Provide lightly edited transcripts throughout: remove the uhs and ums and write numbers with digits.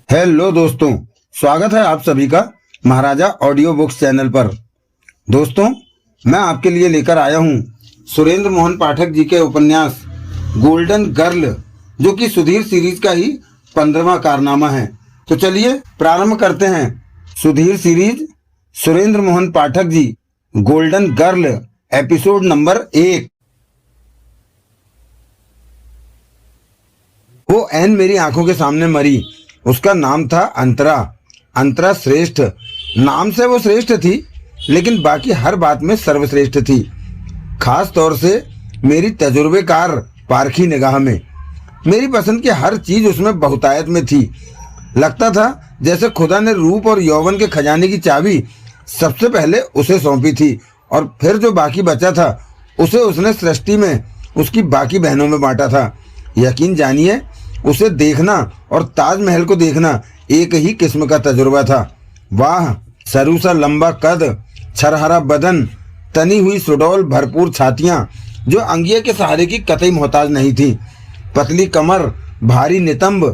Hello दोस्तों, स्वागत है आप सभी का महाराजा ऑडियो बुक्स चैनल पर। दोस्तों, मैं आपके लिए लेकर आया हूं सुरेंद्र मोहन पाठक जी के उपन्यास गोल्डन गर्ल, जो कि सुधीर सीरीज का ही 15वां कारनामा है। तो चलिए प्रारंभ करते हैं Sudhir series Surendra Mohan Pathak ji golden girl episode number 1। वो ऐन मेरी आंखों के सामने मरी। उसका नाम था अंतरा। अंतरा श्रेष्ठ। नाम से वो श्रेष्ठ थी, लेकिन बाकी हर बात में सर्वश्रेष्ठ थी। खास तौर से मेरी तजुर्बेकार पारखी निगाह में मेरी पसंद की हर चीज उसमें बहुतायत में थी। लगता था जैसे खुदा ने रूप और यौवन के खजाने की चाबी सबसे पहले उसे सौंपी थी, और फिर जो बाकी बचा था उसे उसने सृष्टि में उसकी बाकी बहनों में बांटा था। यकीन जानिए, उसे देखना और ताजमहल को देखना एक ही किस्म का तजुर्बा था। वाह, सरू सा लंबा कद, छरहरा बदन, तनी हुई सुडौल भरपूर छातियां जो अंगिया के सहारे की कतई मोहताज नहीं थी, पतली कमर, भारी नितंब,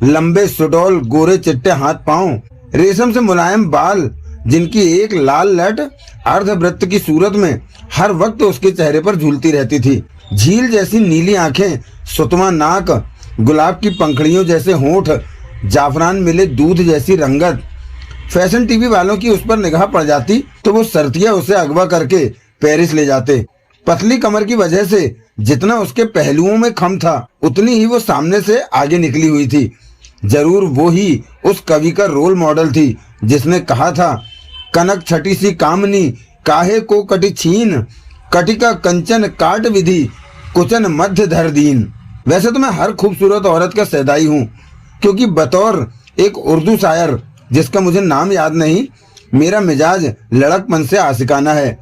लंबे सुडौल गोरे चिट्टे हाथ पांव, रेशम से मुलायम बाल जिनकी एक लाल लट अर्धवृत्त की सूरत में हर वक्त उसके चेहरे पर झूलती रहती थी, झील जैसी नीली आंखें, सुतवा नाक, गुलाब की पंखड़ियों जैसे होंठ, जाफरान मिले दूध जैसी रंगत। फैशन टीवी वालों की उस पर निगाह पड़ जाती तो वो सर्तियां उसे अगवा करके पेरिस ले जाते। पतली कमर की वजह से जितना उसके पहलुओं में खम था, उतनी ही वो सामने से आगे निकली हुई थी। जरूर वो ही उस कवि का रोल मॉडल थी जिसने कहा था, कनक छटी सी कामनी काहे को कटी छीन, कटिका कंचन काट विधि कुचन मध्य धर दीन। वैसे तो मैं हर खूबसूरत औरत का सैदाई हूँ, क्योंकि बतौर एक उर्दू शायर जिसका मुझे नाम याद नहीं, मेरा मिजाज लड़कपन से आशिकाना है।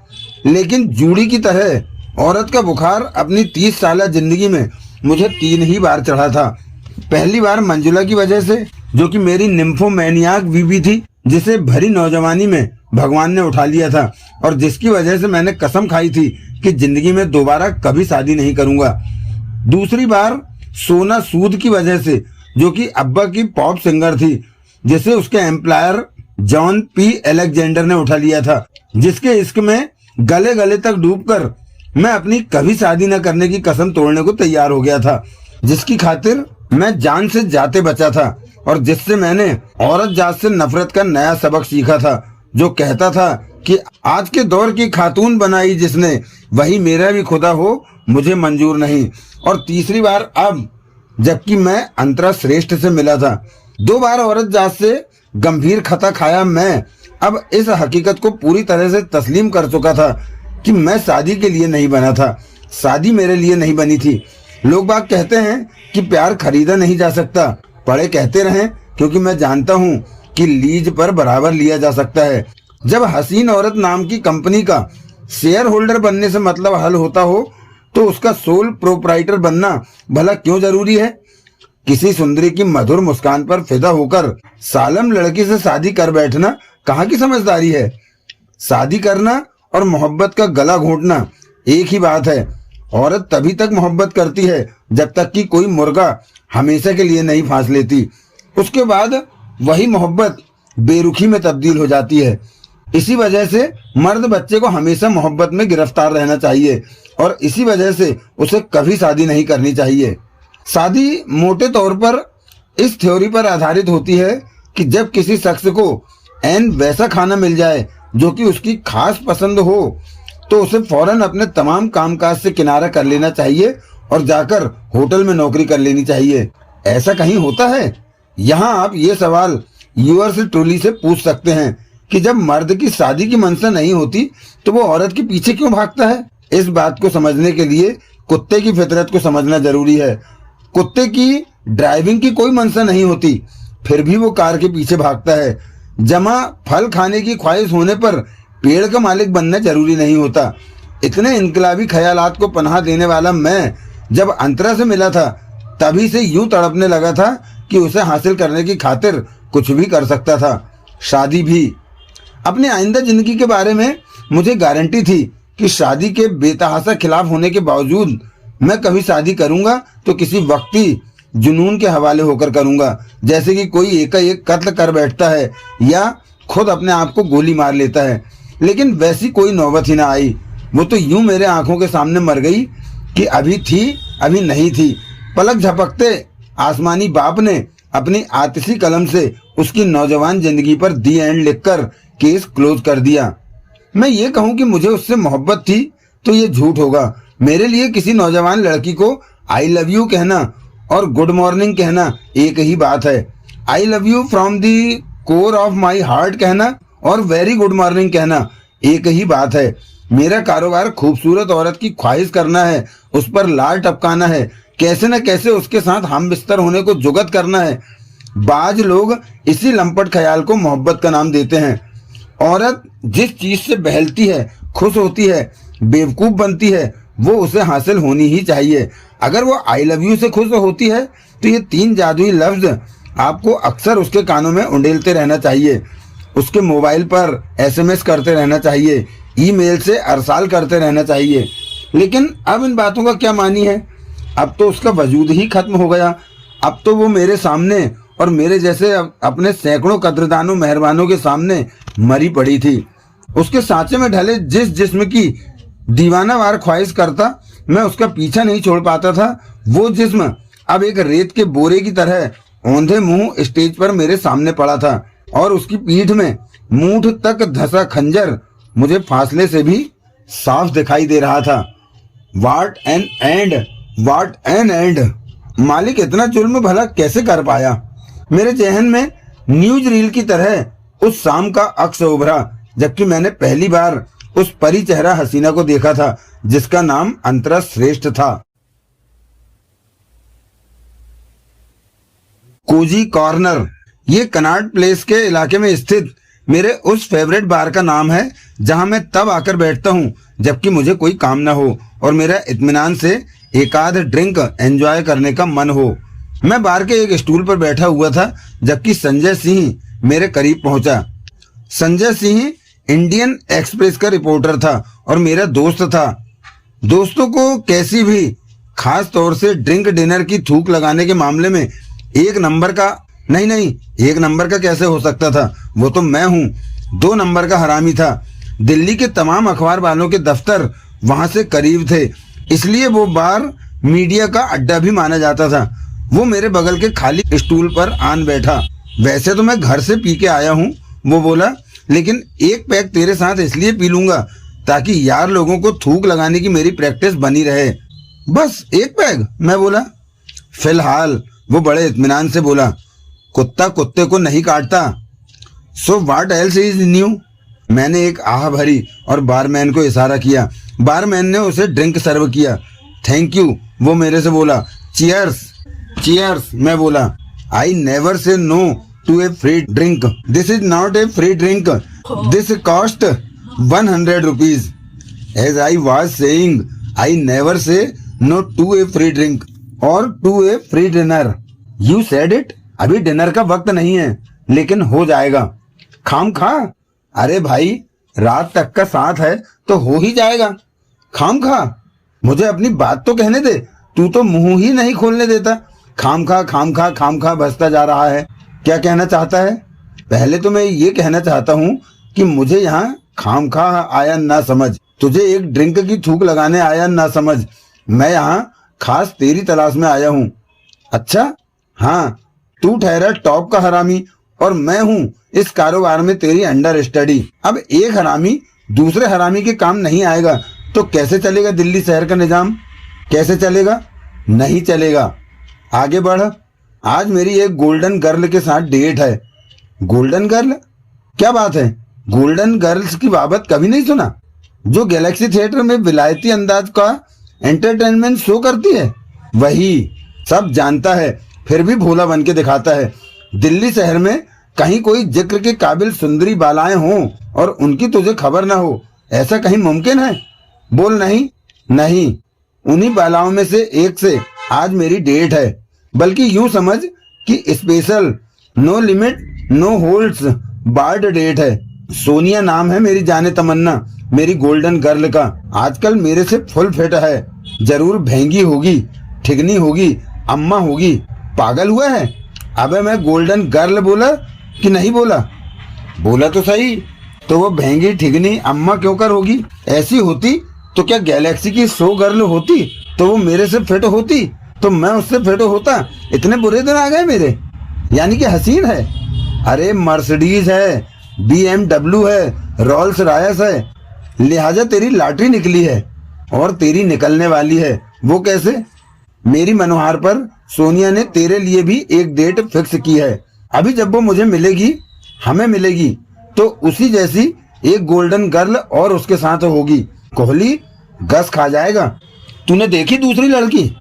लेकिन जूड़ी की तरह औरत का बुखार अपनी 30 साल जिंदगी में मुझे 3 ही बार चढ़ा था। पहली बार मंजुला की वजह से, जो कि मेरी निम्फोमैनियाक बीवी थी, जिसे भरी नौजवानी में भगवान ने उठा लिया था और जिसकी वजह से मैंने कसम खाई थी कि जिंदगी में दोबारा कभी शादी नहीं करूंगा। दूसरी बार सोना सूद की वजह से, जो कि अब्बा की पॉप सिंगर थी, जिसे उसके एम्प्लॉयर जॉन पी एलेक्जेंडर ने उठा लिया था, जिसके इश्क में गले गले तक डूबकर मैं अपनी कभी शादी न करने की कसम तोड़ने को तैयार हो गया था, जिसकी खातिर मैं जान से जाते बचा था, और जिससे मैंने औरत जात से नफरत का नया सबक सीखा था, जो कहता था कि आज के दौर की खातून बनाई जिसने, वही मेरा भी खुदा हो, मुझे मंजूर नहीं। और तीसरी बार अब, जबकि मैं अंतरा श्रेष्ठ से मिला था। 2 बार औरत जात से गंभीर खता खाया मैं अब इस हकीकत को पूरी तरह से तस्लीम कर चुका था कि मैं शादी के लिए नहीं बना था, शादी मेरे लिए नहीं बनी थी। लोग बाग कहते हैं कि प्यार खरीदा नहीं जा सकता। पढ़े कहते रहें, क्योंकि मैं जानता हूँ कि लीज पर बराबर लिया जा सकता है। जब हसीन औरत नाम की कंपनी का शेयर होल्डर बनने से मतलब हल होता हो, तो उसका सोल प्रोप्राइटर बनना भला क्यों जरूरी है? किसी सुंदरी की मधुर मुस्कान पर फिदा होकर सालम लड़की से शादी कर बैठना कहाँ की समझदारी है? शादी करना और मोहब्बत का गला घोंटना एक ही बात है। औरत तभी तक मोहब्बत करती है जब तक कि कोई मुर्गा हमेशा के लिए नहीं फांस लेती। उसके बाद वही मोहब्बत बेरुखी में तब्दील हो जाती है। इसी वजह से मर्द बच्चे को हमेशा मोहब्बत में गिरफ्तार रहना चाहिए, और इसी वजह से उसे कभी शादी नहीं करनी चाहिए। शादी मोटे तौर पर इस थ्योरी पर आधारित होती है कि जब किसी शख्स को ऐन वैसा खाना मिल जाए जो कि उसकी खास पसंद हो, तो उसे फौरन अपने तमाम कामकाज से किनारा कर लेना चाहिए और जाकर होटल में नौकरी कर लेनी चाहिए। ऐसा कहीं होता है? यहाँ आप ये सवाल यूअर्स ट्रूली से पूछ सकते हैं कि जब मर्द की शादी की मंशा नहीं होती तो वो औरत के पीछे क्यों भागता है? इस बात को समझने के लिए कुत्ते की फितरत को समझना जरूरी है। कुत्ते की ड्राइविंग की कोई मंशा नहीं होती, फिर भी वो कार के पीछे भागता है। जमा फल खाने की ख्वाहिश होने पर पेड़ का मालिक बनना जरूरी नहीं होता। इतने इनकलाबी ख्यालात को पनाह देने वाला मैं जब अंतरा से मिला था, तभी से यूं तड़पने लगा था कि उसे हासिल करने की खातिर कुछ भी कर सकता था, शादी भी। अपने आइंदा जिंदगी के बारे में मुझे गारंटी थी कि शादी के बेतहाशा खिलाफ होने के बावजूद मैं कभी शादी करूंगा तो किसी वक्ती जुनून के हवाले होकर करूंगा, जैसे कि कोई एकाएक कत्ल कर बैठता है या खुद अपने आप को गोली मार लेता है। लेकिन वैसी कोई नौबत ही ना आई। वो तो यूं मेरे आंखों के सामने मर गई कि अभी थी अभी नहीं थी। पलक झपकते आसमानी बाप ने अपनी आतिशी कलम से उसकी नौजवान जिंदगी पर दी एंड लिखकर केस क्लोज कर दिया। मैं ये कहूं कि मुझे उससे मोहब्बत थी तो ये झूठ होगा। मेरे लिए किसी नौजवान लड़की को आई लव यू कहना और गुड मॉर्निंग कहना एक ही बात है। I love you from the core of my heart कहना और वेरी गुड मॉर्निंग कहना एक ही बात है। मेरा कारोबार खूबसूरत औरत की ख्वाहिश करना है, उस पर लाल टपकाना है, कैसे न कैसे उसके साथ हम बिस्तर होने को जुगत करना है। बाज लोग इसी लंपट ख्याल को मोहब्बत का नाम देते हैं। औरत जिस चीज से बहलती है, खुश होती है, बेवकूफ बनती है, वो उसे हासिल होनी ही चाहिए। अगर वो आई लव यू से खुश होती है तो ये 3 जादुई लफ्ज आपको अक्सर उसके कानों में उंडेलते रहना चाहिए, उसके मोबाइल पर SMS करते रहना चाहिए, ईमेल से अरसाल करते रहना चाहिए। लेकिन अब इन बातों का क्या मानी है? अब तो उसका वजूद ही खत्म हो गया। अब तो वो मेरे सामने और मेरे जैसे अपने सैकड़ों कद्रदानों मेहरबानों के सामने मरी पड़ी थी। उसके सांचे में ढले जिस जिस्म की दीवानावार ख्वाहिश करता मैं उसका पीछा नहीं छोड़ पाता था, वो जिस्म अब एक रेत के बोरे की तरह औंधे मुंह स्टेज पर मेरे सामने पड़ा था और उसकी पीठ में मूठ तक धंसा खंजर मुझे फासले से भी साफ दिखाई दे रहा था। What an and, what an and. मालिक इतना जुल्म भला कैसे कर पाया? मेरे जहन में न्यूज रील की तरह उस शाम का अक्स उभरा जबकि मैंने पहली बार उस परी चेहरा हसीना को देखा था जिसका नाम अंतरा श्रेष्ठ था। कोजी कॉर्नर, ये कनाट प्लेस के इलाके में स्थित मेरे उस फेवरेट बार का नाम है जहां मैं तब आकर बैठता हूं जबकि मुझे कोई काम न हो और मेरा इत्मीनान से एक आध ड्रिंक एंजॉय करने का मन हो। मैं बार के एक स्टूल पर बैठा हुआ था जबकि संजय सिंह मेरे करीब पहुंचा। संजय सिंह इंडियन एक्सप्रेस का रिपोर्टर था और मेरा दोस्त था। दोस्तों को कैसी भी, खास तौर से ड्रिंक डिनर की थूक लगाने के मामले में एक नंबर का नहीं, एक नंबर का कैसे हो सकता था? वो तो मैं हूँ 2 नंबर का हरामी था। दिल्ली के तमाम अखबार वालों के दफ्तर वहां से करीब थे, इसलिए वो बार मीडिया का अड्डा भी माना जाता था। वो मेरे बगल के खाली स्टूल पर आन बैठा। वैसे तो मैं घर से पी के आया हूँ, वो बोला, लेकिन एक पैक तेरे साथ इसलिए पी लूंगा ताकि यार लोगों को थूक लगाने की मेरी प्रैक्टिस बनी रहे। बस एक पैक? मैं बोला। फिलहाल वो बड़े इत्मीनान से बोला, कुत्ता कुत्ते को नहीं काटता। So what else is new? मैंने एक आह भरी और बारमैन को इशारा किया। बारमैन ने उसे ड्रिंक सर्व किया। थैंक यू, वो मेरे से बोला। चीयर्स। चीयर्स, मैं बोला। I never say no to a free drink. This is not a free drink, this cost 100 rupees. As I was saying, I never say no to a free drink और to a free dinner. You said it. अभी dinner का वक्त नहीं है, लेकिन हो जाएगा। खाम खा? अरे भाई, रात तक का साथ है तो हो ही जाएगा। खाम खा? मुझे अपनी बात तो कहने दे, तू तो मुंह ही नहीं खोलने देता। खाम खा खाम खा खाम खा बसता जा रहा है। क्या कहना चाहता है? पहले तो मैं ये कहना चाहता हूँ कि मुझे यहाँ खाम खा आया ना समझ, तुझे एक ड्रिंक की थूक लगाने आया ना समझ। मैं यहाँ खास तेरी तलाश में आया हूँ। अच्छा? हाँ, तू ठहरा टॉप का हरामी और मैं हूँ इस कारोबार में तेरी अंडर स्टडी। अब एक हरामी दूसरे हरामी के काम नहीं आएगा तो कैसे चलेगा दिल्ली शहर का निजाम? कैसे चलेगा? नहीं चलेगा। आगे बढ़। आज मेरी एक गोल्डन गर्ल के साथ डेट है। Golden girl? क्या बात है? गोल्डन गर्ल्स की बाबत कभी नहीं सुना? जो गैलेक्सी थिएटर में विलायती अंदाज का एंटरटेनमेंट शो करती है, वही। सब जानता है फिर भी भोला बन के दिखाता है। दिल्ली शहर में कहीं कोई जिक्र के काबिल सुंदरी बालाएं हों और उनकी तुझे खबर ना हो, ऐसा कहीं मुमकिन है? बोल नहीं। नहीं, उन्हीं बालाओं में से एक से आज मेरी डेट है। बल्कि यूं समझ कि special, no limit no holds barred date है। सोनिया नाम है मेरी जाने तमन्ना, मेरी गोल्डन गर्ल का। आजकल मेरे से फुल फिट है। जरूर भेंगी होगी, ठिगनी होगी, अम्मा होगी, पागल हुआ है? अबे मैं गोल्डन गर्ल बोला कि नहीं बोला? बोला तो सही। तो वो भेंगी ठिगनी अम्मा क्यों कर होगी? ऐसी होती तो क्या गैलेक्सी की 100 गर्ल होती तो वो मेरे से फिट होती तो मैं उससे फिट होता? इतने बुरे दिन आ गए मेरे? यानी कि हसीन है? अरे मर्सिडीज है, BMW है, रोल्स रॉयस है, लिहाजा तेरी लॉटरी निकली है और तेरी निकलने वाली है। वो कैसे? मेरी मनोहार पर सोनिया ने तेरे लिए भी एक डेट फिक्स की है। अभी जब वो मुझे मिलेगी, हमें मिलेगी, तो उसी जैसी एक गोल्डन गर्ल और उसके साथ होगी। कोहली गस खा जाएगा। तूने देखी दूसरी लड़की?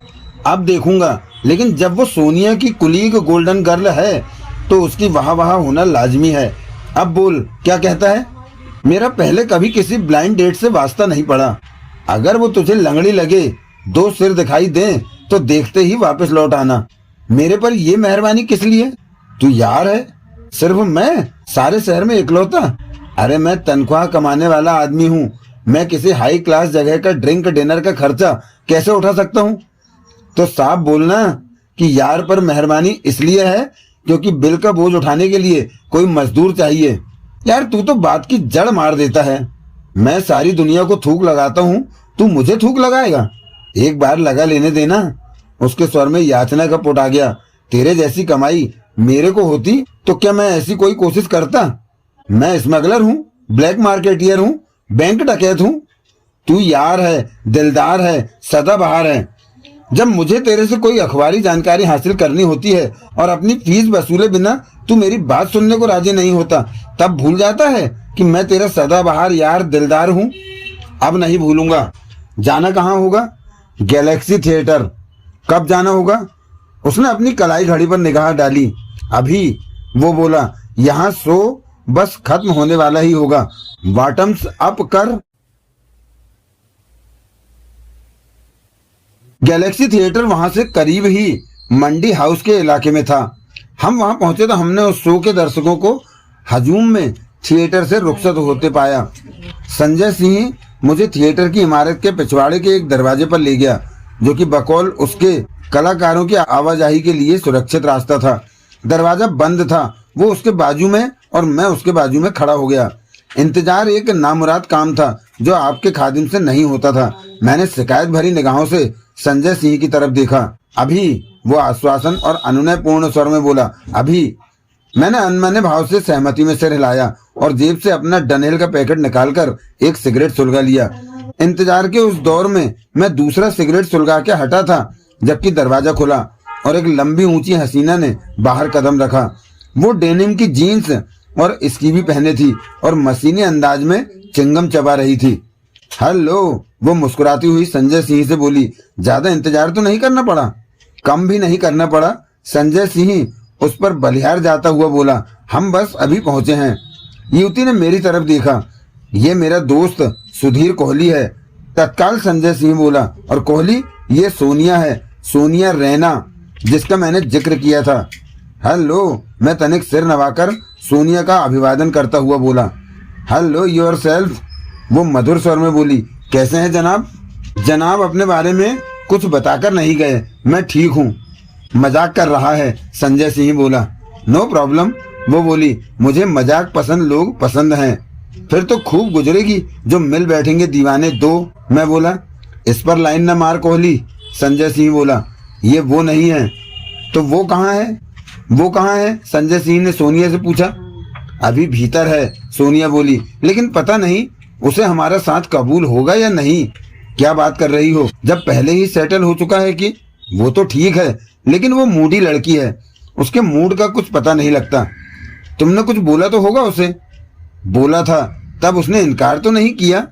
अब देखूंगा, लेकिन जब वो सोनिया की कुलीग गोल्डन गर्ल है तो उसकी वाह वाह होना लाजमी है। अब बोल क्या कहता है? मेरा पहले कभी किसी ब्लाइंड डेट से वास्ता नहीं पड़ा। अगर वो तुझे लंगड़ी लगे, 2 सिर दिखाई दे तो देखते ही वापस लौट आना। मेरे पर ये मेहरबानी किस लिए? तू यार है, सिर्फ मैं सारे शहर में इकलौता? अरे मैं तनख्वाह कमाने वाला आदमी हूँ। मैं किसी हाई क्लास जगह का ड्रिंक डिनर का खर्चा कैसे उठा सकता हूँ? तो साफ बोलना कि यार पर मेहरबानी इसलिए है क्योंकि बिल का बोझ उठाने के लिए कोई मजदूर चाहिए। यार तू तो बात की जड़ मार देता है। मैं सारी दुनिया को थूक लगाता हूँ, तू मुझे थूक लगाएगा? एक बार लगा लेने देना। उसके स्वर में याचना का पुट आ गया। तेरे जैसी कमाई मेरे को होती तो क्या मैं ऐसी कोई कोशिश करता? मैं स्मगलर हूँ, ब्लैक मार्केटियर हूँ, बैंक डकैत हूँ। तू यार है, दिलदार है, सदाबहार है। जब मुझे तेरे से कोई अखबारी जानकारी हासिल करनी होती है और अपनी फीस वसूले बिना तू मेरी बात सुनने को राजी नहीं होता, तब भूल जाता है कि मैं तेरा सदाबहार यार दिलदार हूँ। अब नहीं भूलूंगा। जाना कहाँ होगा? Galaxy theatre. कब जाना होगा? उसने अपनी कलाई घड़ी पर निगाह डाली। अभी। वो बोला, यहाँ शो बस खत्म होने वाला ही होगा। बॉटम्स अप कर। गैलेक्सी थिएटर वहां से करीब ही मंडी हाउस के इलाके में था। हम वहां पहुंचे तो हमने उस शो के दर्शकों को हजूम में थिएटर से रुखसत होते पाया। संजय सिंह मुझे थिएटर की इमारत के पिछवाड़े के एक दरवाजे पर ले गया, जो कि बकौल उसके कलाकारों की आवाजाही के लिए सुरक्षित रास्ता था। दरवाजा बंद था। वो उसके बाजू में और मैं उसके बाजू में खड़ा हो गया। इंतजार एक नामुराद काम था जो आपके खादिम से नहीं होता था। मैंने शिकायत भरी निगाहों से संजय सिंह की तरफ देखा। अभी। वो आश्वासन और अनुनय पूर्ण स्वर में बोला, अभी। मैंने अनमने भाव से सहमति में सिर हिलाया और जेब से अपना डनेल का पैकेट निकालकर एक सिगरेट सुलगा लिया। इंतजार के उस दौर में मैं दूसरा सिगरेट सुलगा के हटा था जबकि दरवाजा खुला और एक लंबी ऊंची हसीना ने बाहर कदम रखा। वो डेनिम की जीन्स और स्कीवी पहने थी और मशीनी अंदाज में चिंगम चबा रही थी। हेलो। वो मुस्कुराती हुई संजय सिंह से बोली, ज्यादा इंतजार तो नहीं करना पड़ा? कम भी नहीं करना पड़ा। संजय सिंह उस पर बलिहार जाता हुआ बोला, हम बस अभी पहुंचे हैं। युवती ने मेरी तरफ देखा। ये मेरा दोस्त सुधीर कोहली है। तत्काल संजय सिंह बोला, और कोहली ये सोनिया है, सोनिया रैना, जिसका मैंने जिक्र किया था। हेलो। मैं तनिक सिर नवाकर सोनिया का अभिवादन करता हुआ बोला, हेलो योरसेल्फ। वो मधुर स्वर में बोली, कैसे हैं जनाब? जनाब अपने बारे में कुछ बताकर नहीं गए। मैं ठीक हूँ। मजाक कर रहा है, संजय सिंह बोला। No problem. वो बोली, मुझे मजाक पसंद लोग पसंद हैं। फिर तो खूब गुजरेगी जो मिल बैठेंगे दीवाने दो। मैं बोला, इस पर लाइन न मार कोहली। संजय सिंह बोला, ये वो नहीं है। तो वो कहाँ है? वो कहाँ है? संजय सिंह ने सोनिया से पूछा। अभी भीतर है, सोनिया बोली, लेकिन पता नहीं उसे हमारा साथ कबूल होगा या नहीं। क्या बात कर रही हो? जब पहले ही सेटल हो चुका है कि? वो तो ठीक है, लेकिन वो मूडी लड़की है। उसके मूड का कुछ पता नहीं लगता। तुमने कुछ बोला तो होगा उसे? बोला था, तब उसने इनकार तो नहीं किया।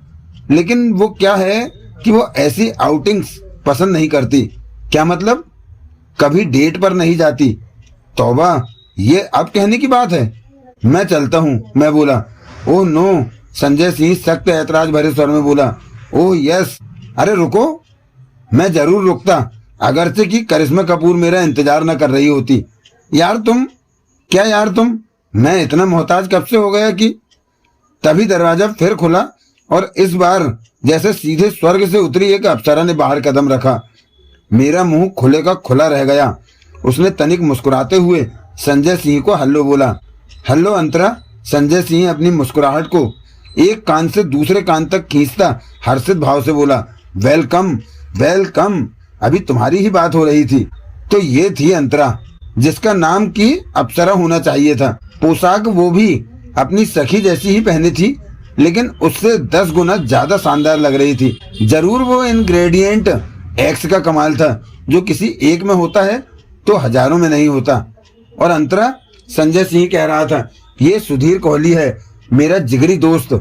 लेकिन वो क्या है कि वो ऐसी आउटिंग्स पसंद नहीं करती। क्या मतलब? कभी डेट पर नहीं जाती। तौबा, ये अब कहने की बात है। मैं चलता हूँ, मैं बोला। Oh no. संजय सिंह सख्त ऐतराज भरे स्वर में बोला, ओह यस। अरे रुको। मैं जरूर रुकता, अगरचे कि करिश्मा कपूर मेरा इंतजार न कर रही होती। यार तुम। क्या यार तुम? मैं इतना मोहताज कब से हो गया कि? तभी दरवाजा फिर खुला और इस बार जैसे सीधे स्वर्ग से उतरी एक अप्सरा ने बाहर कदम रखा। मेरा मुंह खुले का खुला रह गया उसने तनिक मुस्कुराते हुए संजय सिंह को हेलो बोला। हेलो अंतरा। संजय सिंह अपनी मुस्कुराहट को एक कान से दूसरे कान तक खींचता हर्षित भाव से बोला, वेलकम वेलकम, अभी तुम्हारी ही बात हो रही थी। तो ये थी अंतरा, जिसका नाम की अप्सरा होना चाहिए था। पोशाक वो भी अपनी सखी जैसी ही पहनी थी, लेकिन उससे 10 गुना ज्यादा शानदार लग रही थी। जरूर वो इंग्रेडिएंट एक्स का कमाल था, जो किसी एक में होता है तो हजारों में नहीं होता। और अंतरा, संजय सिंह कह रहा था, ये सुधीर कोहली है, मेरा जिगरी दोस्त।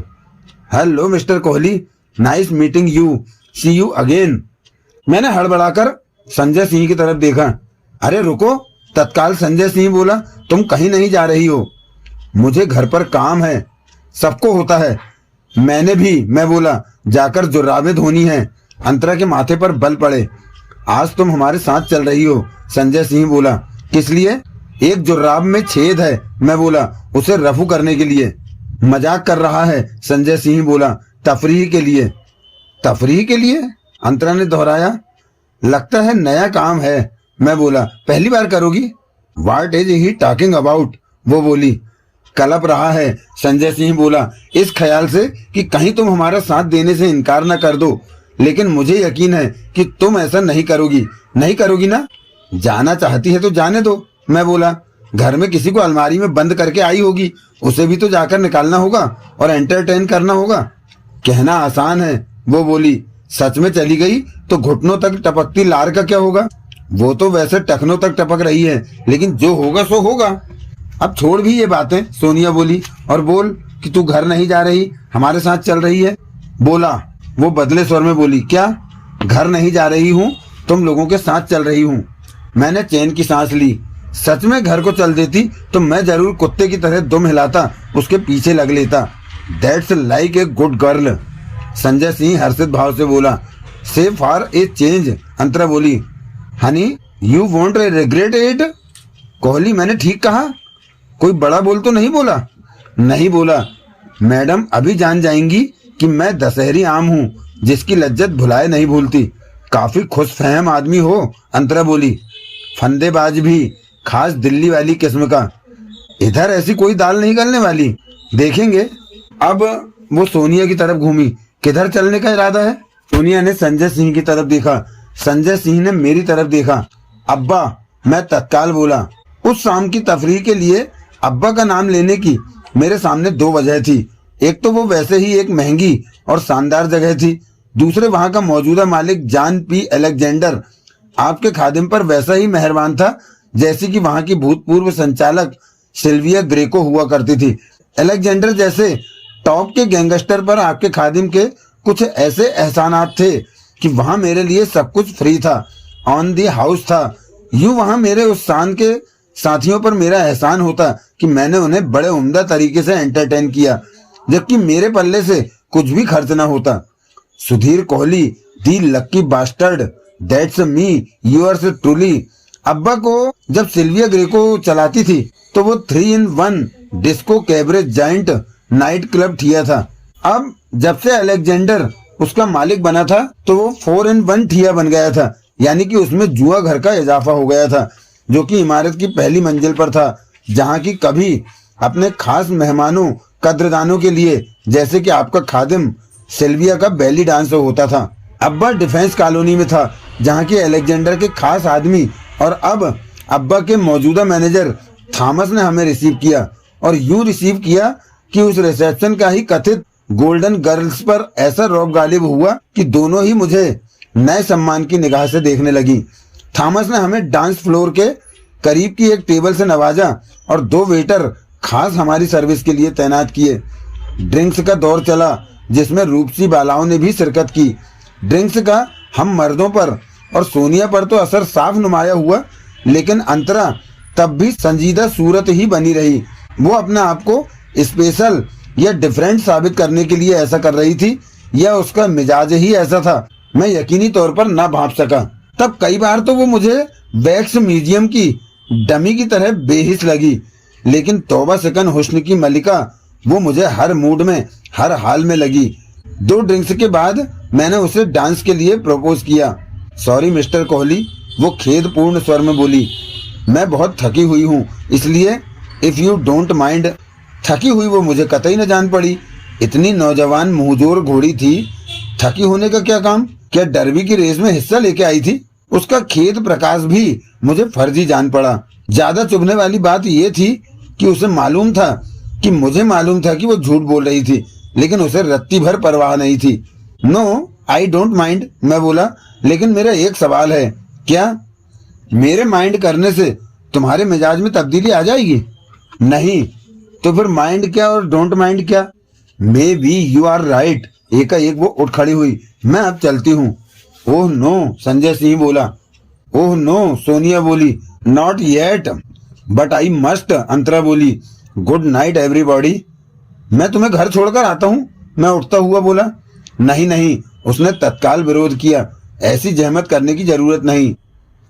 Hello mister Kohli, nice meeting you, see you again. मैंने हड़बड़ाकर संजय सिंह की तरफ देखा। अरे रुको, तत्काल संजय सिंह बोला, तुम कहीं नहीं जा रही हो, मुझे घर पर काम है, सबको होता है। मैं बोला, जाकर जुर्राबें धोनी है। अंतरा के माथे पर बल पड़े। आज तुम हमारे साथ चल रही हो, संजय सिंह बोला। किस लिए? एक जुर्राब में छेद है, मैं बोला, उसे रफू करने के लिए। मजाक कर रहा है, संजय सिंह बोला। तफरीह के लिए। तफरीह के लिए? अंतरा ने दोहराया। लगता है नया काम है, मैं बोला। पहली बार करोगी? What is he talking about, वो बोली। कलप रहा है, संजय सिंह बोला, इस ख्याल से कि कहीं तुम हमारा साथ देने से इनकार न कर दो। लेकिन मुझे यकीन है कि तुम ऐसा नहीं करोगी। नहीं करोगी ना? जाना चाहती है तो जाने दो, मैं बोला। घर में किसी को अलमारी में बंद करके आई होगी, उसे भी तो जाकर निकालना होगा और एंटरटेन करना होगा। कहना आसान है, वो बोली। सच में चली गई तो घुटनों तक टपकती लार का क्या होगा? वो तो वैसे टखनों तक टपक रही है, लेकिन जो होगा सो होगा। अब छोड़ भी ये बातें, सोनिया बोली, और बोल कि तू घर नहीं जा रही, हमारे साथ चल रही है। बोला, वो बदले स्वर में बोली। क्या? घर नहीं जा रही हूँ, तुम लोगों के साथ चल रही हूँ। मैंने चैन की सांस ली। सच में घर को चल देती तो मैं जरूर कुत्ते की तरह दुम हिलाता उसके पीछे लग लेता। That's like a good girl, Sanjay Singh हर्षित भाव से बोला। Say for a change, Antara बोली। Honey, you won't regret it. Kohli, मैंने ठीक कहा? कोई बड़ा बोल तो नहीं बोला? नहीं बोला। मैडम अभी जान जाएंगी कि मैं दशहरी आम हूँ, जिसकी लज्जत भुलाए नहीं भूलती। काफी खुश फहम आदमी हो, अंतरा बोली। फंदेबाज भी, खास दिल्ली वाली किस्म का। इधर ऐसी कोई दाल नहीं गलने वाली, देखेंगे। अब वो सोनिया की तरफ घूमी। किधर चलने का इरादा है? सोनिया ने संजय सिंह की तरफ देखा। संजय सिंह ने मेरी तरफ देखा। अब्बा, मैं तत्काल बोला। उस शाम की तफरीह के लिए अब्बा का नाम लेने की मेरे सामने 2 वजह थी। एक तो वो वैसे ही एक महंगी और शानदार जगह थी, दूसरे वहां का मौजूदा मालिक जॉन पी अलेक्जेंडर आपके खादिम पर वैसा ही मेहरबान था जैसे कि वहां की भूतपूर्व संचालक सिल्विया ग्रेको हुआ करती थी। अलेक्जेंडर जैसे टॉप के गैंगस्टर पर आपके खादिम के कुछ ऐसे एहसानात थे कि वहां मेरे लिए सब कुछ फ्री था, ऑन दी हाउस था। यूं वहां मेरे उस शान के साथियों पर मेरा एहसान होता कि मैंने उन्हें बड़े उम्दा तरीके से एंटरटेन किया, जबकि मेरे पल्ले से कुछ भी खर्च ना होता। Sudhir Kohli, the lucky bastard, that's me, yours truly. अब्बा को जब सिल्विया ग्रेको चलाती थी तो वो 3 in 1 disco cabaret giant night club ठिया था। अब जब से अलेक्जेंडर उसका मालिक बना था तो वो 4 in 1 ठिया बन गया था, यानी कि उसमें जुआ घर का इजाफा हो गया था, जो कि इमारत की पहली मंजिल पर था, जहां की कभी अपने खास मेहमानों कद्रदानों के लिए, जैसे कि आपका खादिम सिल्विया का बेली डांस होता था। अब्बा डिफेंस कॉलोनी में था, जहां के अलेक्जेंडर के खास आदमी और अब अब्बा के मौजूदा मैनेजर थॉमस ने हमें रिसीव किया, और यूं रिसीव किया कि उस रिसेप्शन का ही कथित गोल्डन गर्ल्स पर ऐसा रौब गालिब हुआ कि दोनों ही मुझे नए सम्मान की निगाह से देखने लगी। थॉमस ने हमें डांस फ्लोर के करीब की एक टेबल से नवाजा और 2 वेटर खास हमारी सर्विस के लिए तैनात किए। ड्रिंक्स का दौर चला, जिसमें रूपसी बालाओं ने भी शिरकत की। ड्रिंक्स का हम मर्दों पर और सोनिया पर तो असर साफ नुमाया हुआ, लेकिन अंतरा तब भी संजीदा सूरत ही बनी रही। वो अपने आप को स्पेशल या डिफरेंट साबित करने के लिए ऐसा कर रही थी, या उसका मिजाज ही ऐसा था, मैं यकीनी तौर पर ना भांप सका। तब कई बार तो वो मुझे वैक्स म्यूजियम की डमी की तरह बेहिस लगी, लेकिन तौबा सिकन हुस्न की मलिका वो मुझे हर मूड में हर हाल में लगी। 2 ड्रिंक्स के बाद मैंने उसे डांस के लिए प्रपोज किया। सॉरी मिस्टर कोहली, वो खेदपूर्ण स्वर में बोली। मैं बहुत थकी हुई हूँ, इसलिए इफ़ यू डोंट माइंड। थकी हुई वो मुझे कतई न जान पड़ी। इतनी नौजवान मुंहजोर घोड़ी थी, थकी होने का क्या काम? क्या डर्बी की रेस में हिस्सा लेके आई थी? उसका खेद प्रकाश भी मुझे फर्जी जान पड़ा। ज्यादा चुभने वाली बात ये थी कि उसे मालूम था कि मुझे मालूम था कि वो झूठ बोल रही थी, लेकिन उसे रत्ती भर परवाह नहीं थी। नो आई डोंट माइंड, मैं बोला, लेकिन मेरा एक सवाल है। क्या? मेरे माइंड करने से तुम्हारे मिजाज में तब्दीली आ जाएगी? नहीं। तो फिर माइंड क्या और डोंट माइंड क्या? Maybe you are right. एकाएक वो उठ खड़ी हुई। मैं अब चलती हूँ। ओह नो, संजय सिंह बोला। ओह नो, सोनिया बोली। Not yet but I must, Antara बोली। Good night everybody. मैं तुम्हें घर छोड़कर आता हूँ, मैं उठता हुआ बोला। नहीं नहीं, उसने तत्काल विरोध किया। ऐसी जहमत करने की जरूरत नहीं।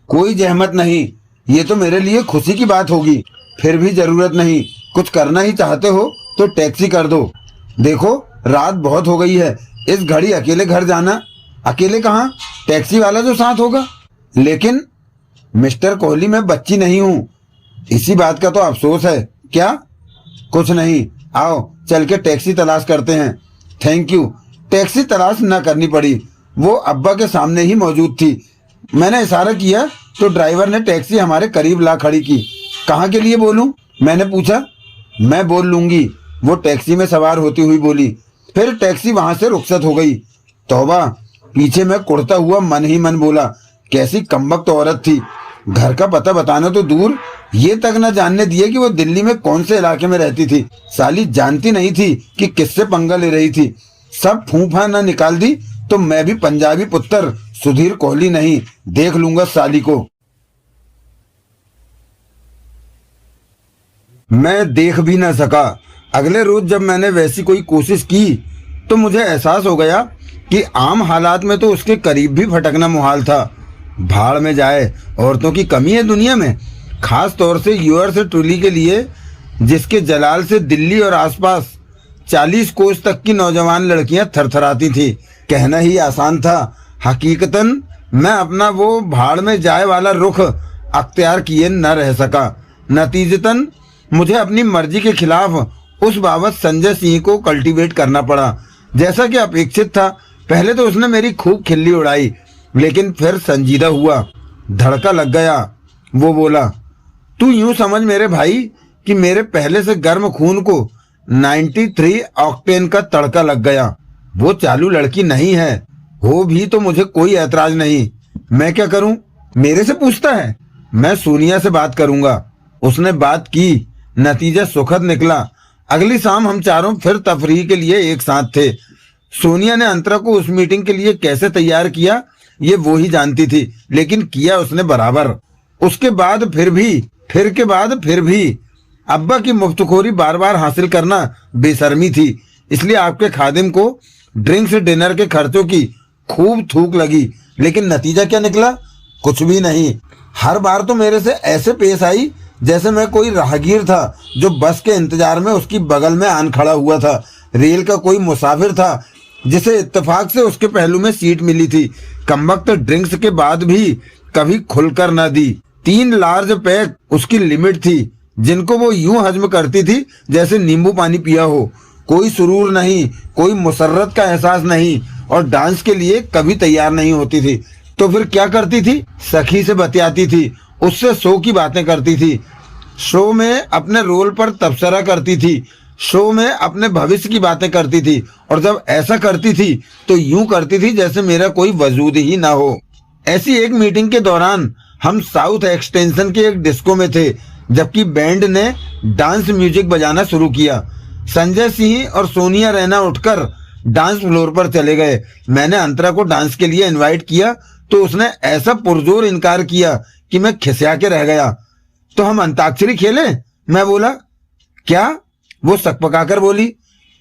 कोई जहमत नहीं, ये तो मेरे लिए खुशी की बात होगी। फिर भी जरूरत नहीं। कुछ करना ही चाहते हो तो टैक्सी कर दो। देखो रात बहुत हो गई है, इस घड़ी अकेले घर जाना। अकेले कहाँ? टैक्सी वाला जो साथ होगा। लेकिन मिस्टर कोहली, मैं बच्ची नहीं हूँ। इसी बात का तो अफसोस है। क्या? कुछ नहीं, आओ चल के टैक्सी तलाश करते हैं। Thank you. टैक्सी तलाश न करनी पड़ी, वो अब्बा के सामने ही मौजूद थी। मैंने इशारा किया तो ड्राइवर ने टैक्सी हमारे करीब ला खड़ी की। कहाँ के लिए बोलूं? मैंने पूछा। मैं बोल लूंगी, वो टैक्सी में सवार होती हुई बोली। फिर टैक्सी वहां से रुखसत हो गई। तौबा, पीछे मैं कुड़ता हुआ मन ही मन बोला, कैसी कमबख्त औरत थी। घर का पता बताना तो दूर, ये तक न जानने दिए कि वो दिल्ली में कौन से इलाके में रहती थी। साली जानती नहीं थी कि किससे पंगा ले रही थी। सब फूफा न निकाल दी तो मैं भी पंजाबी पुत्र सुधीर कोहली नहीं, देख लूंगा साली को। मैं देख भी न सका। अगले रोज जब मैंने वैसी कोई कोशिश की तो मुझे एहसास हो गया कि आम हालात में तो उसके करीब भी भटकना मुहाल था। भाड़ में जाए, औरतों की कमी है दुनिया में, खास तौर से यूअर्स ट्रूली के लिए, जिसके जलाल से दिल्ली और आसपास 40 कोस तक की नौजवान लड़कियां थरथराती थी। कहना ही आसान था, हकीकतन मैं अपना वो भाड़ में जाए वाला रुख अख्तियार किए न रह सका। नतीजतन मुझे अपनी मर्जी के खिलाफ उस बाबत संजय सिंह को कल्टीवेट करना पड़ा, जैसा कि अपेक्षित था। पहले तो उसने मेरी खूब खिल्ली उड़ाई, लेकिन फिर संजीदा हुआ, धड़का लग गया। वो बोला, तू यूं समझ मेरे भाई कि मेरे पहले से गर्म खून को 93 ऑक्टेन का तड़का लग गया। वो चालू लड़की नहीं है, हो भी तो मुझे कोई ऐतराज नहीं। मैं क्या करूं? मेरे से पूछता है। मैं सोनिया से बात करूंगा। उसने बात की, नतीजा सुखद निकला। अगली शाम हम चारों फिर तफरीह के लिए एक साथ थे। सोनिया ने अंतरा को उस मीटिंग के लिए कैसे तैयार किया ये वो ही जानती थी, लेकिन किया उसने बराबर। उसके बाद फिर भी अब्बा की मुफ्तखोरी बार बार हासिल करना बेशर्मी थी। इसलिए आपके खादिम को ड्रिंक्स डिनर के खर्चों की खूब थूक लगी, लेकिन नतीजा क्या निकला? कुछ भी नहीं। हर बार तो मेरे से ऐसे पेश आई जैसे मैं कोई राहगीर था जो बस के इंतजार में उसकी बगल में आन खड़ा हुआ था, रेल का कोई मुसाफिर था जिसे इत्तेफाक से उसके पहलू में सीट मिली थी। कमबख्त ड्रिंक्स के बाद भी कभी खुलकर न दी। 3 लार्ज पैक उसकी लिमिट थी, जिनको वो यूं हजम करती थी जैसे नींबू पानी पिया हो। कोई सुरूर नहीं, कोई मुसर्रत का एहसास नहीं, और डांस के लिए कभी तैयार नहीं होती थी। तो फिर क्या करती थी? सखी से बतियाती थी, उससे शो की बातें करती थी, शो में अपने रोल पर तबसरा करती थी, शो में अपने भविष्य की बातें करती थी। और जब ऐसा करती थी तो यूं करती थी जैसे मेरा कोई वजूद ही ना हो। ऐसी एक मीटिंग के दौरान हम साउथ एक्सटेंशन के एक डिस्को में थे, जबकि बैंड ने डांस म्यूजिक बजाना शुरू किया। संजय सिंह और सोनिया रैना उठकर डांस फ्लोर पर चले गए। मैंने अंतरा को डांस के लिए इनवाइट किया तो उसने ऐसा पुरजोर इनकार किया कि मैं खिसिया के रह गया। तो हम अंताक्षरी खेलें? मैं बोला। क्या? वो सकपकाकर बोली।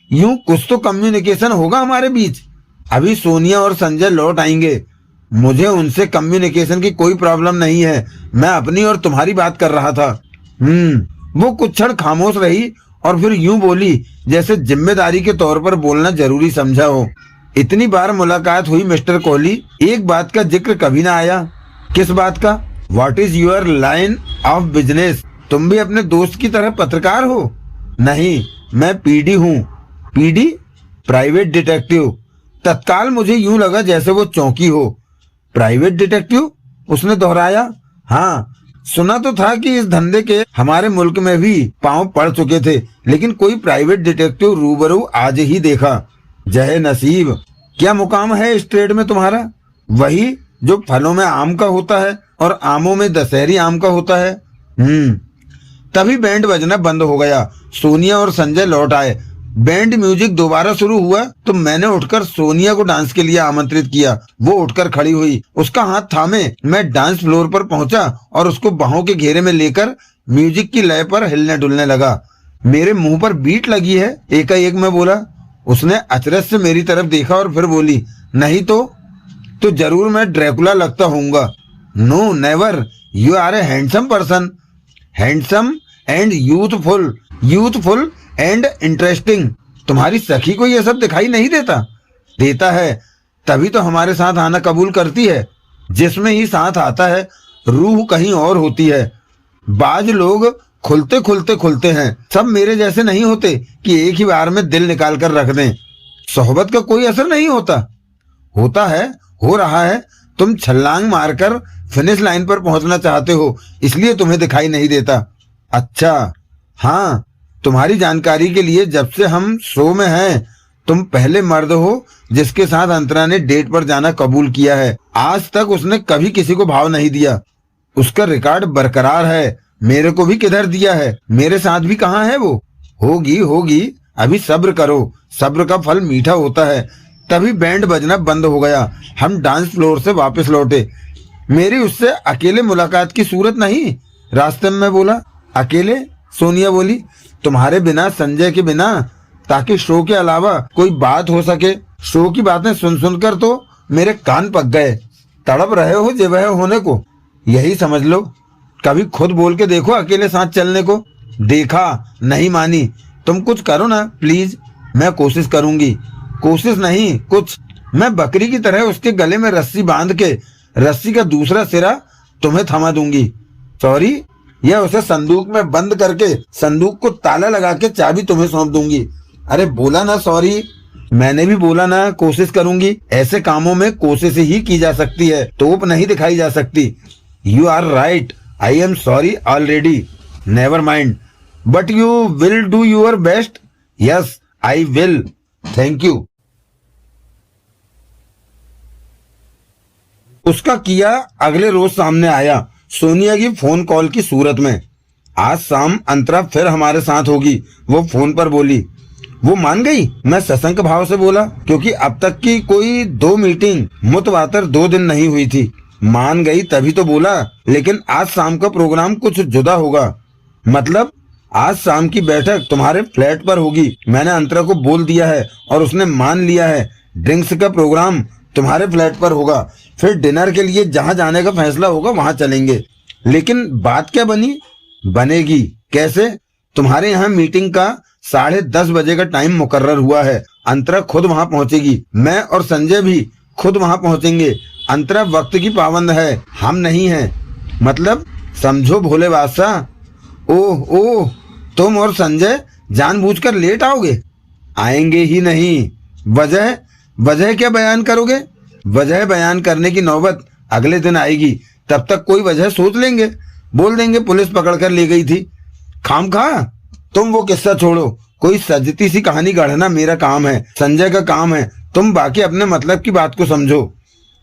यूं कुछ तो कम्युनिकेशन होगा हमारे बीच। अभी सोनिया और संजय लौट आएंगे, मुझे उनसे कम्युनिकेशन की कोई प्रॉब्लम नहीं है। मैं अपनी और तुम्हारी बात कर रहा था। वो कुछ क्षण खामोश रही और फिर यूं बोली जैसे जिम्मेदारी के तौर पर बोलना जरूरी समझा हो। इतनी बार मुलाकात हुई मिस्टर कोहली, एक बात का जिक्र कभी ना आया। किस बात का? What is your line of business. तुम भी अपने दोस्त की तरह पत्रकार हो? नहीं, मैं पीडी हूँ। पीडी? Private detective. तत्काल मुझे यूं लगा जैसे वो चौंकी हो। Private detective? उसने दोहराया। हाँ, सुना तो था कि इस धंधे के हमारे मुल्क में भी पांव पड़ चुके थे, लेकिन कोई प्राइवेट डिटेक्टिव रूबरू आज ही देखा। जय नसीब। क्या मुकाम है इस ट्रेड में तुम्हारा? वही जो फलों में आम का होता है और आमों में दशहरी आम का होता है। तभी बैंड बजना बंद हो गया। सोनिया और संजय लौट आए। बैंड म्यूजिक दोबारा शुरू हुआ तो मैंने उठकर सोनिया को डांस के लिए आमंत्रित किया। वो उठकर खड़ी हुई। उसका हाथ थामे मैं डांस फ्लोर पर पहुंचा और उसको बाहों के घेरे में लेकर म्यूजिक की लय पर हिलने डुलने लगा। मेरे मुंह पर बीट लगी है, एकाएक मैं बोला। उसने अचरज से मेरी तरफ देखा और फिर बोली, नहीं तो जरूर मैं ड्रैकुला लगता होऊंगा। No never, you are a handsome person. Handsome and youthful and interesting. तुम्हारी सखी को यह सब दिखाई नहीं देता? देता है, तभी तो हमारे साथ आना कबूल करती है। जिसमें ही साथ आता है रूह कहीं और होती है। बाज लोग खुलते हैं, सब मेरे जैसे नहीं होते कि एक ही बार में दिल निकाल कर रख दें। सोहबत का कोई असर नहीं होता। होता है, हो रहा है। तुम छलांग मारकर फिनिश लाइन पर पहुंचना चाहते हो, इसलिए तुम्हें दिखाई नहीं देता। अच्छा, हाँ, तुम्हारी जानकारी के लिए जब से हम शो में हैं, तुम पहले मर्द हो जिसके साथ अंतरा ने डेट पर जाना कबूल किया है। आज तक उसने कभी किसी को भाव नहीं दिया। उसका रिकॉर्ड बरकरार है। मेरे को भी किधर दिया है? मेरे साथ भी कहाँ है वो? होगी, अभी सब्र करो, सब्र का फल मीठा होता है। तभी बैंड बजना बंद हो गया। हम डांस फ्लोर से वापस लौटे। मेरी उससे अकेले मुलाकात की सूरत नहीं। रास्ते में मैं बोला, अकेले? सोनिया बोली, तुम्हारे बिना, संजय के बिना, ताकि शो के अलावा कोई बात हो सके। शो की बातें सुन सुनकर तो मेरे कान पक गए। तड़प रहे हो जेवह होने को, यही समझ लो। कभी खुद बोल के देखो अकेले साथ चलने को। देखा, नहीं मानी। तुम कुछ करो ना प्लीज। मैं कोशिश करूंगी। कोशिश नहीं, कुछ। मैं बकरी की तरह उसके गले में रस्सी बांध के रस्सी का दूसरा सिरा तुम्हें थमा दूंगी। सॉरी, या उसे संदूक में बंद करके संदूक को ताला लगा के चाबी तुम्हें सौंप दूंगी। अरे बोला ना सॉरी। मैंने भी बोला ना कोशिश करूंगी। ऐसे कामों में कोशिश ही की जा सकती है, तोप नहीं दिखाई जा सकती। You are right, I am sorry already. Never mind, but you will do your best. Yes, I will. Thank you. उसका किया अगले रोज सामने आया, सोनिया की फोन कॉल की सूरत में। आज शाम अंतरा फिर हमारे साथ होगी, वो फोन पर बोली। वो मान गई? मैं सशंक भाव से बोला, क्योंकि अब तक की कोई 2 मीटिंग मुतवातर 2 दिन नहीं हुई थी। मान गई तभी तो बोला, लेकिन आज शाम का प्रोग्राम कुछ जुदा होगा। मतलब? आज शाम की बैठक तुम्हारे फ्लैट पर होगी। मैंने अंतरा को बोल दिया है और उसने मान लिया है। ड्रिंक्स का प्रोग्राम तुम्हारे फ्लैट पर होगा। फिर डिनर के लिए जहां जाने का फैसला होगा वहां चलेंगे। लेकिन बात क्या बनेगी? कैसे? तुम्हारे यहाँ मीटिंग का 10:30 बजे का टाइम मुकर्रर हुआ है। अंतरा खुद वहां पहुंचेगी। मैं और संजय भी खुद वहां पहुंचेंगे। अंतरा वक्त की पाबंद है, हम नहीं हैं। मतलब समझो भोले बादशाह। ओह, तुम और संजय जानबूझकर लेट आओगे? आएंगे ही नहीं। वजह क्या बयान करोगे? वजह बयान करने की नौबत अगले दिन आएगी। तब तक कोई वजह सोच लेंगे। बोल देंगे पुलिस पकड़ कर ले गई थी। खामखा तुम वो किस्सा छोड़ो। कोई सजती सी कहानी गढ़ना मेरा काम है, संजय का काम है। तुम बाकी अपने मतलब की बात को समझो।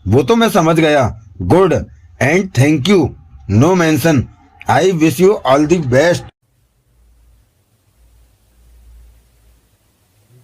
वो तो मैं समझ गया। Good and thank you. No mention. I wish you all the best.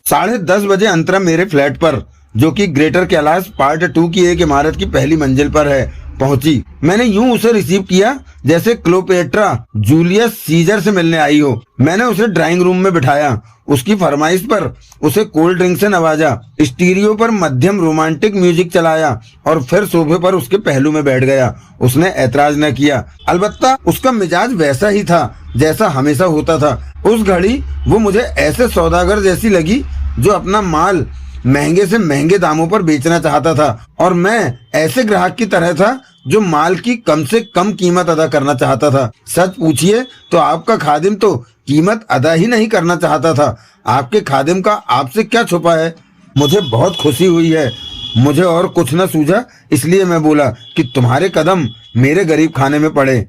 10:30 बजे अंतरा मेरे फ्लैट पर, जो कि ग्रेटर कैलाश पार्ट 2 की एक इमारत की पहली मंजिल पर है, पहुंची। मैंने यूं उसे रिसीव किया जैसे क्लोपेट्रा जूलियस सीजर से मिलने आई हो। मैंने उसे ड्राइंग रूम में बिठाया। उसकी फरमाइश पर उसे कोल्ड ड्रिंक से नवाजा, स्टीरियो पर मध्यम रोमांटिक म्यूजिक चलाया और फिर सोफे पर उसके पहलू में बैठ गया। उसने ऐतराज न किया। अलबत्ता उसका मिजाज वैसा ही था जैसा हमेशा होता था। उस घड़ी वो मुझे ऐसे सौदागर जैसी लगी जो अपना माल महंगे से महंगे दामों पर बेचना चाहता था, और मैं ऐसे ग्राहक की तरह था जो माल की कम से कम कीमत अदा करना चाहता था। सच पूछिए तो आपका खादिम तो कीमत अदा ही नहीं करना चाहता था। आपके खादिम का आपसे क्या छुपा है? मुझे बहुत खुशी हुई है। मुझे और कुछ न सूझा, इसलिए मैं बोला कि तुम्हारे कदम मेरे गरीब खाने में पड़े।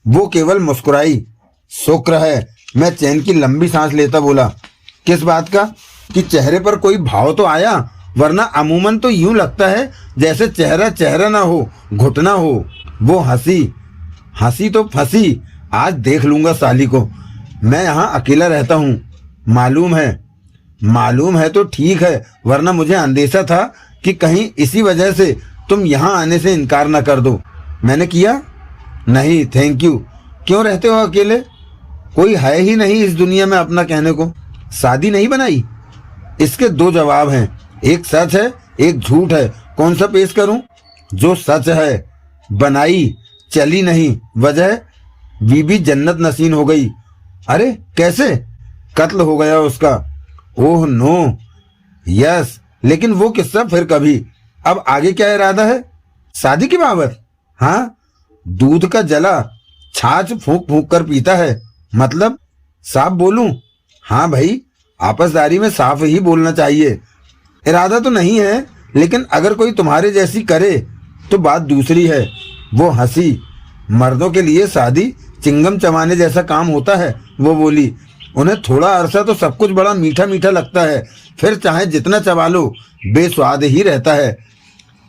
वो केवल मुस्कुराई। शुक्र है, मैं चैन की लंबी सांस लेता बोला। किस बात का? कि चेहरे पर कोई भाव तो आया, वरना अमूमन तो यूं लगता है जैसे चेहरा चेहरा ना हो, घुटना हो। वो हंसी। हंसी तो फंसी। आज देख लूंगा साली को। मैं यहाँ अकेला रहता हूँ, मालूम है। मालूम है तो ठीक है, वरना मुझे अंदेशा था कि कहीं इसी वजह से तुम यहाँ आने से इनकार न कर दो। मैंने किया? नहीं, थैंक यू। क्यों रहते हो अकेले? कोई है ही नहीं इस दुनिया में अपना कहने को। शादी नहीं बनाई? इसके दो जवाब हैं, एक सच है, एक झूठ है। कौन सा पेश करूं? जो सच है। बनाई, चली नहीं। वजह? बीबी जन्नत नसीन हो गई। अरे कैसे? कत्ल हो गया उसका। Oh no. यस, लेकिन वो किस्सा फिर कभी। अब आगे क्या इरादा है? शादी की बाबत? हाँ, दूध का जला छाछ फूंक फूंक कर पीता है। मतलब साफ बोलूं? हाँ भाई, आपसदारी में साफ ही बोलना चाहिए। इरादा तो नहीं है, लेकिन अगर कोई तुम्हारे जैसी करे तो बात दूसरी है। वो हंसी। मर्दों के लिए शादी चिंगम चबाने जैसा काम होता है, वो बोली। उन्हें थोड़ा अरसा तो सब कुछ बड़ा मीठा मीठा लगता है, फिर चाहे जितना चबा लो बेस्वाद ही रहता है।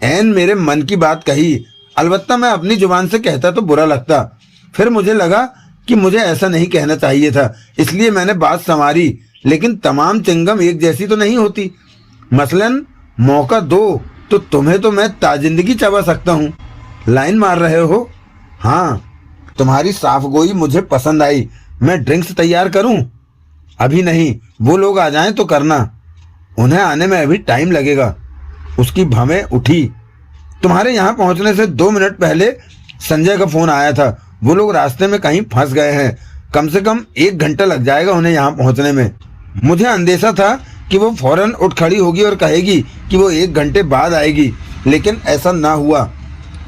ऐन मेरे मन की बात कही। अलबत्ता मैं अपनी जुबान से कहता तो बुरा लगता। फिर मुझे लगा कि मुझे ऐसा नहीं कहना चाहिए था, इसलिए मैंने बात संवारी। लेकिन तमाम चिंगम एक जैसी तो नहीं होती। मसलन मौका दो तो तुम्हें तो मैं ताजिंदगी चबा सकता हूँ। लाइन मार रहे हो? हाँ, तुम्हारी साफगोई मुझे पसंद आई। मैं ड्रिंक्स तैयार करूं? अभी नहीं, वो लोग आ जाएं तो करना। उन्हें आने में अभी टाइम लगेगा। उसकी भवें उठी। तुम्हारे यहाँ पहुंचने से 2 मिनट पहले संजय का फोन आया था। वो लोग रास्ते में कहीं फंस गए हैं। कम से कम 1 घंटा लग जाएगा उन्हें यहाँ पहुंचने में। मुझे अंदेशा था कि वो फौरन उठ खड़ी होगी और कहेगी कि वो 1 घंटे बाद आएगी, लेकिन ऐसा ना हुआ।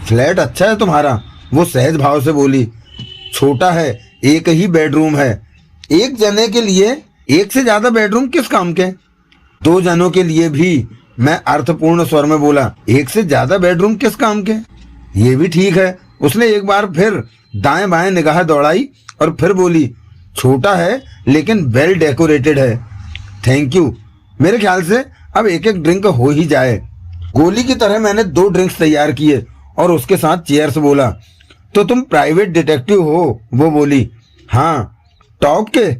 फ्लैट अच्छा है तुम्हारा? वो सहज भाव से बोली। छोटा है, एक ही बेडरूम है। एक जने के लिए एक से ज्यादा बेडरूम किस काम के? 2 जनों के लिए भी। मैं अर्थपूर्ण स्वर में बोला। एक से ज्यादा बेडरूम किस काम के? ये भी ठीक है। उसने एक बार फिर दाएं बाएं निगाह दौड़ाई और फिर बोली। छोटा है लेकिन वेल डेकोरेटेड है। Thank you. मेरे ख्याल से अब एक एक ड्रिंक हो ही जाए। गोली की तरह मैंने 2 ड्रिंक्स तैयार किए और उसके साथ चेयर्स बोला। तो तुम प्राइवेट डिटेक्टिव हो? वो बोली। हाँ। टॉप के?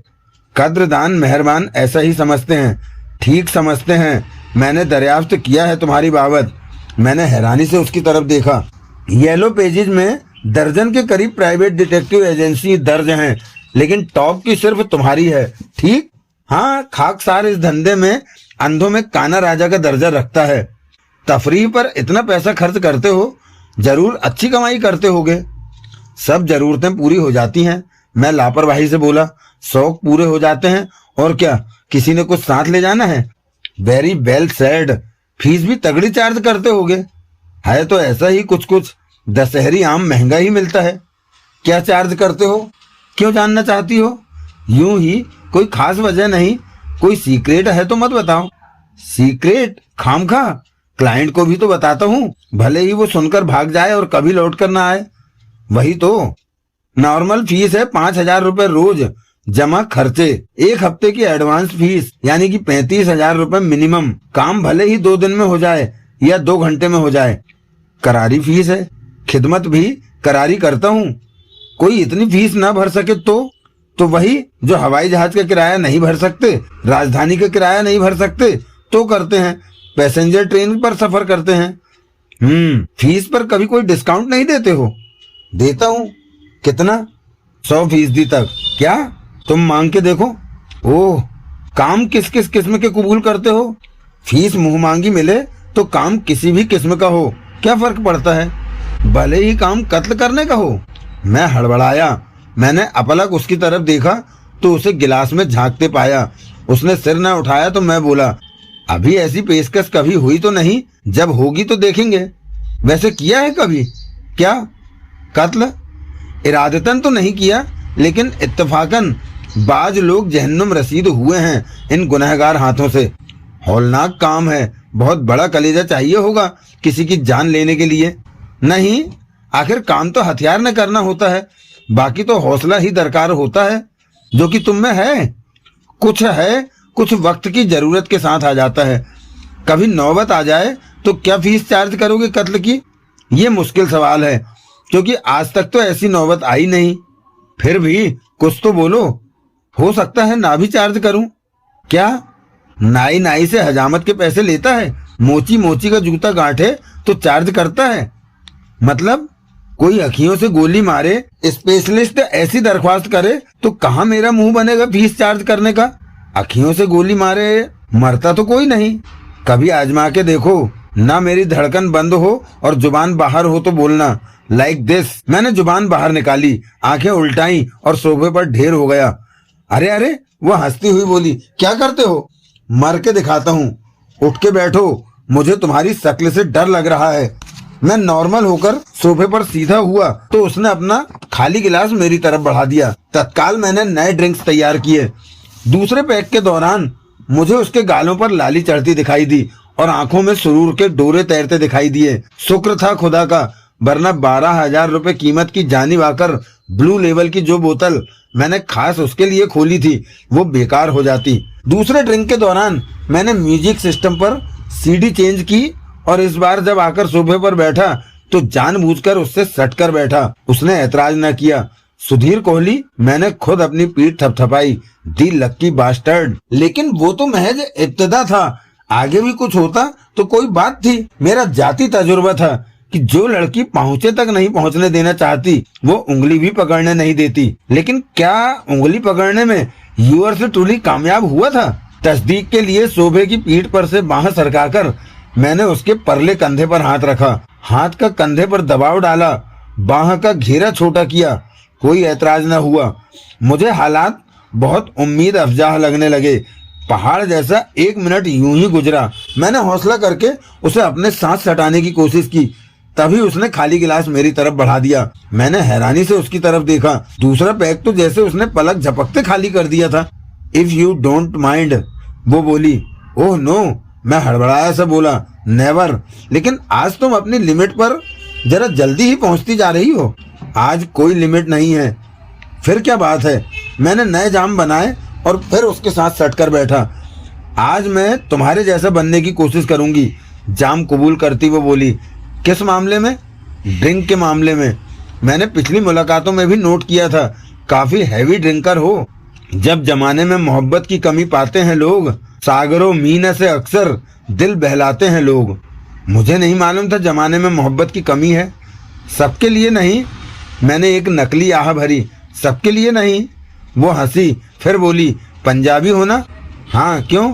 कद्रदान मेहरबान ऐसा ही समझते हैं। ठीक समझते हैं। मैंने दरियाफ्त किया है तुम्हारी बाबत। मैंने हैरानी से उसकी तरफ देखा। येलो पेजेज में दर्जन के करीब प्राइवेट डिटेक्टिव एजेंसी दर्ज हैं, लेकिन टॉप की सिर्फ तुम्हारी है। ठीक? हाँ, खाकसार इस धंधे में अंधों में काना राजा का दर्जा रखता है। तफरीह पर इतना पैसा खर्च करते हो, जरूर अच्छी कमाई करते होगे। सब जरूरतें पूरी हो जाती हैं। मैं लापरवाही से बोला। शौक पूरे हो जाते हैं और क्या, किसी ने कुछ साथ ले जाना है? Very well said. फीस भी तगड़ी चार्ज करते होगे। है तो ऐसा ही कुछ कुछ। दशहरी आम महंगा ही मिलता है। क्या चार्ज करते हो? क्यों जानना चाहती हो? यूं ही, कोई खास वजह नहीं। कोई सीक्रेट है तो मत बताओ। सीक्रेट? खामखा? क्लाइंट को भी तो बताता हूँ, भले ही वो सुनकर भाग जाए और कभी लौट कर ना आए। वही तो। नॉर्मल फीस है 5,000 रुपए रोज, जमा खर्चे। 1 हफ्ते की एडवांस फीस यानी कि 35,000 रुपए मिनिमम। काम भले ही 2 दिन में हो जाए या 2 घंटे में हो जाए। करारी फीस है। खिदमत भी करारी करता हूँ। कोई इतनी फीस ना भर सके तो वही जो हवाई जहाज का किराया नहीं भर सकते, राजधानी का किराया नहीं भर सकते, तो करते हैं। पैसेंजर ट्रेन पर सफर करते हैं। फीस पर कभी कोई डिस्काउंट नहीं देते हो? देता हूँ। कितना? 100% तक। क्या? तुम मांग के देखो। ओह, काम किस किस किस्म के कबूल करते हो? फीस मुंह मांगी मिले तो काम किसी भी किस्म का हो, क्या फर्क पड़ता है? भले ही काम कत्ल करने का हो। मैं हड़बड़ाया। मैंने अपलक उसकी तरफ देखा तो उसे गिलास में झांकते पाया। उसने सिर न उठाया तो मैं बोला, अभी ऐसी पेशकश कभी हुई तो नहीं, जब होगी तो देखेंगे। वैसे किया है कभी? क्या? कत्ल? इरादतन तो नहीं किया, लेकिन इत्तफाकन बाज लोग जहन्नुम रसीद हुए हैं इन गुनहगार हाथों से। हौलनाक काम है, बहुत बड़ा कलेजा चाहिए होगा किसी की जान लेने के लिए। नहीं, आखिर काम तो हथियार न करना होता है, बाकी तो हौसला ही दरकार होता है, जो कि तुम में है। कुछ वक्त की जरूरत के साथ आ जाता है। कभी नौबत आ जाए तो क्या फीस चार्ज करोगे कत्ल की? ये मुश्किल सवाल है, क्योंकि आज तक तो ऐसी नौबत आई नहीं। फिर भी कुछ तो बोलो, हो सकता है ना भी चार्ज करूं। क्या? नाई से हजामत के पैसे लेता है? मोची मोची का जूता गांठे तो चार्ज करता है? मतलब कोई अखियों से गोली मारे, स्पेशलिस्ट ऐसी दरख्वास्त करे तो कहाँ मेरा मुंह बनेगा फीस चार्ज करने का? अखियों से गोली मारे मरता तो कोई नहीं। कभी आजमा के देखो, ना मेरी धड़कन बंद हो और जुबान बाहर हो तो बोलना, लाइक दिस। मैंने जुबान बाहर निकाली, आंखें उल्टाई और सोफे पर ढेर हो गया। अरे अरे, वो हंसती हुई बोली, क्या करते हो? मर के दिखाता हूँ, उठ के बैठो, मुझे तुम्हारी शक्ल से डर लग रहा है। मैं नॉर्मल होकर सोफे पर सीधा हुआ तो उसने अपना खाली गिलास मेरी तरफ बढ़ा दिया। तत्काल मैंने नए ड्रिंक्स तैयार किए। दूसरे पैक के दौरान मुझे उसके गालों पर लाली चढ़ती दिखाई दी और आंखों में सुरूर के डोरे तैरते दिखाई दिए। शुक्र था खुदा का, वरना 12,000 रुपए कीमत की जानी वाकर ब्लू लेवल की जो बोतल मैंने खास उसके लिए खोली थी, वो बेकार हो जाती। दूसरे ड्रिंक के दौरान मैंने म्यूजिक सिस्टम पर सीडी चेंज की और इस बार जब आकर सोफे पर बैठा तो जानबूझकर उससे सटकर बैठा। उसने ऐतराज न किया। सुधीर कोहली, मैंने खुद अपनी पीठ थपथपाई, दी लक्की बास्टर्ड। लेकिन वो तो महज इब्तिदा था, आगे भी कुछ होता तो कोई बात थी। मेरा जाती तजुर्बा था कि जो लड़की पहुंचे तक नहीं पहुंचने देना चाहती, वो उंगली भी पकड़ने नहीं देती। लेकिन क्या उंगली पकड़ने में यूअर्स ट्रूली कामयाब हुआ था? तस्दीक के लिए सोफे की पीठ पर से बाह सरकाकर मैंने उसके परले कंधे पर हाथ रखा, हाथ का कंधे पर दबाव डाला, बाह का घेरा छोटा किया। कोई ऐतराज न हुआ। मुझे हालात बहुत उम्मीद अफजाह लगने लगे। पहाड़ जैसा 1 मिनट यूं ही गुजरा। मैंने हौसला करके उसे अपने साथ सटाने की कोशिश की, तभी उसने खाली गिलास मेरी तरफ बढ़ा दिया। मैंने हैरानी से उसकी तरफ देखा। दूसरा पैक तो जैसे उसने पलक झपकते खाली कर दिया था। इफ यू डोंट माइंड, वो बोली। ओह नो, मैं हड़बड़ाया सा बोला, नेवर। लेकिन आज तुम अपनी लिमिट पर जरा जल्दी ही पहुंचती जा रही हो। आज कोई लिमिट नहीं है। फिर क्या बात है? मैंने नए जाम बनाए और फिर उसके साथ सटकर बैठा। आज मैं तुम्हारे जैसा बनने की कोशिश करूंगी, जाम कबूल करती वो बोली। किस मामले में? ड्रिंक के मामले में। मैंने पिछली मुलाकातों में भी नोट किया था, काफी हैवी ड्रिंकर हो। जब जमाने में मोहब्बत की कमी पाते हैं लोग, सागरों मीना से अक्सर दिल बहलाते हैं लोग। मुझे नहीं मालूम था जमाने में मोहब्बत की कमी है। सबके लिए नहीं। मैंने एक नकली आह भरी, सबके लिए नहीं। वो हंसी, फिर बोली, पंजाबी हो ना? हाँ, क्यों?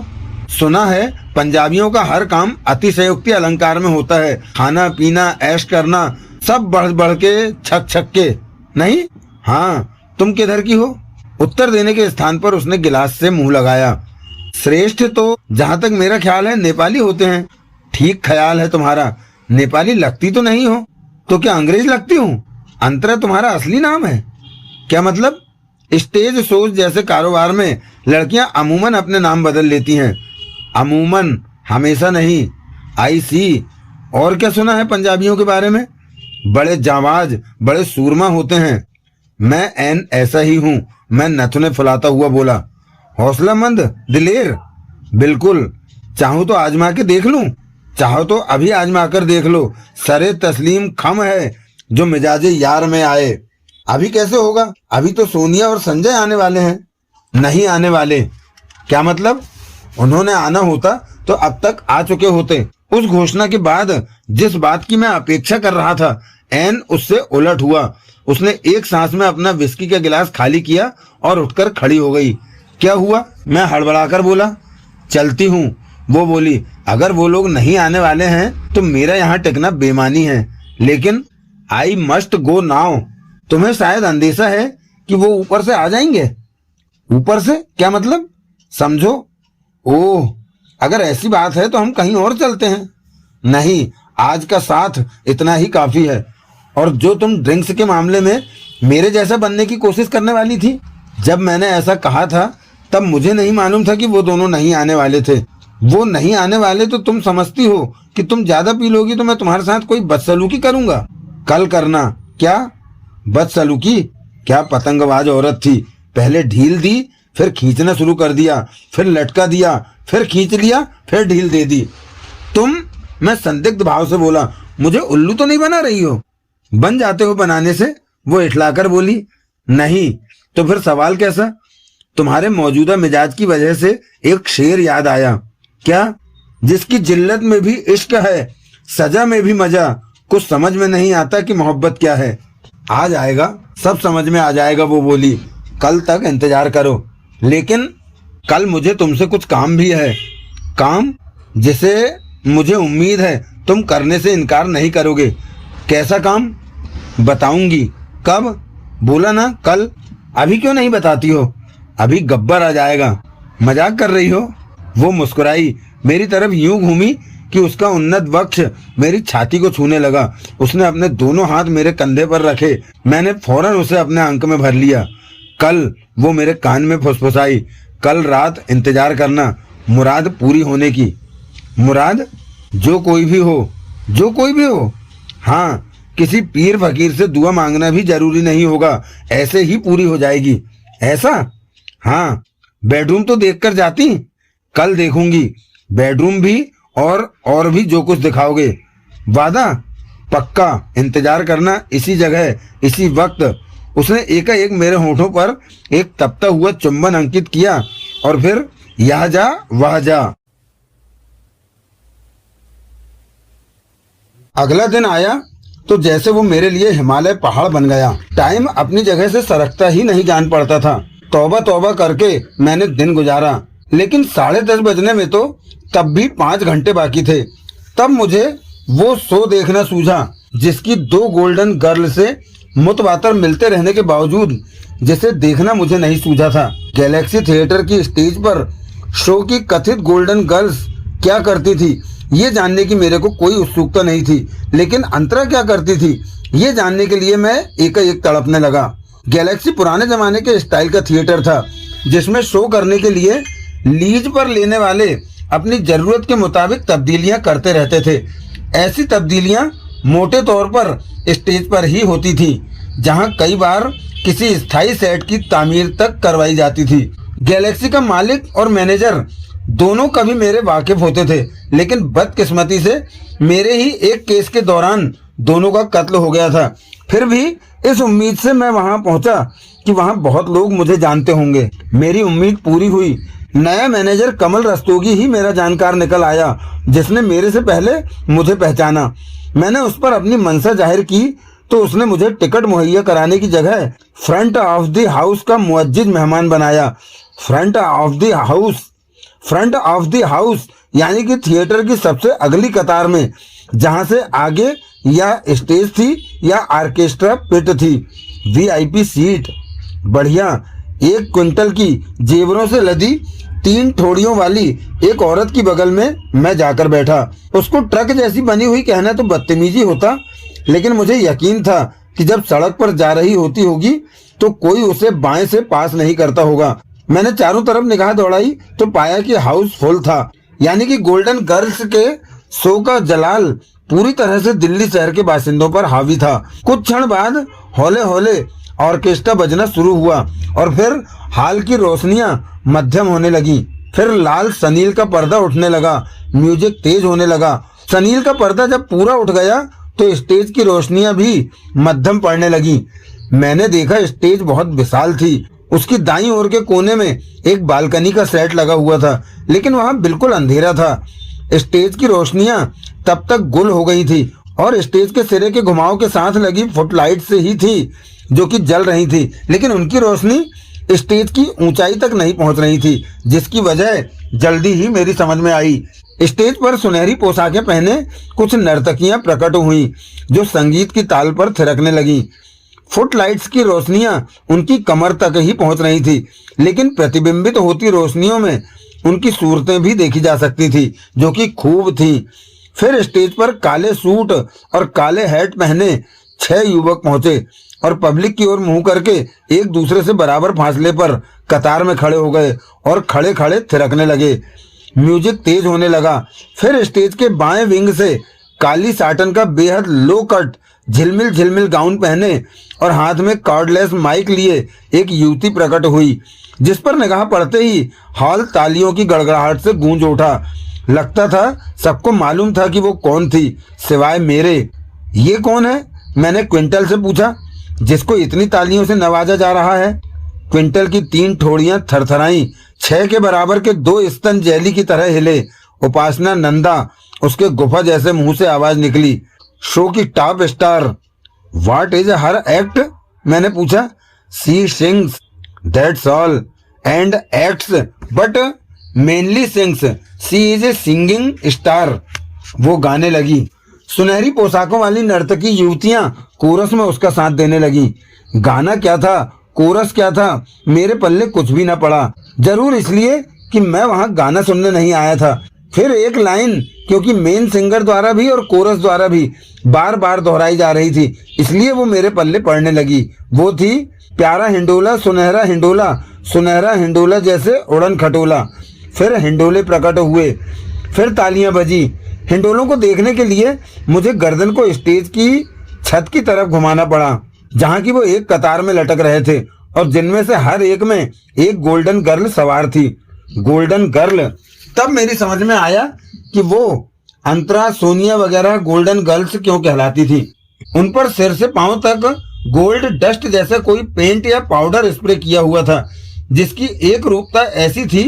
सुना है पंजाबियों का हर काम अतिशयोक्ति अलंकार में होता है। खाना पीना ऐश करना सब बढ़ बढ़ के छक छक के। नहीं? हाँ, तुम किधर की हो? उत्तर देने के स्थान पर उसने गिलास से मुंह लगाया। श्रेष्ठ तो जहाँ तक मेरा ख्याल है नेपाली होते हैं। ठीक ख्याल है तुम्हारा। नेपाली लगती तो नहीं हो, तो क्या अंग्रेज लगती हूँ? अंतरा तुम्हारा असली नाम है? क्या मतलब? स्टेज शोज जैसे कारोबार में लड़कियां अमूमन अपने नाम बदल लेती हैं। अमूमन, हमेशा नहीं। आई सी। और क्या सुना है पंजाबियों के बारे में? बड़े जाबाज, बड़े सूरमा होते हैं। मैं एन ऐसा ही हूँ। मैं नथुने फुलाता हुआ बोला। हौसलामंद, दिलेर। बिल्कुल। चाहूँ तो आजमा के देख लूं? चाहो तो अभी आजमा कर देख लो। सरे तस्लीम खम है जो मिजाजे यार में आए। अभी कैसे होगा? अभी तो सोनिया और संजय आने वाले हैं। नहीं आने वाले। क्या मतलब? उन्होंने आना होता तो अब तक आ चुके होते। उस घोषणा के बाद जिस बात की मैं अपेक्षा कर रहा था, एन उससे उलट हुआ। उसने एक सांस में अपना विस्की का गिलास खाली किया और उठकर खड़ी हो गई। क्या हुआ? मैं हड़बड़ाकर बोला। चलती हूँ, वो बोली। अगर वो लोग नहीं आने वाले हैं तो मेरा यहाँ टिकना बेमानी है, लेकिन आई मस्ट गो नाउ। तुम्हें शायद अंदेशा है कि वो ऊपर से आ जाएंगे। ऊपर से? क्या मतलब? समझो। ओह, अगर ऐसी बात है तो हम कहीं और चलते हैं। नहीं, आज का साथ इतना ही काफी है। और जो तुम ड्रिंक्स के मामले में मेरे जैसा बनने की कोशिश करने वाली थी। जब मैंने ऐसा कहा था तब मुझे नहीं मालूम था कि वो दोनों नहीं आने वाले थे। वो नहीं आने वाले तो तुम समझती हो कि तुम ज्यादा पी लोगी तो मैं तुम्हारे साथ कोई बदसलूकी करूंगा। कल करना। क्या बदसलूकी? क्या पतंगबाज औरत थी, पहले ढील दी, फिर खींचना शुरू कर दिया, फिर लटका दिया, फिर खींच लिया, फिर ढील दे दी। तुम? मैं संदिग्ध भाव से बोला। मुझे उल्लू तो नहीं बना रही हो? बन जाते हो बनाने से, वो इठलाकर बोली। नहीं तो फिर सवाल कैसा? तुम्हारे मौजूदा मिजाज की वजह से एक शेर याद आया। क्या? जिसकी जिल्लत में भी इश्क है, सजा में भी मजा, कुछ समझ में नहीं आता कि मोहब्बत क्या है। आ जाएगा, सब समझ में आ जाएगा, वो बोली। कल तक इंतजार करो। लेकिन कल मुझे तुमसे कुछ काम भी है। काम जिसे मुझे उम्मीद है तुम करने से इनकार नहीं करोगे। कैसा काम? बताऊंगी। कब? बोला ना कल। अभी क्यों नहीं बताती हो? अभी गब्बर आ जाएगा। मजाक कर रही हो? वो मुस्कुराई, मेरी तरफ यूं घूमी कि उसका उन्नत वक्ष मेरी छाती को छूने लगा। उसने अपने दोनों हाथ मेरे कंधे पर रखे। मैंने फौरन उसे अपने अंक में भर लिया। कल, वो मेरे कान में फुसफुसाई, कल रात इंतजार करना, मुराद पूरी होने की। मुराद? जो कोई भी हो, जो कोई भी हो। हाँ, किसी पीर फकीर से दुआ मांगना भी जरूरी नहीं होगा, ऐसे ही पूरी हो जाएगी। ऐसा? हाँ। बेडरूम तो देखकर जाती? कल देखूंगी, बेडरूम भी और भी जो कुछ दिखाओगे। वादा? पक्का। इंतजार करना, इसी जगह, इसी वक्त। उसने एकाएक मेरे होठों पर एक तपता हुआ चुंबन अंकित किया और फिर यह जा वह जा। अगला दिन आया तो जैसे वो मेरे लिए हिमालय पहाड़ बन गया। टाइम अपनी जगह से सरकता ही नहीं जान पड़ता था। तौबा तौबा करके मैंने दिन गुजारा, लेकिन 10:30 बजने में तो तब भी 5 घंटे बाकी थे। तब मुझे वो शो देखना सूझा जिसकी 2 गोल्डन गर्ल से मुतवातर मिलते रहने के बावजूद जिसे देखना मुझे नहीं सूझा था। गैलेक्सी थिएटर की स्टेज पर शो की कथित गोल्डन गर्ल्स क्या करती थी ये जानने की मेरे को कोई उत्सुकता नहीं थी, लेकिन अंतरा क्या करती थी ये जानने के लिए मैं एकाएक तड़पने लगा। गैलेक्सी पुराने जमाने के स्टाइल का थिएटर था जिसमें शो करने के लिए लीज पर लेने वाले अपनी जरूरत के मुताबिक तब्दीलियां करते रहते थे। ऐसी तब्दीलियां मोटे तौर पर स्टेज पर ही होती थी, जहां कई बार किसी स्थायी सेट की तामीर तक करवाई जाती थी। गैलेक्सी का मालिक और मैनेजर दोनों कभी मेरे वाकिफ होते थे, लेकिन बदकिस्मती से मेरे ही एक केस के दौरान दोनों का कत्ल हो गया था। फिर भी इस उम्मीद से मैं वहां पहुंचा कि वहां बहुत लोग मुझे जानते होंगे। मेरी उम्मीद पूरी हुई। नया मैनेजर कमल रस्तोगी ही मेरा जानकार निकल आया, जिसने मेरे से पहले मुझे पहचाना। मैंने उस पर अपनी मनसा जाहिर की तो उसने मुझे टिकट मुहैया कराने की जगह फ्रंट ऑफ द हाउस का मुअज्जिज मेहमान बनाया। फ्रंट ऑफ द हाउस यानी कि थिएटर की सबसे अगली कतार में, जहां से आगे या स्टेज थी या ऑर्केस्ट्रा पिट थी। वीआईपी सीट, बढ़िया। 1 क्विंटल की जेवरों से लदी 3 ठोड़ियों वाली एक औरत की बगल में मैं जाकर बैठा। उसको ट्रक जैसी बनी हुई कहना तो बदतमीजी होता, लेकिन मुझे यकीन था कि जब सड़क पर जा रही होती होगी तो कोई उसे बाएं से पास नहीं करता होगा। मैंने चारों तरफ निगाह दौड़ाई तो पाया कि हाउस फुल था, यानी कि गोल्डन गर्ल्स के शो का जलाल पूरी तरह से दिल्ली शहर के बासिंदों पर हावी था। कुछ क्षण बाद हौले हौले ऑर्केस्ट्रा बजना शुरू हुआ और फिर हाल की रोशनियां मध्यम होने लगी। फिर लाल सनील का पर्दा उठने लगा, म्यूजिक तेज होने लगा। सनील का पर्दा जब पूरा उठ गया तो स्टेज की रोशनियां भी मध्यम पड़ने लगी। मैंने देखा स्टेज बहुत विशाल थी। उसकी दाईं ओर के कोने में एक बालकनी का सेट लगा हुआ था, लेकिन वहां बिल्कुल अंधेरा था। स्टेज की रोशनियां तब तक गुल हो गई थी और स्टेज के सिरे के घुमाव के साथ लगी फुटलाइट से ही थी जो कि जल रही थी, लेकिन उनकी रोशनी स्टेज की ऊंचाई तक नहीं पहुंच रही थी, जिसकी वजह जल्दी ही मेरी समझ में आई। स्टेज पर सुनहरी पोशाकें पहने कुछ नर्तकियां प्रकट हुई जो संगीत की ताल पर थिरकने लगी। फुटलाइट्स की रोशनियां उनकी कमर तक ही पहुंच रही थी, लेकिन प्रतिबिंबित होती रोशनियों में उनकी सूरतें भी देखी जा सकती थी जो कि खूब थी। फिर स्टेज पर काले सूट और काले हैट पहने 6 युवक पहुंचे और पब्लिक की ओर मुंह करके एक दूसरे से बराबर फासले पर कतार में खड़े हो गए और खड़े खड़े थिरकने लगे। म्यूजिक तेज होने लगा। फिर स्टेज के बाएं विंग से काली साटन का बेहद लो कट झिलमिल झिलमिल गाउन पहने और हाथ में कॉर्डलेस माइक लिए एक युवती प्रकट हुई, जिस पर निगाह पड़ते ही हॉल तालियों की गड़गड़ाहट से गूंज उठा। लगता था सबको मालूम था कि वो कौन थी, सिवाय मेरे। ये कौन है? मैंने क्विंटल से पूछा, जिसको इतनी तालियों से नवाजा जा रहा है। क्विंटल की 3 ठोड़ियां थरथराई, 6 के बराबर के 2 स्तन जेली की तरह हिले। उपासना नंदा, उसके गुफा जैसे मुंह से आवाज निकली, शो की top star. What is her act? मैंने पूछा। She sings, that's all, and acts, but mainly sings. She is a singing star. वो गाने लगी। सुनहरी पोशाकों वाली नर्तकी युवतियां कोरस में उसका साथ देने लगी। गाना क्या था, कोरस क्या था, मेरे पल्ले कुछ भी ना पड़ा। जरूर इसलिए कि मैं वहां गाना सुनने नहीं आया था। फिर एक लाइन, क्योंकि मेन सिंगर द्वारा भी और कोरस द्वारा भी बार बार दोहराई जा रही थी, इसलिए वो मेरे पल्ले पड़ने लगी। वो थी, प्यारा हिंडोला सुनहरा हिंडोला, सुनहरा हिंडोला जैसे उड़न खटोला। फिर हिंडोले प्रकट हुए, फिर तालियां बजी। हिंडोलों को देखने के लिए मुझे गर्दन को स्टेज की छत की तरफ घुमाना पड़ा, जहां की वो एक कतार में लटक रहे थे और जिनमें से हर एक में एक गोल्डन गर्ल सवार थी। गोल्डन गर्ल, तब मेरी समझ में आया कि वो अंतरा, सोनिया वगैरह गोल्डन गर्ल्स क्यों कहलाती थी। उन पर सिर से पांव तक गोल्ड डस्ट जैसा कोई पेंट या पाउडर स्प्रे किया हुआ था, जिसकी एक रूपता ऐसी थी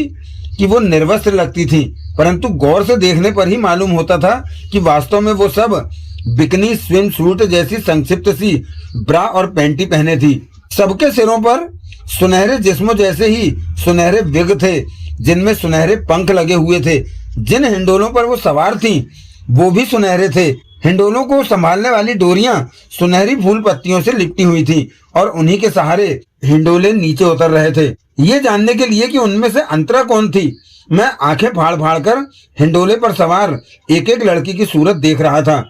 कि वो निर्वस्त्र लगती थी, परंतु गौर से देखने पर ही मालूम होता था कि वास्तव में वो सब बिकनी स्विम सूट जैसी संक्षिप्त सी ब्रा और पैंटी पहने थी। सबके सिरों पर सुनहरे जिस्मों जैसे ही सुनहरे विग थे, जिनमें सुनहरे पंख लगे हुए थे। जिन हिंडोलों पर वो सवार थीं, वो भी सुनहरे थे। हिंडोलों को संभालने वाली डोरियां सुनहरी फूल पत्तियों से लिपटी हुई थी और उन्हीं के सहारे हिंडोले नीचे उतर रहे थे। ये जानने के लिए कि उनमें से अंतरा कौन थी, मैं आंखें फाड़ फाड़ कर हिंडोले पर सवार एक एक लड़की की सूरत देख रहा था।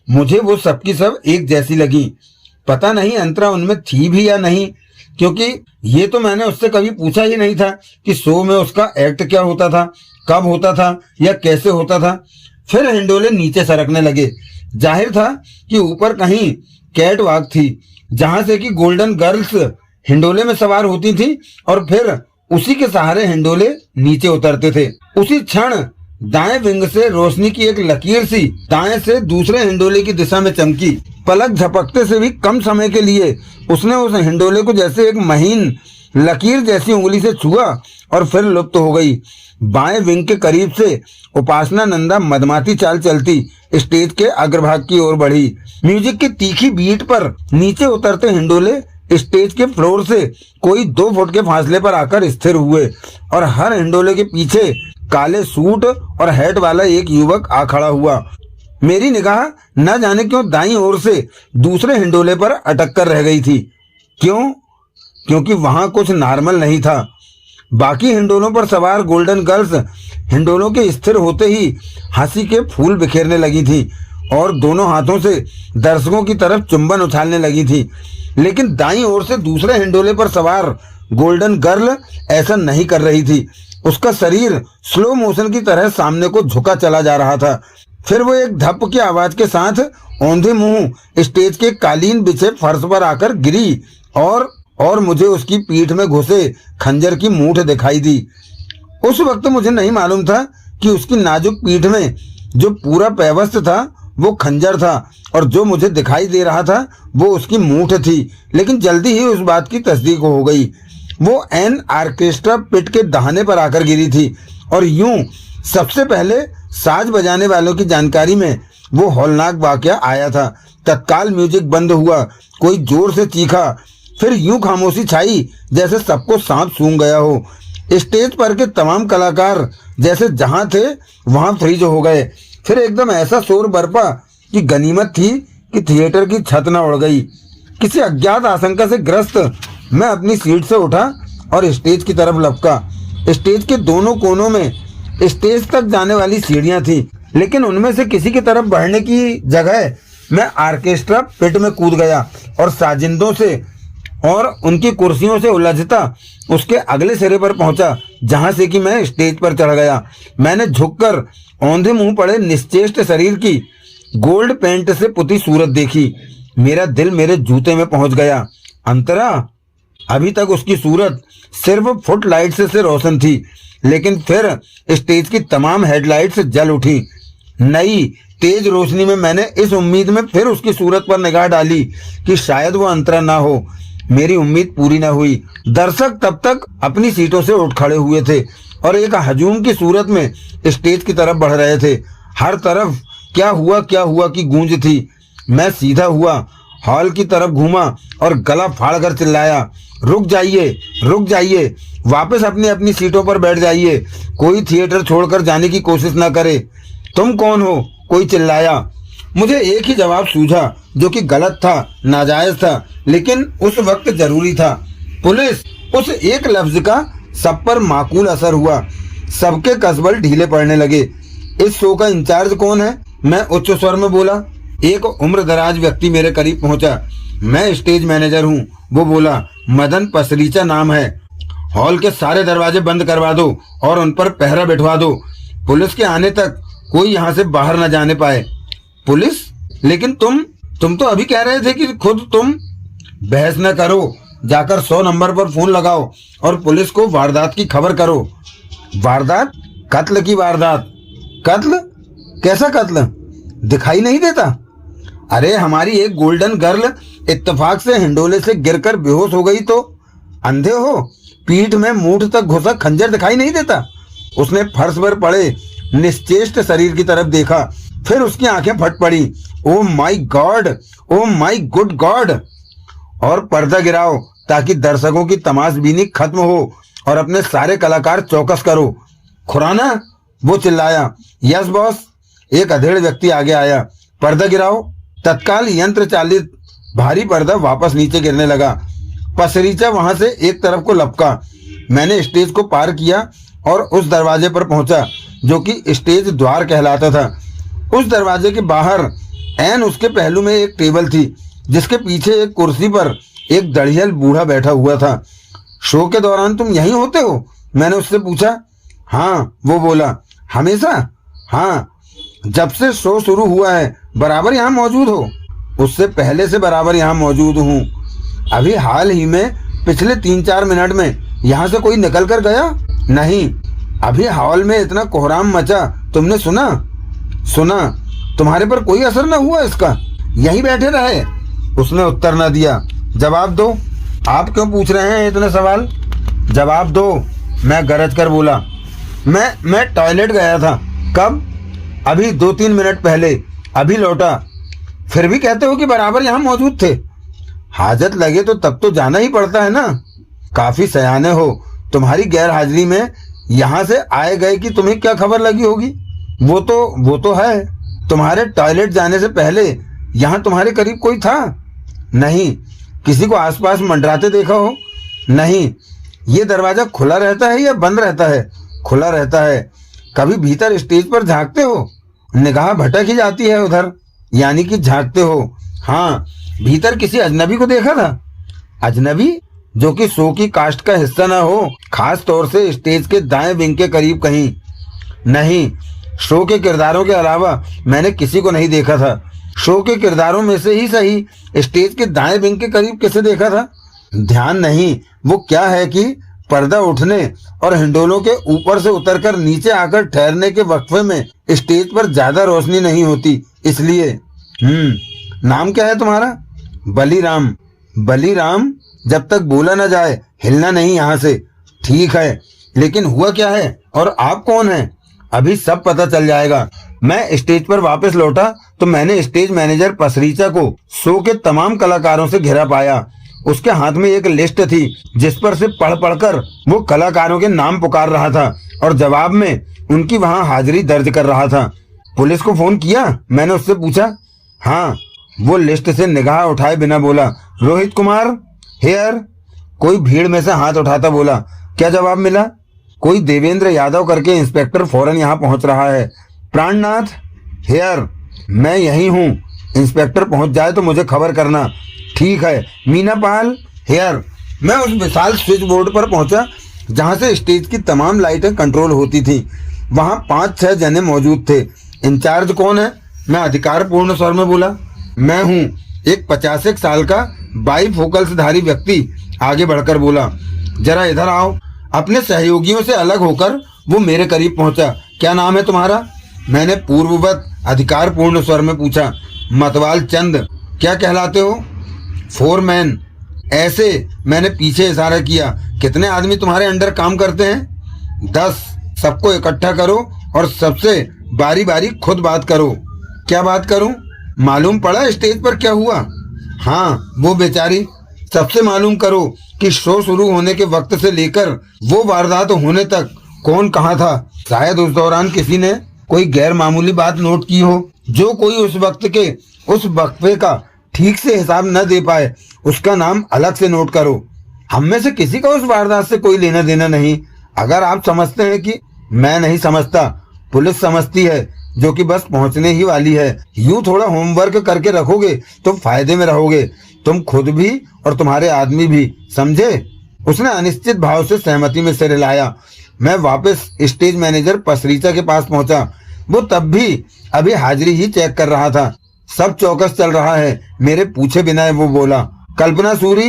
मुझे वो सबकी सब एक जैसी लगी। पता नहीं अंतरा उनमें थी भी या नहीं, क्योंकि ये तो मैंने उससे कभी पूछा ही नहीं था कि शो में उसका एक्ट क्या होता था, कब होता था या कैसे होता था। फिर हिंडोले नीचे सरकने लगे। जाहिर था कि ऊपर कहीं कैट वॉक थी, जहां से कि गोल्डन गर्ल्स हिंडोले में सवार होती थी और फिर उसी के सहारे हिंडोले नीचे उतरते थे। उसी क्षण दाएं विंग से रोशनी की एक लकीर सी दाएं से दूसरे हिंडोले की दिशा में चमकी। पलक झपकते से भी कम समय के लिए उसने उस हिंडोले को जैसे एक महीन लकीर जैसी उंगली से छुआ और फिर लुप्त हो गई। बाएं विंग के करीब से उपासना नंदा मदमाती चाल चलती स्टेज के अग्रभाग की ओर बढ़ी। म्यूजिक की तीखी बीट पर नीचे उतरते हिंडोले स्टेज के फ्लोर से कोई 2 फुट के फासले पर आकर स्थिर हुए और हर हिंडोले के पीछे काले सूट और हैट वाला एक युवक आ खड़ा हुआ। मेरी निगाह न जाने क्यों दाईं ओर से दूसरे हिंडोले पर अटक कर रह गई थी। क्यों? क्योंकि वहां कुछ नॉर्मल नहीं था। बाकी हिंडोलों पर सवार गोल्डन गर्ल्स हिंडोलों के स्थिर होते ही हंसी के फूल बिखेरने लगी थी और दोनों हाथों से दर्शकों की तरफ चुंबन उछालने लगी थी। लेकिन दाईं ओर से दूसरे हिंडोले पर सवार गोल्डन गर्ल ऐसा नहीं कर रही थी। उसका शरीर स्लो मोशन की तरह सामने को झुका चला जा रहा था। फिर वो एक धप की आवाज के साथ औंधे मुंह स्टेज के कालीन बिछे फर्श पर आकर गिरी और मुझे उसकी पीठ में घुसे खंजर की मूठ दिखाई दी। उस वक्त मुझे नहीं मालूम था कि उसकी नाजुक पीठ में जो पूरा पैवस्त था वो खंजर था और जो मुझे दिखाई दे रहा था वो उसकी मूठ थी। लेकिन जल्दी ही उस बात की तस्दीक हो गई। वो एन ऑर्केस्ट्रा पिट के दहाने पर आकर गिरी थी और यूं सबसे पहले साज बजाने वालों की जानकारी में वो हौलनाक वाकया आया था। तत्काल म्यूजिक बंद हुआ। कोई जोर से चीखा। फिर यूं खामोशी छाई जैसे सबको सांप सूंघ गया हो। स्टेज पर के तमाम कलाकार जैसे जहां थे वहां फ्रीज हो गए। फिर एकदम ऐसा शोर बरपा कि गनीमत थी कि थिएटर की छत न उड़ गई। किसी अज्ञात आशंका से ग्रस्त मैं अपनी सीट से उठा और स्टेज की तरफ लपका। स्टेज के दोनों कोनों में स्टेज तक जाने वाली सीढ़ियां थी, लेकिन उनमें से किसी की तरफ बढ़ने की जगह मैं ऑर्केस्ट्रा पिट में कूद गया और साजिंदों से और उनकी कुर्सियों से उलझता उसके अगले सिरे पर पहुंचा, जहां से कि मैं स्टेज पर चढ़ गया। मैंने झुककर औंधे मुंह पड़े निश्चेष्ट शरीर की गोल्ड पेंट से पुती सूरत देखी। मेरा दिल मेरे जूते में पहुंच गया। अंतरा, अभी तक उसकी सूरत सिर्फ फुट लाइट से रोशन थी, लेकिन फिर स्टेज की तमाम हेडलाइट्स जल उठी। नई तेज रोशनी में मैंने इस उम्मीद में फिर उसकी सूरत पर निगाह डाली कि शायद वो अंतरा ना हो। मेरी उम्मीद पूरी न हुई। दर्शक तब तक अपनी सीटों से उठ खड़े हुए थे और एक हजूम की सूरत में स्टेज की तरफ बढ़ रहे थे। हर तरफ क्या हुआ की गूंज थी। मैं सीधा हुआ, हॉल की तरफ घूमा और गला फाड़कर चिल्लाया, रुक जाइए, वापस अपनी अपनी सीटों पर बैठ जाइए। कोई थिएटर छोड़कर जाने की कोशिश न करे। तुम कौन हो? कोई चिल्लाया। मुझे एक ही जवाब सूझा, जो कि गलत था, नाजायज था, लेकिन उस वक्त जरूरी था। पुलिस। उस एक लफ्ज का सब पर माकूल असर हुआ। सबके कसबल ढीले पड़ने लगे। इस शो का इंचार्ज कौन है? मैं उच्च स्वर में बोला। एक उम्रदराज व्यक्ति मेरे करीब पहुंचा। मैं स्टेज मैनेजर हूँ, वो बोला। मदन पसरीचा नाम है। हॉल के सारे दरवाजे बंद करवा दो और उन पर पहरा बिठवा दो। पुलिस के आने तक कोई यहाँ से बाहर न जाने पाए। पुलिस? लेकिन तुम तो अभी कह रहे थे कि खुद तुम। बहस न करो, जाकर 100 नंबर पर फोन लगाओ और पुलिस को वारदात की खबर करो। वारदात? कत्ल की वारदात। कत्ल? कैसा कत्ल? दिखाई नहीं देता? अरे हमारी एक गोल्डन गर्ल इत्तेफाक से हिंडोले से गिरकर बेहोश हो गई तो? अंधे हो? पीठ में मूठ तक घुसा खंजर दिखाई नहीं देता? उसने फर्श पर पड़े निश्चेष्ट शरीर की तरफ देखा, फिर उसकी आंखें फट पड़ी। Oh my God, oh my good God. और पर्दा गिराओ ताकि दर्शकों की तमाशबीनी खत्म हो और अपने सारे कलाकार चौकस करो। खुराना? वो चिल्लाया। Yes boss. एक अधेड़ व्यक्ति आगे आया। पर्दा गिराओ। तत्काल यंत्र चालित भारी पर्दा वापस नीचे गिरने लगा। पसरीचा वहां से एक तरफ को लपका। मैंने स्टेज को पार किया और उस दरवाजे पर पहुंचा, जो कि स्टेज द्वार कहलाता था। उस दरवाजे के बाहर ऐन उसके पहलू में एक टेबल थी, जिसके पीछे एक कुर्सी पर एक दढ़ियल बूढ़ा बैठा हुआ था। शो के दौरान तुम यहीं होते हो? मैंने उससे पूछा। हाँ, वो बोला। हमेशा? हाँ, जब से शो शुरू हुआ है बराबर यहाँ मौजूद हो? उससे पहले से बराबर यहाँ मौजूद हूँ। अभी हाल ही में पिछले 3-4 मिनट में यहाँ से कोई निकल कर गया? नहीं। अभी हॉल में इतना कोहराम मचा, तुमने सुना? तुम्हारे पर कोई असर न हुआ इसका? यहीं बैठे रहे? उसने उत्तर न दिया। जवाब दो। आप क्यों पूछ रहे हैं इतने सवाल? जवाब दो। मैं गरज कर बोला। मैं टॉयलेट गया था। कब? अभी 2-3 मिनट पहले। अभी लौटा। फिर भी कहते हो कि बराबर यहाँ मौजूद थे? हाजत लगे तो तब तो जाना ही पड़ता है ना। काफी सयाने हो। तुम्हारी गैर हाजिरी में यहाँ से आए गए की तुम्हें क्या खबर लगी होगी? वो तो है। तुम्हारे टॉयलेट जाने से पहले यहाँ तुम्हारे करीब कोई था? नहीं। किसी को आसपास मंडराते देखा हो? नहीं। ये दरवाजा खुला रहता है या बंद रहता है? खुला रहता है। कभी भीतर स्टेज पर झांकते हो? निगाह भटक ही जाती है उधर। यानी कि झांकते हो? हाँ। भीतर किसी अजनबी को देखा था? अजनबी? जो कि शो की कास्ट का हिस्सा ना हो, खास तौर से स्टेज के दाएं विंग के करीब कहीं? नहीं। शो के किरदारों के अलावा मैंने किसी को नहीं देखा था। शो के किरदारों में से ही सही स्टेज के दाएं विंग के करीब किसे देखा था? ध्यान नहीं। वो क्या है कि पर्दा उठने और हिंडोलों के ऊपर से उतरकर नीचे आकर ठहरने के वक्फे में स्टेज पर ज्यादा रोशनी नहीं होती, इसलिए। नाम क्या है तुम्हारा? बलीराम। बलीराम? जब तक बोला न जाए हिलना नहीं यहाँ से। ठीक है, लेकिन हुआ क्या है और आप कौन हैं? अभी सब पता चल जाएगा। मैं स्टेज पर वापस लौटा तो मैंने स्टेज मैनेजर पसरीचा को शो के तमाम कलाकारों से घिरा पाया। उसके हाथ में एक लिस्ट थी, जिस पर से पढ़ पढ़कर वो कलाकारों के नाम पुकार रहा था और जवाब में उनकी वहां हाजिरी दर्ज कर रहा था। पुलिस को फोन किया? मैंने उससे पूछा। हाँ। वो लिस्ट से निगाह उठाए बिना बोला, रोहित कुमार हेयर। कोई भीड़ में से हाथ उठाता बोला। क्या जवाब मिला? कोई देवेंद्र यादव करके इंस्पेक्टर फौरन यहाँ पहुंच रहा है। प्राणनाथ हेयर। मैं यही हूँ। इंस्पेक्टर पहुंच जाए तो मुझे खबर करना। ठीक है मीना पाल हेयर। मैं उस विशाल स्विच बोर्ड पर पहुंचा जहां से स्टेज की तमाम लाइटें कंट्रोल होती थी। वहां 5-6 जने मौजूद थे। इंचार्ज कौन है? मैं अधिकारपूर्ण स्वर में बोला। मैं हूँ, एक 50 साल का बाईफोकल्सधारी व्यक्ति आगे बढ़कर बोला। जरा इधर आओ। अपने सहयोगियों से अलग होकर वो मेरे करीब पहुंचा। क्या नाम है तुम्हारा? मैंने पूर्ववत अधिकारपूर्ण स्वर में पूछा। मतवाल चंद। क्या कहलाते हो? फोरमैन। ऐसे मैंने पीछे इशारा किया। कितने आदमी तुम्हारे अंडर काम करते हैं? 10। सबको इकट्ठा करो और सबसे बारी बारी खुद बात करो। क्या बात करूं? मालूम पड़ा स्टेज पर क्या हुआ? हाँ वो बेचारी। सबसे मालूम करो कि शो शुरू होने के वक्त से लेकर वो वारदात होने तक कौन कहाँ था। शायद उस दौरान किसी ने कोई गैर मामूली बात नोट की हो। जो कोई उस वक्त के उस वक्फे का ठीक से हिसाब न दे पाए उसका नाम अलग से नोट करो। हम में से किसी का उस वारदात से कोई लेना देना नहीं। अगर आप समझते हैं कि मैं नहीं समझता, पुलिस समझती है जो कि बस पहुंचने ही वाली है। यूं थोड़ा होमवर्क करके रखोगे तो फायदे में रहोगे, तुम खुद भी और तुम्हारे आदमी भी, समझे? उसने अनिश्चित भाव से सहमति में सिर हिलाया। मैं वापस स्टेज मैनेजर पसरीचा के पास पहुंचा। वो तब भी अभी हाजिरी ही चेक कर रहा था। सब चौकस चल रहा है मेरे पूछे बिना वो बोला। कल्पना सूरी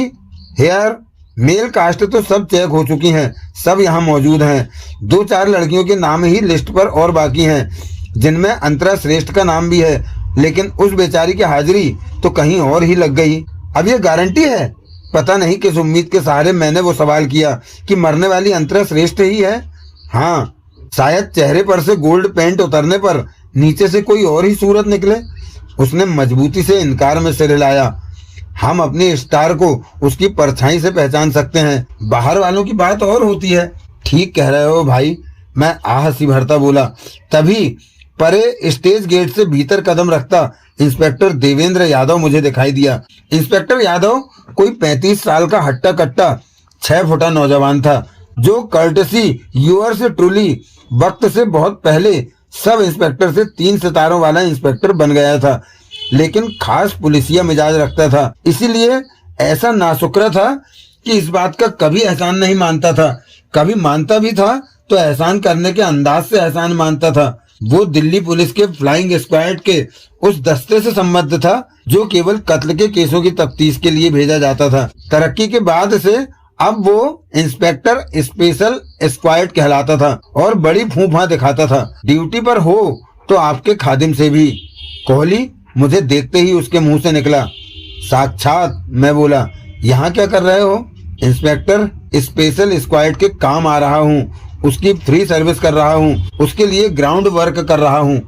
हेयर। मेल कास्ट तो सब चेक हो चुकी हैं, सब यहाँ मौजूद हैं। 2-4 लड़कियों के नाम ही लिस्ट पर और बाकी हैं, जिनमें अंतरा श्रेष्ठ का नाम भी है, लेकिन उस बेचारी की हाजिरी तो कहीं और ही लग गई। अब ये गारंटी है? पता नहीं किस उम्मीद के सहारे मैंने वो सवाल किया कि मरने वाली अंतरा श्रेष्ठ ही है। हाँ, शायद चेहरे पर से गोल्ड पेंट उतरने पर नीचे से कोई और ही सूरत निकले। उसने मजबूती से इनकार में सिर हिलाया। हम अपने स्टार को उसकी परछाई से पहचान सकते हैं, बाहर वालों की बात और होती है। ठीक कह रहे हो भाई, मैं हंसी भरता बोला। तभी परे स्टेज गेट से भीतर कदम रखता इंस्पेक्टर देवेंद्र यादव मुझे दिखाई दिया। इंस्पेक्टर यादव कोई 35 साल का हट्टा कट्टा 6 फुटा नौजवान था, जो कर्टसी यूअर्स ट्रूली वक्त से बहुत पहले सब इंस्पेक्टर से 3 सितारों वाला इंस्पेक्टर बन गया था, लेकिन खास पुलिसिया मिजाज रखता था। इसीलिए ऐसा नाशुक्र था कि इस बात का कभी एहसान नहीं मानता था। कभी मानता भी था तो एहसान करने के अंदाज से एहसान मानता था। वो दिल्ली पुलिस के फ्लाइंग स्क्वाड के उस दस्ते से संबद्ध था जो केवल कत्ल के केसों की तफ्तीश के लिए भेजा जाता था। तरक्की के बाद से अब वो इंस्पेक्टर स्पेशल स्क्वाड कहलाता था और बड़ी फूफा दिखाता था। ड्यूटी पर हो तो आपके खादिम से भी। कोहली मुझे देखते ही उसके मुंह से निकला, साक्षात। मैं बोला, यहाँ क्या कर रहे हो? इंस्पेक्टर स्पेशल स्क्वाड के काम आ रहा हूँ, उसकी फ्री सर्विस कर रहा हूँ, उसके लिए ग्राउंड वर्क कर रहा हूँ।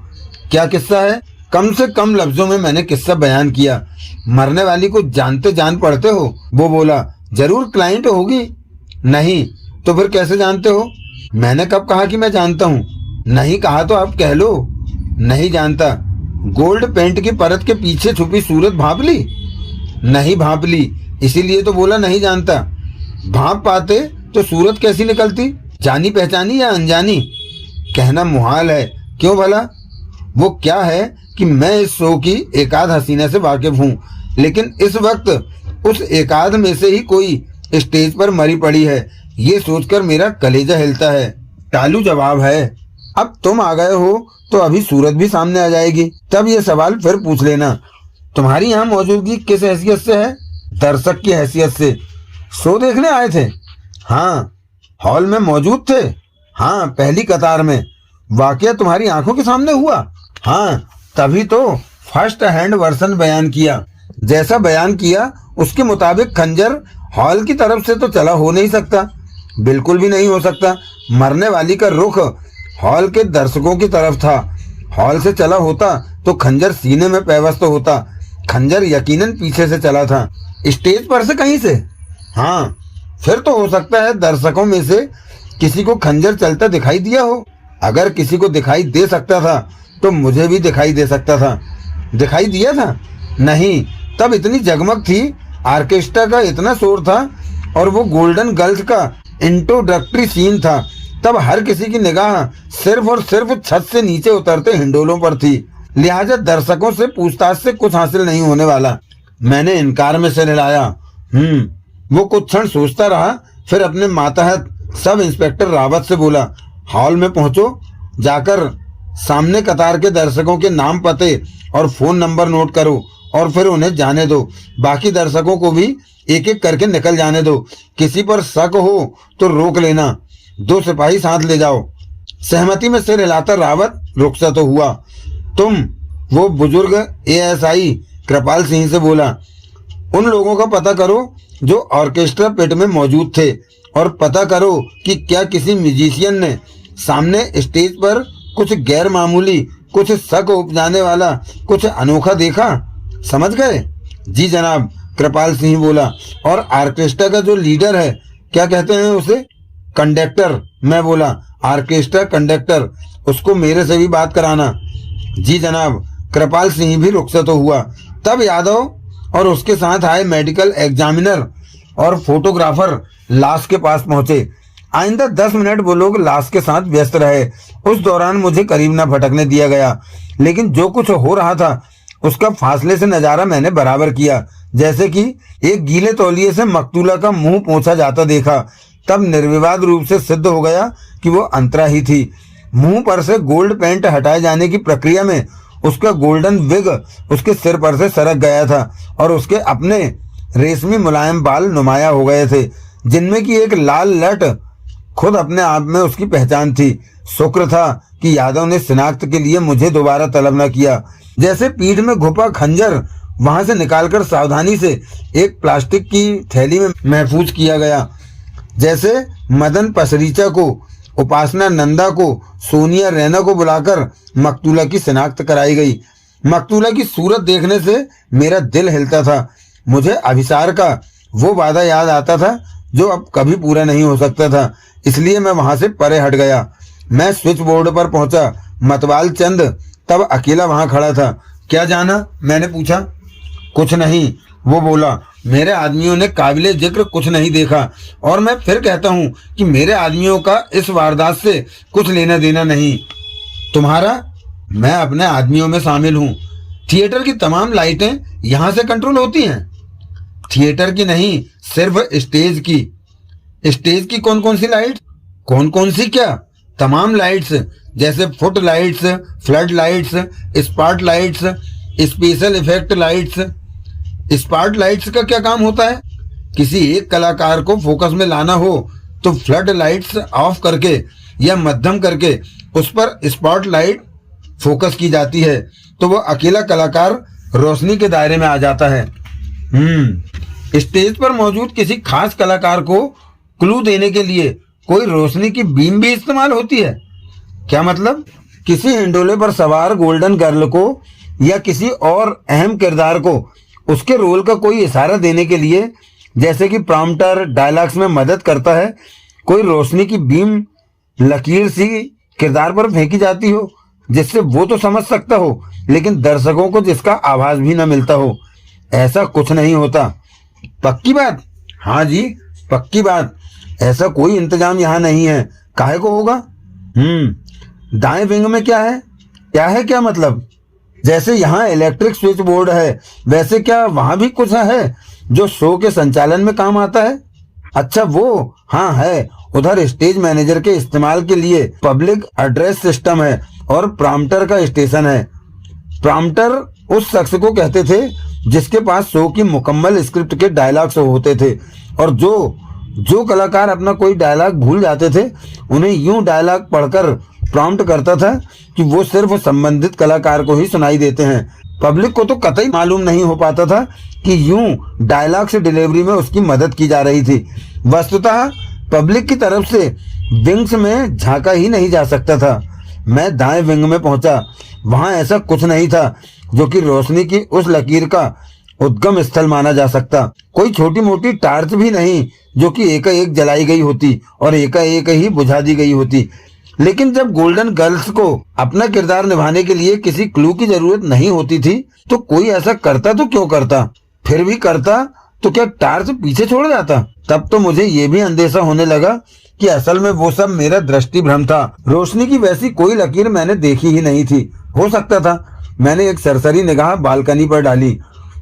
क्या किस्सा है? कम से कम लफ्जों में मैंने किस्सा बयान किया। मरने वाली को जानते जान पड़ते हो? वो बोला, जरूर क्लाइंट होगी। नहीं तो फिर कैसे जानते हो? मैंने कब कहा कि मैं जानता हूँ? नहीं कहा तो आप कह लो। नहीं जानता। गोल्ड पेंट की परत के पीछे छुपी सूरत भांप ली? नहीं भांप ली, इसीलिए तो बोला नहीं जानता। भांप पाते तो सूरत कैसी निकलती? जानी पहचानी या अनजानी? कहना मुहाल है। क्यों भला? वो क्या है कि मैं इस शो की एकाध हसीना से वाकिफ हूँ, लेकिन इस वक्त उस एकाध में से ही कोई स्टेज पर मरी पड़ी है, ये सोचकर मेरा कलेजा हिलता है। टालू जवाब है। अब तुम आ गए हो तो अभी सूरत भी सामने आ जाएगी, तब ये सवाल फिर पूछ लेना। तुम्हारी यहाँ मौजूदगी किस हैसियत से है? दर्शक की हैसियत से। शो देखने आए थे? हाँ। हॉल में मौजूद थे? हाँ, पहली कतार में। वाकया तुम्हारी आंखों के सामने हुआ? हाँ, तभी तो फर्स्ट हैंड वर्सन बयान किया। जैसा बयान किया उसके मुताबिक खंजर हॉल की तरफ से तो चला हो नहीं सकता, बिल्कुल भी नहीं हो सकता। मरने वाली का रुख हॉल के दर्शकों की तरफ था। हॉल से चला होता तो खंजर सीने में पैवस्त होता। खंजर यकीनन पीछे से चला था। स्टेज पर से कहीं से? हाँ, फिर तो हो सकता है दर्शकों में से किसी को खंजर चलता दिखाई दिया हो। अगर किसी को दिखाई दे सकता था तो मुझे भी दिखाई दे सकता था। दिखाई दिया था? नहीं, तब इतनी जगमग थी, ऑर्केस्ट्रा का इतना शोर था और वो गोल्डन गर्ल्स का इंट्रोडक्टरी सीन था। तब हर किसी की निगाह सिर्फ और सिर्फ छत से नीचे उतरते हिंडोलों पर थी। लिहाजा दर्शकों से पूछताछ से कुछ हासिल नहीं होने वाला। मैंने इनकार में सिर हिलाया। वो कुछ क्षण सोचता रहा, फिर अपने मातहत सब इंस्पेक्टर रावत से बोला, हॉल में पहुंचो, जाकर सामने कतार के दर्शकों के नाम, पते और फोन नंबर नोट करो और फिर उन्हें जाने दो। बाकी दर्शकों को भी एक एक करके निकल जाने दो। किसी पर शक हो तो रोक लेना। 2 सिपाही साथ ले जाओ। सहमति में सिर हिलाता रावत रुखसत हुआ। तुम, वो बुजुर्ग एएसआई कृपाल सिंह से बोला, उन लोगों का पता करो जो ऑर्केस्ट्रा पिट में मौजूद थे और पता करो कि क्या किसी म्यूजिशियन ने सामने स्टेज पर कुछ गैर मामूली, कुछ शक उपजाने वाला, कुछ अनोखा देखा। समझ गए? जी जनाब, कृपाल सिंह बोला। और ऑर्केस्ट्रा का जो लीडर है, क्या कहते हैं उसे? कंडक्टर। मैं बोला, ऑर्केस्ट्रा कंडक्टर, उसको मेरे से भी बात कराना। जी जनाब। कृपाल सिंह भी रुखसत हुआ। तब यादव और उसके साथ आए मेडिकल एग्जामिनर और फोटोग्राफर लाश के पास पहुंचे। आइंदा 10 मिनट वो लोग लाश के साथ व्यस्त रहे। उस दौरान मुझे करीब न भटकने दिया गया, लेकिन जो कुछ हो रहा था उसका फासले से नजारा मैंने बराबर किया। जैसे कि एक गीले तौलिए से मकतूला का मुंह पोंछा जाता देखा, तब निर्विवाद रूप से सिद्ध हो गया कि वो अंतरा ही थी। मुंह पर से गोल्ड पेंट हटाए जाने की प्रक्रिया में उसका गोल्डन विग उसके सिर पर से सरक गया था और उसके अपने रेशमी मुलायम बाल नुमाया हो गए थे, जिनमें की एक लाल लट खुद अपने आप में उसकी पहचान थी। शुक्र था कि यादव ने शिनाख्त के लिए मुझे दोबारा तलब न किया। जैसे पीठ में घुपा खंजर वहां से निकालकर सावधानी से एक प्लास्टिक की थैली में महफूज किया गया। जैसे मदन पसरीचा को, उपासना नंदा को, सोनिया रैना को बुलाकर मकतूला की शिनाख्त कराई गई। मकतूला की सूरत देखने से मेरा दिल हिलता था। मुझे अभिसार का वो वादा याद आता था जो अब कभी पूरा नहीं हो सकता था, इसलिए मैं वहां से परे हट गया। मैं स्विच बोर्ड पर पहुंचा। मतवाल चंद तब अकेला वहां खड़ा था। क्या जाना? मैंने पूछा। कुछ नहीं, वो बोला, मेरे आदमियों ने काबिले जिक्र कुछ नहीं देखा और मैं फिर कहता हूँ कि मेरे आदमियों का इस वारदात से कुछ लेना देना नहीं। तुम्हारा? मैं अपने आदमियों में शामिल हूँ। थिएटर की तमाम लाइटें यहाँ से कंट्रोल होती हैं। थिएटर की नहीं, सिर्फ स्टेज की। स्टेज की कौन कौन सी लाइट? कौन कौन सी क्या? तमाम लाइट्स, जैसे foot lights, flood lights, spot lights, special effect lights. Spot lights का क्या काम होता है? किसी एक कलाकार को फोकस में लाना हो तो फ्लड लाइट्स ऑफ करके या मध्यम करके उस पर स्पॉट लाइट फोकस की जाती है तो वो अकेला कलाकार रोशनी के दायरे में आ जाता है। स्टेज पर मौजूद किसी खास कलाकार को क्लू देने के लिए कोई रोशनी की बीम भी इस्तेमाल होती है। क्या मतलब? किसी हिंडोले पर सवार गोल्डन गर्ल को या किसी और अहम किरदार को उसके रोल का कोई इशारा देने के लिए, जैसे कि प्रॉम्प्टर डायलॉग्स में मदद करता है, कोई रोशनी की बीम लकीर सी किरदार पर फेंकी जाती हो जिससे वो तो समझ सकता हो लेकिन दर्शकों को जिसका आभास भी न मिलता हो। ऐसा कुछ नहीं होता। पक्की बात? हाँ जी, पक्की बात। ऐसा कोई इंतजाम यहाँ नहीं है। काहे को होगा? दाएं विंग में क्या है? क्या मतलब? जैसे यहाँ इलेक्ट्रिक स्विच बोर्ड है, वैसे क्या वहां भी कुछ है जो शो के संचालन में काम आता है? अच्छा वो, हाँ है। उधर स्टेज मैनेजर के इस्तेमाल के लिए पब्लिक एड्रेस सिस्टम है और प्रॉम्प्टर का स्टेशन है। प्रॉम्प्टर उस शख्स को कहते थे जिसके पास शो की मुकम्मल स्क्रिप्ट के डायलॉग्स होते थे और जो कलाकार अपना कोई डायलॉग भूल जाते थे उन्हें यूं डायलॉग पढ़कर प्रॉम्प्ट करता था कि वो सिर्फ संबंधित कलाकार को ही सुनाई देते हैं। पब्लिक को तो कतई मालूम नहीं हो पाता था कि यूं डायलॉग से डिलीवरी में उसकी मदद की जा रही थी। वस्तुतः पब्लिक की तरफ से विंग्स में झांका ही नहीं जा सकता था। मैं दाएं विंग में पहुंचा। वहां ऐसा कुछ नहीं था जो कि रोशनी की उस लकीर का उद्गम स्थल माना जा सकता। कोई छोटी मोटी टार्च भी नहीं जो कि एकाएक जलाई गई होती और एकाएक ही बुझा दी गई होती। लेकिन जब गोल्डन गर्ल्स को अपना किरदार निभाने के लिए किसी क्लू की जरूरत नहीं होती थी तो कोई ऐसा करता तो क्यों करता? फिर भी करता तो क्या टार्च पीछे छोड़ जाता? तब तो मुझे ये भी अंदेशा होने लगा कि असल में वो सब मेरा दृष्टि भ्रम था। रोशनी की वैसी कोई लकीर मैंने देखी ही नहीं थी। हो सकता था मैंने एक सरसरी निगाह बालकनी पर डाली।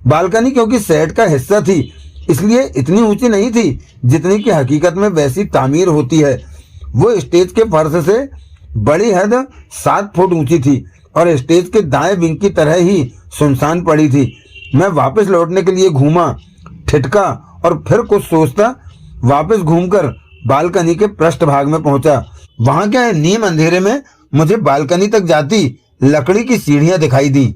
बालकनी क्योंकि सेट का हिस्सा थी इसलिए इतनी ऊंची नहीं थी जितनी कि हकीकत में वैसी तामीर होती है। वो स्टेज के फर्श से बड़ी हद 7 फुट ऊंची थी और स्टेज के दाएं विंग की तरह ही सुनसान पड़ी थी। मैं वापस लौटने के लिए घूमा, ठिठका और फिर कुछ सोचता वापस घूमकर बालकनी के पृष्ठ भाग में पहुंचा। वहां क्या है, नीम अंधेरे में मुझे बालकनी तक जाती लकड़ी की सीढ़ियां दिखाई दी।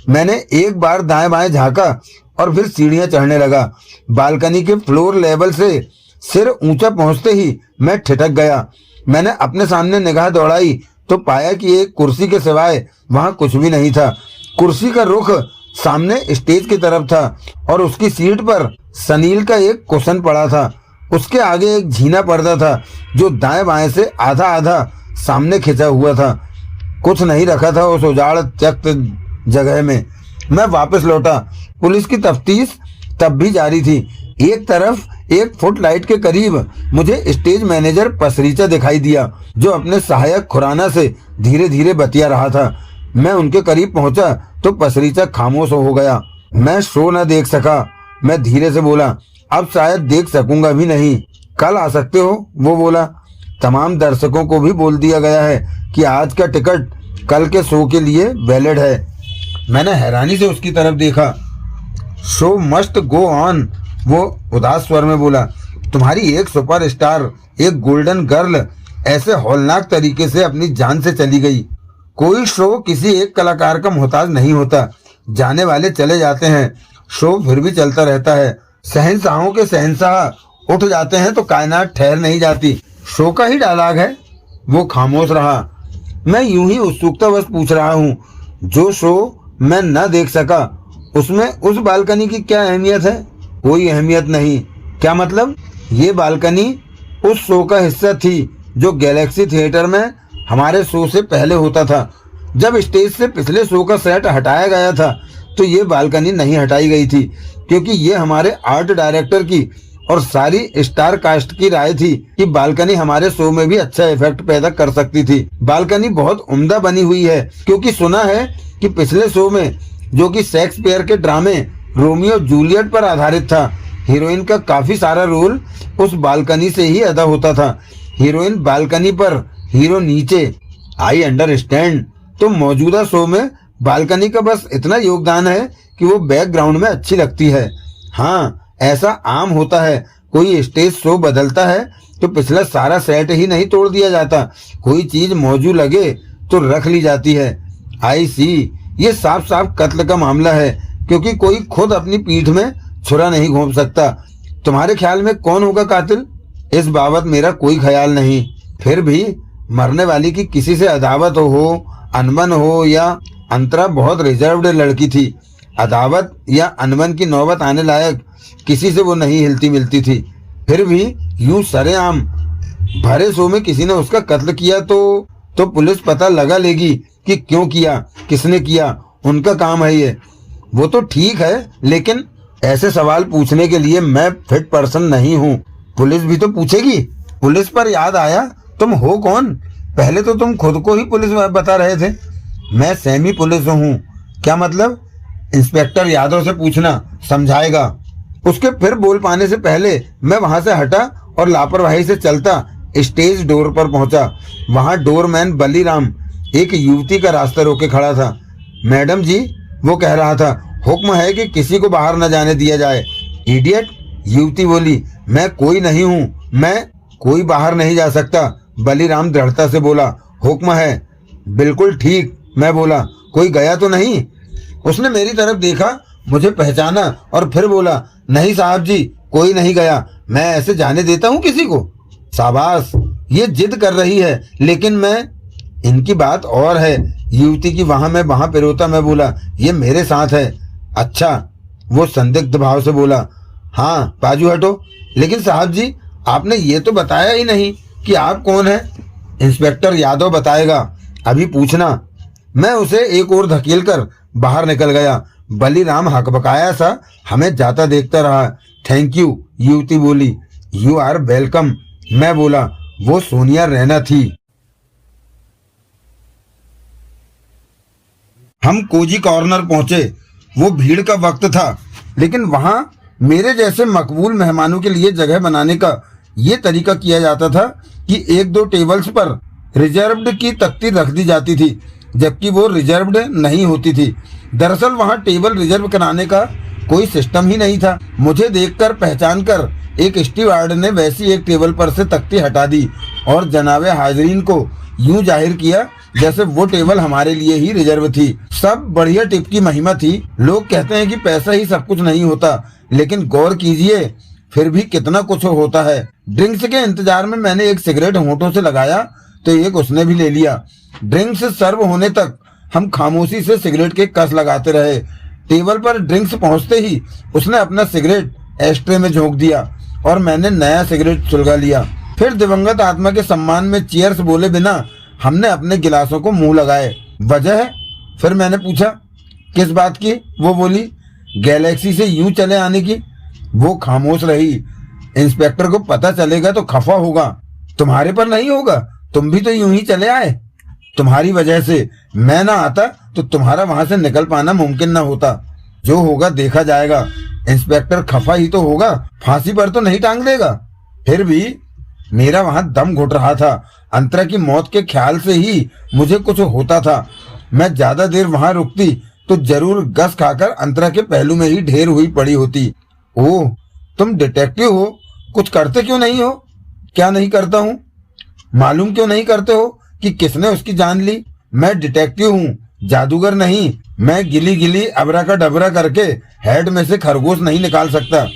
मैंने एक बार दाएं बाएं झांका और फिर सीढ़ियां चढ़ने लगा। बालकनी के फ्लोर लेवल से सिर ऊंचा पहुंचते ही मैं ठिठक गया। मैंने अपने सामने निगाह दौड़ाई तो पाया कि एक कुर्सी के सिवाय वहां कुछ भी नहीं था। कुर्सी का रुख सामने स्टेज की तरफ था और उसकी सीट पर सनील का एक कुशन पड़ा था। उसके आगे एक झीना पर्दा था जो दाएं बाएं से आधा आधा सामने खिंचा हुआ था। कुछ नहीं रखा था उस उजाड़ त्यक्त जगह में। मैं वापस लौटा। पुलिस की तफ्तीश तब भी जारी थी। एक तरफ 1 फुट लाइट के करीब मुझे स्टेज मैनेजर पसरीचा दिखाई दिया जो अपने सहायक खुराना से धीरे धीरे बतिया रहा था। मैं उनके करीब पहुंचा तो पसरीचा खामोश हो गया। मैं शो न देख सका। मैं धीरे से बोला, अब शायद देख सकूंगा भी नहीं, कल आ सकते हो? वो बोला, तमाम दर्शकों को भी बोल दिया गया है कि आज का टिकट कल के शो के लिए वैलिड है। मैंने हैरानी से उसकी तरफ देखा। शो मस्ट गो ऑन, वो उदास स्वर में बोला। तुम्हारी एक सुपरस्टार, एक गोल्डन गर्ल ऐसे हौलनाक तरीके से अपनी जान से चली गई। कोई शो किसी एक कलाकार का मोहताज नहीं होता। जाने वाले चले जाते हैं, शो फिर भी चलता रहता है। शहंशाहों के शहंशाह उठ जाते हैं तो कायनात ठहर नहीं जाती। शो का ही डायलॉग है। वो खामोश रहा। मैं यूं ही उत्सुकतावश पूछ रहा हूँ, जो शो मैं न देख सका उसमें उस बालकनी की क्या अहमियत है? कोई अहमियत नहीं। क्या मतलब? ये बालकनी उस शो का हिस्सा थी जो गैलेक्सी थिएटर में हमारे शो से पहले होता था। जब स्टेज से पिछले शो का सेट हटाया गया था तो ये बालकनी नहीं हटाई गई थी क्योंकि ये हमारे आर्ट डायरेक्टर की और सारी स्टार कास्ट की राय थी कि बालकनी हमारे शो में भी अच्छा इफेक्ट पैदा कर सकती थी। बालकनी बहुत उम्दा बनी हुई है क्योंकि सुना है कि पिछले शो में, जो कि शेक्सपियर के ड्रामे रोमियो जूलियट पर आधारित था, हीरोइन का काफी सारा रोल उस बालकनी से ही अदा होता था। हीरोइन बालकनी पर, हीरो नीचे। I understand. तो मौजूदा शो में बालकनी का बस इतना योगदान है कि वो बैकग्राउंड में अच्छी लगती है। हाँ, ऐसा आम होता है। कोई स्टेज शो बदलता है तो पिछला सारा सेट ही नहीं तोड़ दिया जाता। कोई चीज मौजूद लगे तो रख ली जाती है। आई सी, ये साफ साफ कत्ल का मामला है क्योंकि कोई खुद अपनी पीठ में छुरा नहीं घोंप सकता। तुम्हारे ख्याल में कौन होगा कातिल? इस बाबत मेरा कोई ख्याल नहीं। फिर भी मरने वाली की किसी से अदावत हो, अनबन हो या अंतरा बहुत रिजर्व्ड लड़की थी। अदावत या अनबन की नौबत आने लायक किसी से वो नहीं हिलती मिलती थी। फिर भी यूं सरेआम भरे शो में किसी ने उसका कत्ल किया तो पुलिस पता लगा लेगी कि क्यों किया, किसने किया। उनका काम है ये। वो तो ठीक है, लेकिन ऐसे सवाल पूछने के लिए मैं फिट पर्सन नहीं हूँ। पुलिस भी तो पूछेगी। पुलिस पर याद आया, तुम हो कौन? पहले तो तुम खुद को ही पुलिस बता रहे थे। मैं सेमी पुलिस हूँ। क्या मतलब? इंस्पेक्टर यादव से पूछना, समझाएगा। उसके फिर बोल पाने से पहले मैं वहां से हटा और लापरवाही से चलता स्टेज डोर पर पहुंचा। वहां डोरमैन बलीराम एक युवती का रास्ता रोके खड़ा था। मैडम जी, वो कह रहा था, हुक्म है कि किसी को बाहर न जाने दिया जाए। इडियट, युवती बोली। मैं कोई नहीं हूँ, मैं कोई बाहर नहीं जा सकता। बलीराम दृढ़ता से बोला, हुक्म है। बिल्कुल ठीक, मैं बोला। कोई गया तो नहीं? उसने मेरी तरफ देखा, मुझे पहचाना और फिर बोला, नहीं साहब जी, कोई नहीं गया। मैं ऐसे जाने देता हूँ किसी को? शाबाश, ये जिद कर रही है, लेकिन मैं, इनकी बात और है। युवती की वहां पिरोता मैं बोला, ये मेरे साथ है। अच्छा, वो संदिग्ध भाव से बोला, हाँ बाजू हटो। लेकिन साहब जी, आपने ये तो बताया ही नहीं कि आप कौन हैं। इंस्पेक्टर यादव बताएगा, अभी पूछना। मैं उसे एक और धकेल कर बाहर निकल गया। बलीराम हकबकाया सा हमें जाता देखता रहा। थैंक यू, युवती बोली। यू आर वेलकम, मैं बोला। वो सोनिया रैना थी। हम कोजी कॉर्नर पहुंचे। वो भीड़ का वक्त था, लेकिन वहां मेरे जैसे मकबूल मेहमानों के लिए जगह बनाने का ये तरीका किया जाता था कि एक दो टेबल्स पर रिजर्व्ड की तख्ती रख दी जाती थी, जबकि वो रिजर्व्ड नहीं होती थी। दरअसल वहां टेबल रिजर्व कराने का कोई सिस्टम ही नहीं था। मुझे देखकर पहचान कर एक स्टीवार्ड ने वैसी एक टेबल पर से तख्ती हटा दी और जनाबे हाजरीन को यूं जाहिर किया जैसे वो टेबल हमारे लिए ही रिजर्व थी। सब बढ़िया टिप की महिमा थी। लोग कहते हैं कि पैसा ही सब कुछ नहीं होता, लेकिन गौर कीजिए फिर भी कितना कुछ होता है। ड्रिंक्स के इंतजार में मैंने एक सिगरेट होंठों से लगाया तो एक उसने भी ले लिया। ड्रिंक्स सर्व होने तक हम खामोशी से सिगरेट के कस लगाते रहे। टेबल पर ड्रिंक्स पहुंचते ही उसने अपना सिगरेट एस्ट्रे में झोंक दिया और मैंने नया सिगरेट सुलगा लिया। फिर दिवंगत आत्मा के सम्मान में चीयर्स बोले बिना हमने अपने गिलासों को मुंह लगाए। वजह है? फिर मैंने पूछा, किस बात की? वो बोली, गैलेक्सी से यूं चले आने की। वो खामोश रही। इंस्पेक्टर को पता चलेगा तो खफा होगा। तुम्हारे पर नहीं होगा, तुम भी तो यूं ही चले आए। तुम्हारी वजह से मैं ना आता तो तुम्हारा वहां से निकल पाना मुमकिन ना होता। जो होगा देखा जाएगा। इंस्पेक्टर खफा ही तो होगा, फांसी पर तो नहीं टांग देगा। फिर भी मेरा वहां दम घुट रहा था। अंतरा की मौत के ख्याल से ही मुझे कुछ होता था। मैं ज्यादा देर वहां रुकती तो जरूर गस खाकर अंतरा के पहलू में ही ढेर हुई पड़ी होती। ओह, तुम डिटेक्टिव हो, कुछ करते क्यों नहीं हो? क्या नहीं करता हूँ? मालूम क्यों नहीं करते हो कि किसने उसकी जान ली? मैं डिटेक्टिव हूँ, जादूगर नहीं। मैं गिली गिली अबरा का डबरा करके हेड में से खरगोश नहीं निकाल सकता।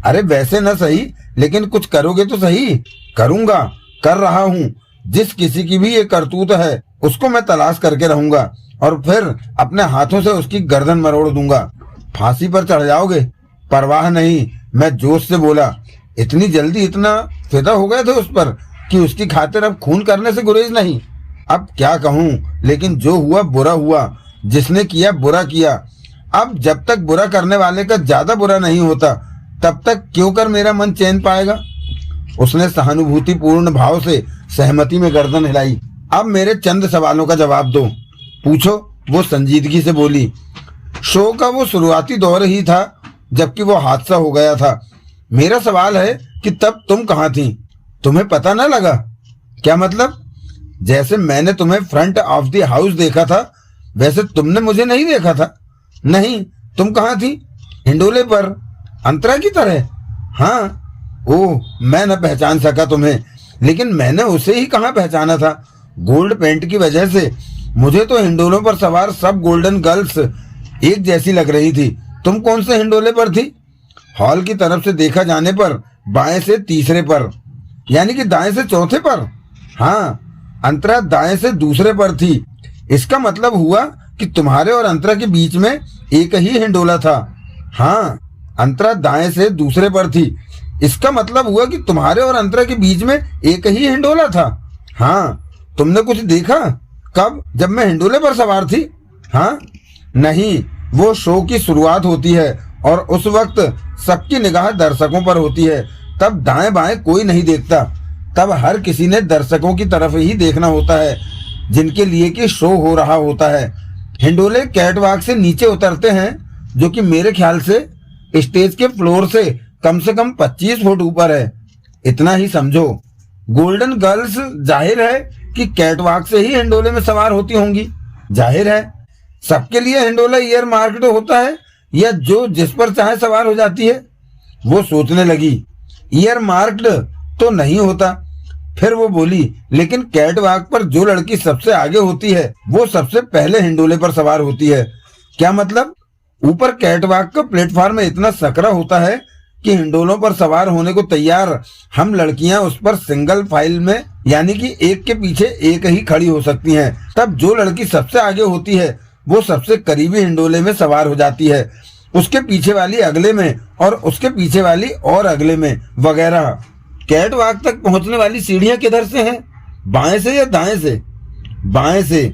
अरे वैसे न सही, लेकिन कुछ करोगे तो सही। करूंगा, कर रहा हूँ। जिस किसी की भी ये करतूत है उसको मैं तलाश करके रहूंगा और फिर अपने हाथों से उसकी गर्दन मरोड़ दूंगा। फांसी पर चढ़ जाओगे? परवाह नहीं, मैं जोश से बोला। इतनी जल्दी इतना फिदा हो गए थे उस पर कि उसकी खातिर अब खून करने से गुरेज नहीं। अब क्या कहूँ, लेकिन जो हुआ बुरा हुआ। जिसने किया बुरा किया। अब जब तक बुरा करने वाले का ज्यादा बुरा नहीं होता तब तक क्यों कर मेरा मन चैन पाएगा? उसने सहानुभूतिपूर्ण भाव से सहमति में गर्दन हिलाई। अब मेरे चंद सवालों का जवाब दो। पूछो, वो संजीदगी से बोली। शो का वो शुरुआती दौर ही था जबकि वो हादसा हो गया था। मेरा सवाल है कि तब तुम कहाँ थी? तुम्हें पता न लगा? क्या मतलब? जैसे मैंने तुम्हें फ्रंट ऑफ द हाउस देखा था वैसे तुमने मुझे नहीं देखा था। नहीं, तुम कहाँ थी? हिंडोले पर, अंतरा की तरह। हाँ। ओह, मैं न पहचान सका तुम्हें, लेकिन मैंने उसे ही कहाँ पहचाना था। गोल्ड पेंट की वजह से मुझे तो हिंडोलों पर सवार सब गोल्डन गर्ल्स एक जैसी लग रही थी। तुम कौन से हिंडोले पर थी? हॉल की तरफ से देखा जाने पर बाएं से तीसरे पर, यानी कि दाएं से चौथे पर। हाँ, अंतरा दाएं से दूसरे पर थी। इसका मतलब हुआ कि तुम्हारे और अंतरा के बीच में एक ही हिंडोला था। हाँ, अंतरा दाएं से दूसरे पर थी। इसका मतलब हुआ कि तुम्हारे और अंतरा के बीच में एक ही हिंडोला था। हाँ। तुमने कुछ देखा? कब? जब मैं हिंडोले पर सवार थी। हाँ। नहीं, वो शो की शुरुआत होती है और उस वक्त सबकी निगाह दर्शकों पर होती है। तब दाएं बाएं कोई नहीं देखता। तब हर किसी ने दर्शकों की तरफ ही देखना होता है जिनके लिए कि शो हो रहा होता है। हिंडोले कैटवॉक से नीचे उतरते हैं, जो कि मेरे ख्याल से स्टेज के फ्लोर से कम 25 फुट ऊपर है। इतना ही समझो। गोल्डन गर्ल्स जाहिर है कि कैटवॉक से ही हिंडोले में सवार होती होंगी। जाहिर है सबके लिए हिंडोला ईयर मार्क्ड होता है या जो जिस पर चाहे सवार हो जाती है? वो सोचने लगी। ईयर मार्क्ड तो नहीं होता। फिर वो बोली, लेकिन कैटवॉक पर जो लड़की सबसे आगे होती है वो सबसे पहले हिंडोले पर सवार होती है। क्या मतलब? ऊपर कैटवॉक का प्लेटफॉर्म इतना सकरा होता है कि हिंडोलों पर सवार होने को तैयार हम लड़कियां उस पर सिंगल फाइल में, यानी कि एक के पीछे एक ही खड़ी हो सकती हैं। तब जो लड़की सबसे आगे होती है वो सबसे करीबी हिंडोले में सवार हो जाती है, उसके पीछे वाली अगले में और उसके पीछे वाली और अगले में वगैरह। कैटवॉक तक पहुंचने वाली सीढ़ियां किधर से हैं? बाएं से या दाएं से? बाएं से।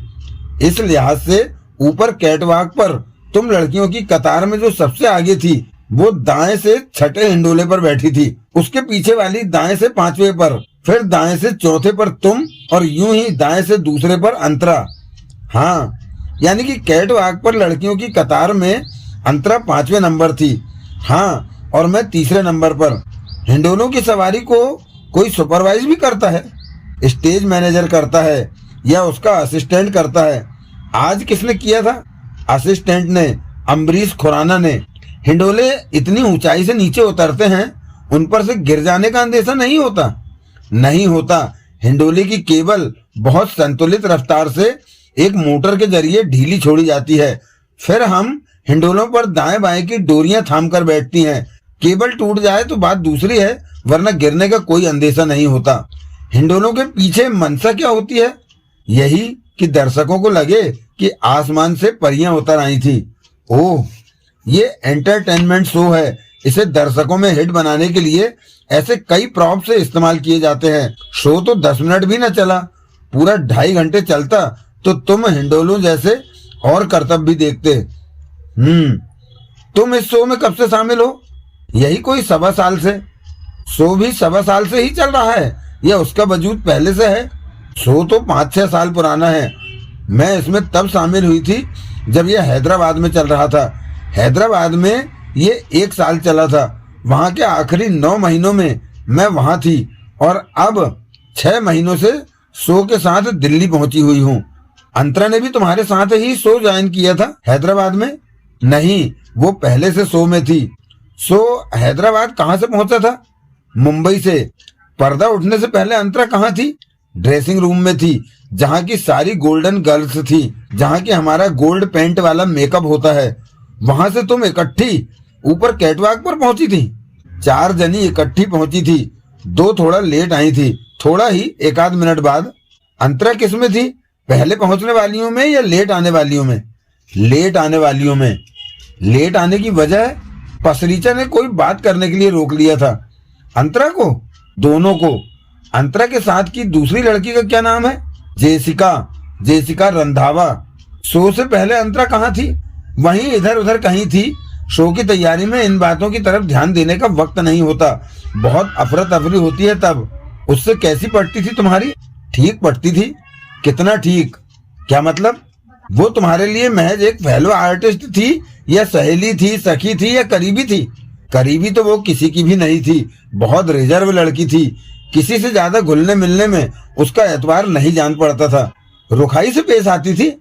इस लिहाज से ऊपर कैटवॉक पर तुम लड़कियों की कतार में जो सबसे आगे थी वो दाएं से छठे हिंडोले पर बैठी थी, उसके पीछे वाली दाएं से पांचवे पर, फिर दाएं से चौथे पर तुम और यूं ही दाएं से दूसरे पर अंतरा। हाँ, यानी कि कैट वॉक पर लड़कियों की कतार में अंतरा 5वें नंबर थी। हाँ, और मैं 3रे नंबर पर। हिंडोलों की सवारी को कोई सुपरवाइज भी करता है, स्टेज मैनेजर करता है या उसका असिस्टेंट करता है। आज किसने किया था? असिस्टेंट ने, अम्बरीश खुराना ने। हिंडोले इतनी ऊंचाई से नीचे उतरते हैं, उन पर से गिर जाने का अंदेशा नहीं होता। नहीं होता। हिंडोले की केबल बहुत संतुलित रफ्तार से एक मोटर के जरिए ढीली छोड़ी जाती है। फिर हम हिंडोलों पर दाएं बाएं की डोरियां थाम कर बैठती हैं। केबल टूट जाए तो बात दूसरी है, वरना गिरने का कोई अंदेशा नहीं होता। हिंडोलों के पीछे मनसा क्या होती है? यही कि दर्शकों को लगे कि आसमान से परियां उतर आई थी। ओह, ये एंटरटेनमेंट शो है। इसे दर्शकों में हिट बनाने के लिए ऐसे कई प्रॉप से इस्तेमाल किए जाते हैं। शो तो 10 मिनट भी न चला, पूरा 2.5 घंटे चलता तो तुम हिंडोलों जैसे और करतब भी देखते। तुम इस शो में कब से शामिल हो? यही कोई 1.25 साल से। शो भी 1.25 साल से ही चल रहा है या उसका वजूद पहले से है? शो तो 5-6 साल पुराना है। मैं इसमें तब शामिल हुई थी जब यह हैदराबाद में चल रहा था। हैदराबाद में ये 1 साल चला था। वहां के आखिरी 9 महीनों में मैं वहां थी और अब 6 महीनों से शो के साथ दिल्ली पहुंची हुई हूँ। अंतरा ने भी तुम्हारे साथ ही शो ज्वाइन किया था हैदराबाद में? नहीं, वो पहले से शो में थी। शो हैदराबाद कहाँ से पहुंचा था? मुंबई से। पर्दा उठने से पहले अंतरा कहाँ थी? ड्रेसिंग रूम में थी, जहाँ की सारी गोल्डन गर्ल्स थी, जहाँ की हमारा गोल्ड पेंट वाला मेकअप होता है। वहां से तुम इकट्ठी ऊपर कैटवॉक पर पहुंची थी। 4 जनी इकट्ठी पहुंची थी। 2 थोड़ा लेट आई थी, थोड़ा ही 1 मिनट बाद। अंतरा किस में थी? पहले पहुंचने वालियों में या लेट आने वालियों में? लेट आने वालियों में। लेट आने की वजह? पसरीचा ने कोई बात करने के लिए रोक लिया था। अंतरा को? दोनों को। अंतरा के साथ की दूसरी लड़की का क्या नाम है? जेसिका रंधावा। शो से पहले अंतरा कहाँ थी? वहीं इधर उधर कहीं थी। शो की तैयारी में इन बातों की तरफ ध्यान देने का वक्त नहीं होता। बहुत अफरा तफरी होती है तब। उससे कैसी पड़ती थी तुम्हारी? ठीक पड़ती थी। कितना ठीक? क्या मतलब? वो तुम्हारे लिए महज एक फेलो आर्टिस्ट थी या सहेली थी, सखी थी या करीबी थी? करीबी तो वो किसी की भी नहीं थी। बहुत रिजर्व लड़की थी। किसी से ज्यादा घुलने मिलने में उसका एतबार नहीं जान पड़ता था। रुखाई से पेश आती थी?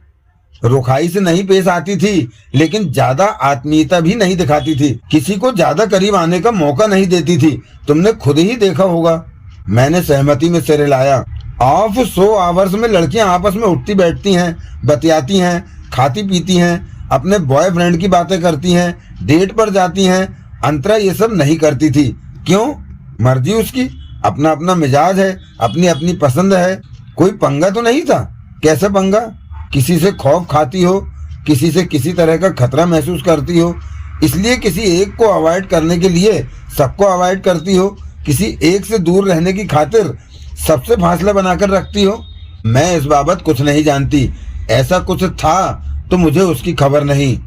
रुखाई से नहीं पेश आती थी, लेकिन ज्यादा आत्मीयता भी नहीं दिखाती थी। किसी को ज्यादा करीब आने का मौका नहीं देती थी। तुमने खुद ही देखा होगा। मैंने सहमति में सिर हिलाया। ऑफ शो आवर्स में लड़कियां आपस में उठती बैठती हैं, बतियाती हैं, खाती पीती हैं, अपने बॉयफ्रेंड की बातें करती हैं, डेट पर जाती हैं। अंतरा ये सब नहीं करती थी। क्यों? मर्जी उसकी, अपना अपना मिजाज है, अपनी अपनी पसंद है। कोई पंगा तो नहीं था? कैसे पंगा? किसी से खौफ खाती हो, किसी से किसी तरह का खतरा महसूस करती हो, इसलिए किसी एक को अवॉइड करने के लिए सबको अवॉइड करती हो, किसी एक से दूर रहने की खातिर सबसे फासला बनाकर रखती हो। मैं इस बाबत कुछ नहीं जानती। ऐसा कुछ था तो मुझे उसकी खबर नहीं।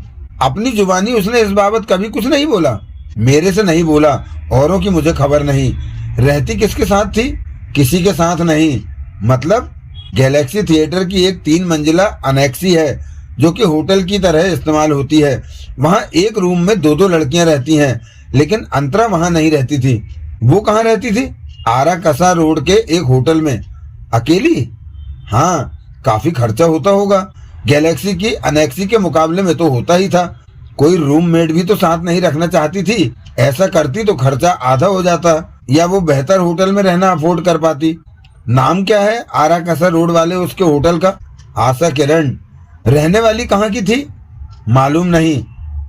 अपनी जुबानी उसने इस बाबत कभी कुछ नहीं बोला। मेरे से नहीं बोला। औरों की मुझे खबर नहीं। रहती किसके साथ थी? किसी के साथ नहीं। मतलब? गैलेक्सी थिएटर की एक 3 मंजिला अनेक्सी है, जो कि होटल की तरह इस्तेमाल होती है। वहां एक रूम में 2-2 लड़कियां रहती हैं, लेकिन अंतरा वहां नहीं रहती थी। वो कहाँ रहती थी? आरा कसा रोड के एक होटल में। अकेली? हाँ, काफी खर्चा होता होगा। गैलेक्सी की अनेक्सी के मुकाबले में तो होता ही था। कोई रूममेट भी तो साथ नहीं रखना चाहती थी। ऐसा करती तो खर्चा आधा हो जाता, या वो बेहतर होटल में रहना अफोर्ड कर पाती। नाम क्या है आरा कसा रोड वाले उसके होटल का? आशा किरण। रहने वाली कहाँ की थी? मालूम नहीं।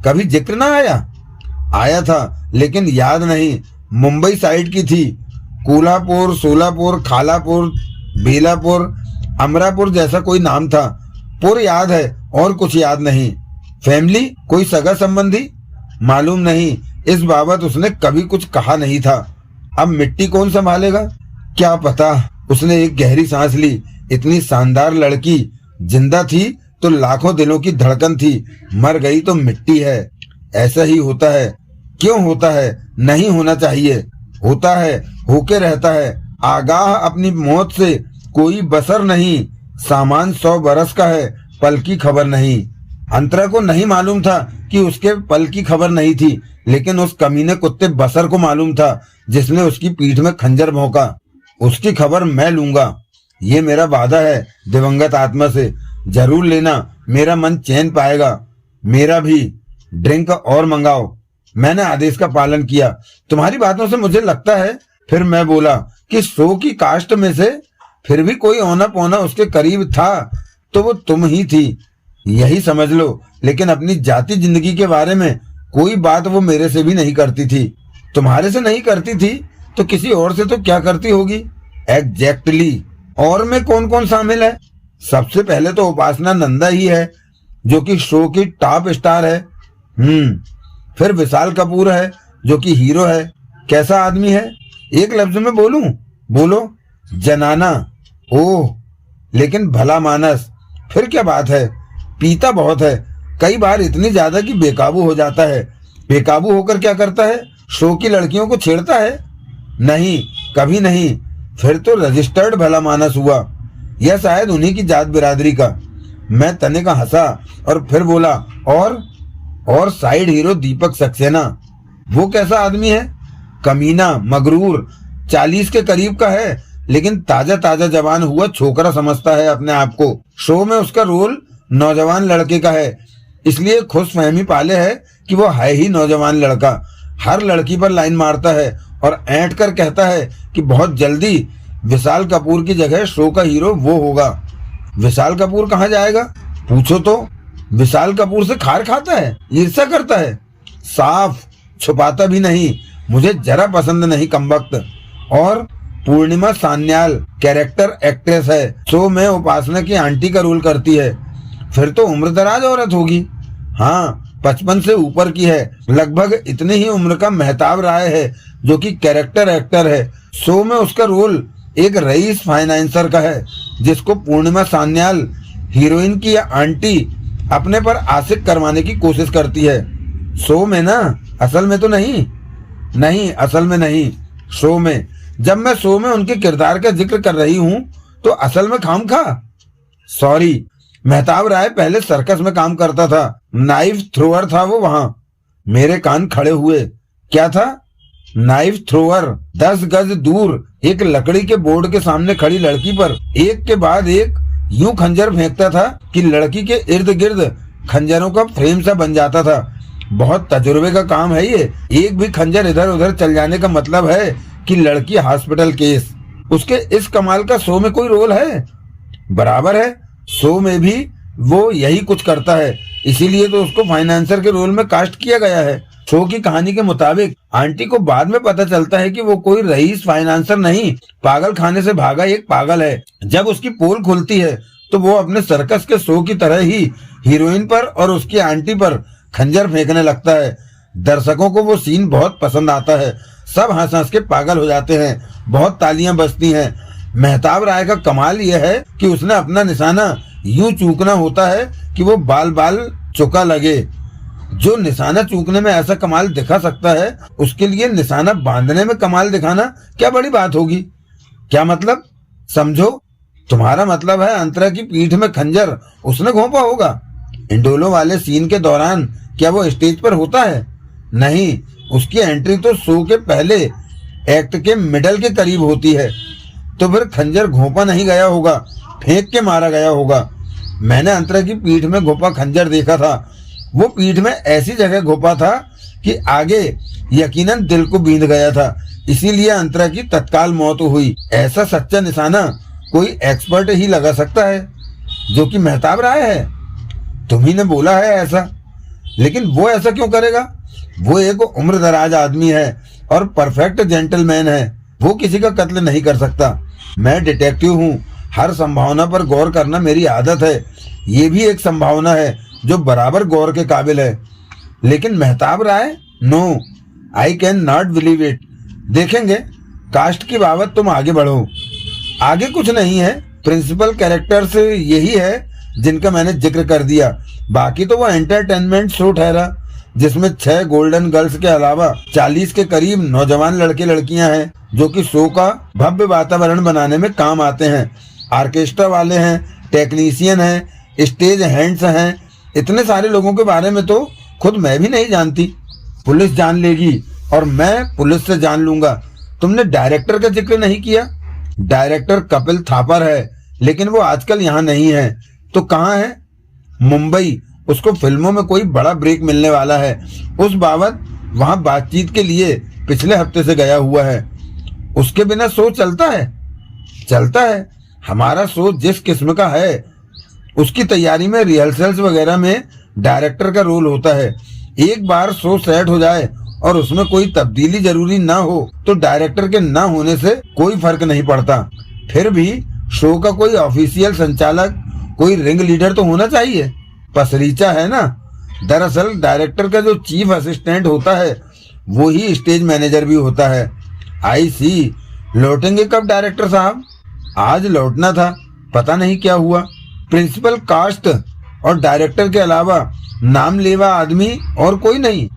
कभी जिक्र ना आया? आया था, लेकिन याद नहीं। मुंबई साइड की थी। कोल्हापुर, सोलापुर, खालापुर, बेलापुर, अमरापुर जैसा कोई नाम था। पुर याद है और कुछ याद नहीं। फैमिली? कोई सगा संबंधी? मालूम नहीं। इस बाबत उसने कभी कुछ कहा नहीं था। अब मिट्टी कौन संभालेगा? क्या पता। उसने एक गहरी सांस ली। इतनी शानदार लड़की जिंदा थी तो लाखों दिलों की धड़कन थी, मर गई तो मिट्टी है। ऐसा ही होता है। क्यों होता है? नहीं होना चाहिए। होता है, होके रहता है। आगाह अपनी मौत से कोई बसर नहीं। सामान 100 बरस का है, पल की खबर नहीं। अंतरा को नहीं मालूम था कि उसके पल की खबर नहीं थी, लेकिन उस कमीने कुत्ते बसर को मालूम था जिसने उसकी पीठ में खंजर भोंका। उसकी खबर मैं लूंगा, ये मेरा वादा है दिवंगत आत्मा से। जरूर लेना, मेरा मन चैन पाएगा। मेरा भी ड्रिंक और मंगाओ। मैंने आदेश का पालन किया। तुम्हारी बातों से मुझे लगता है, फिर मैं बोला, कि शो की कास्ट में से फिर भी कोई औना पौना उसके करीब था तो वो तुम ही थी, यही समझ लो। लेकिन अपनी जाति जिंदगी के बारे में कोई बात वो मेरे से भी नहीं करती थी। तुम्हारे से नहीं करती थी तो किसी और से तो क्या करती होगी? एग्जैक्टली। और में कौन कौन शामिल है? सबसे पहले तो उपासना नंदा ही है, जो कि शो की टॉप स्टार है। फिर विशाल कपूर है, जो कि हीरो है। कैसा आदमी है? एक लफ्ज में बोलूं? बोलो। जनाना। ओह, लेकिन भला मानस। फिर क्या बात है? पीता बहुत है, कई बार इतनी ज्यादा कि बेकाबू हो जाता है। बेकाबू होकर क्या करता है? शो की लड़कियों को छेड़ता है? नहीं, कभी नहीं। फिर तो रजिस्टर्ड भला मानस हुआ। यह शायद उन्हीं की जात बिरादरी का। मैं तने का हंसा और फिर बोला, और साइड हीरो दीपक सक्सेना। वो कैसा आदमी है? कमीना, मगरूर, 40 के करीब का है, लेकिन ताजा ताजा जवान हुआ छोकरा समझता है अपने आप को। शो में उसका रोल नौजवान लड़के का है, इसलिए खुशफहमी पाले है कि वो है ही नौजवान लड़का। हर लड़की पर लाइन मारता है और ऐंठ कर कहता है कि बहुत जल्दी विशाल कपूर की जगह शो का हीरो वो होगा। विशाल कपूर कहाँ जाएगा? पूछो तो। विशाल कपूर से खार खाता है, ईर्ष्या करता है, साफ, छुपाता भी नहीं। मुझे जरा पसंद नहीं कमबख्त। और पूर्णिमा सान्याल कैरेक्टर एक्ट्रेस है, शो में उपासना की आंटी का रोल करती है। फिर तो उम्रदराज औरत होगी। हाँ, 55 से ऊपर की है। लगभग इतनी ही उम्र का मेहताब राय है, जो कि कैरेक्टर एक्टर है। शो में उसका रोल एक रईस फाइनेंसर का है, जिसको पूर्णिमा सान्याल हीरोइन की आंटी अपने पर आशिक करवाने की कोशिश करती है। शो में ना, असल में तो नहीं, असल में नहीं। शो में। जब मैं शो में उनके किरदार का जिक्र कर रही हूँ तो असल में खामखा सॉरी। मेहताब राय पहले सर्कस में काम करता था, नाइफ थ्रोअर था वो वहां। मेरे कान खड़े हुए। क्या था? Knife thrower. 10 गज दूर एक लकड़ी के बोर्ड के सामने खड़ी लड़की पर एक के बाद एक यूं खंजर फेंकता था कि लड़की के इर्द गिर्द खंजरों का फ्रेम सा बन जाता था। बहुत तजुर्बे का काम है ये। एक भी खंजर इधर उधर चल जाने का मतलब है कि लड़की हॉस्पिटल केस। उसके इस कमाल का शो में कोई रोल है? बराबर है, शो में भी वो यही कुछ करता है, इसीलिए तो उसको फाइनेंसर के रोल में कास्ट किया गया है। शो की कहानी के मुताबिक आंटी को बाद में पता चलता है कि वो कोई रईस फाइनेंसर नहीं, पागल खाने से भागा एक पागल है। जब उसकी पोल खुलती है तो वो अपने सर्कस के शो की तरह ही हीरोइन पर और उसकी आंटी पर खंजर फेंकने लगता है। दर्शकों को वो सीन बहुत पसंद आता है। सब हंस हंस के पागल हो जाते हैं, बहुत तालियां बजती हैं। मेहताब राय का कमाल यह है कि उसने अपना निशाना यूं चूकना होता है कि वो बाल बाल चुका लगे। जो निशाना चूकने में ऐसा कमाल दिखा सकता है, उसके लिए निशाना बांधने में कमाल दिखाना क्या बड़ी बात होगी? क्या मतलब? समझो। तुम्हारा मतलब है अंतरा की पीठ में खंजर उसने घोंपा होगा? इंडोलो वाले सीन के दौरान क्या वो स्टेज पर होता है? नहीं, उसकी एंट्री तो शो के पहले एक्ट के मिडल के करीब होती है। तो फिर खंजर घोंपा नहीं गया होगा, फेंक के मारा गया होगा। मैंने अंतरा की पीठ में घोंपा खंजर देखा था। वो पीठ में ऐसी जगह घोंपा था कि आगे यकीनन दिल को बींध गया था, इसीलिए अंतरा की तत्काल मौत हुई। ऐसा सच्चा निशाना कोई एक्सपर्ट ही लगा सकता है, जो कि मेहताब राय है। तुम्ही ने बोला है ऐसा, लेकिन वो ऐसा क्यों करेगा? वो एक उम्रदराज आदमी है और परफेक्ट जेंटलमैन है। वो किसी का कत्ल नहीं कर सकता। मैं डिटेक्टिव हूँ, हर संभावना पर गौर करना मेरी आदत है। ये भी एक संभावना है जो बराबर गौर के काबिल है। लेकिन Mehtab Rai, no, I can not believe it. देखेंगे। कास्ट की बाबत तुम आगे बढ़ो। आगे कुछ नहीं है, प्रिंसिपल कैरेक्टर्स यही है जिनका मैंने जिक्र कर दिया। बाकी तो वो एंटरटेनमेंट शो ठहरा, जिसमें 6 गोल्डन गर्ल्स के अलावा 40 के करीब नौजवान लड़के लड़कियां हैं, जो कि शो का भव्य वातावरण बनाने में काम आते हैं। ऑर्केस्ट्रा वाले हैं, टेक्नीशियन हैं, स्टेज हैंड्स हैं, इतने सारे लोगों के बारे में तो खुद मैं भी नहीं जानती। पुलिस जान लेगी और मैं पुलिस से जान लूंगा। तुमने डायरेक्टर का जिक्र नहीं किया। डायरेक्टर कपिल थापर है, लेकिन वो आजकल यहाँ नहीं है। तो कहाँ है? मुंबई। उसको फिल्मों में कोई बड़ा ब्रेक मिलने वाला है, उस बाबत वहां बातचीत के लिए पिछले हफ्ते से गया हुआ है। उसके बिना शो चलता है? चलता है। हमारा शो जिस किस्म का है, उसकी तैयारी में, रिहर्सल्स वगैरह में डायरेक्टर का रोल होता है। एक बार शो सेट हो जाए और उसमें कोई तब्दीली जरूरी ना हो तो डायरेक्टर के ना होने से कोई फर्क नहीं पड़ता। फिर भी शो का कोई ऑफिशियल संचालक, कोई रिंग लीडर तो होना चाहिए। पसरीचा है ना। दरअसल डायरेक्टर का जो चीफ असिस्टेंट होता है वो ही स्टेज मैनेजर भी होता है। आई सी। लौटेंगे कब डायरेक्टर साहब? आज लौटना था, पता नहीं क्या हुआ। प्रिंसिपल कास्ट और डायरेक्टर के अलावा नाम लेवा आदमी और कोई नहीं।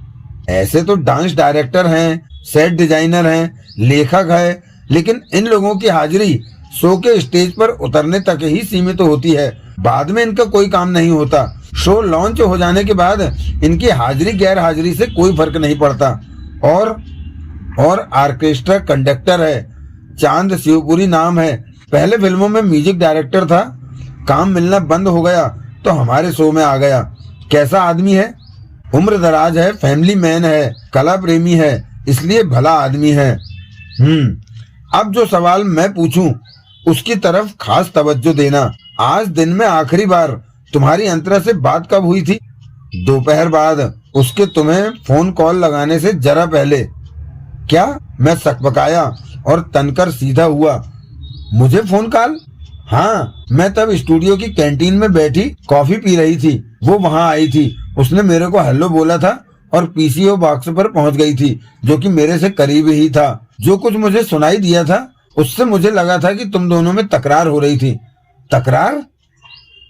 ऐसे तो डांस डायरेक्टर हैं, सेट डिजाइनर हैं, लेखक है, लेकिन इन लोगों की हाजिरी शो के स्टेज पर उतरने तक ही सीमित होती है। बाद में इनका कोई काम नहीं होता। शो लॉन्च हो जाने के बाद इनकी हाजिरी गैर हाजिरी से कोई फर्क नहीं पड़ता। और ऑर्केस्ट्रा कंडक्टर है, चांद शिवपुरी नाम है। पहले फिल्मों में म्यूजिक डायरेक्टर था, काम मिलना बंद हो गया तो हमारे शो में आ गया। कैसा आदमी है? उम्र दराज है, फैमिली मैन है, कला प्रेमी है, इसलिए भला आदमी है। अब जो सवाल मैं पूछूं उसकी तरफ खास तवज्जो देना। आज दिन में आखिरी बार तुम्हारी अंतरा से बात कब हुई थी? दोपहर बाद, उसके तुम्हें फोन कॉल लगाने से जरा पहले। क्या? मैं सकपकाया और तनकर सीधा हुआ। मुझे फोन कॉल? हाँ, मैं तब स्टूडियो की कैंटीन में बैठी कॉफी पी रही थी। वो वहाँ आई थी। उसने मेरे को हेलो बोला था और पीसीओ बॉक्स पर पहुंच गई थी, जो कि मेरे से करीब ही था। जो कुछ मुझे सुनाई दिया था उससे मुझे लगा था कि तुम दोनों में तकरार हो रही थी। तकरार?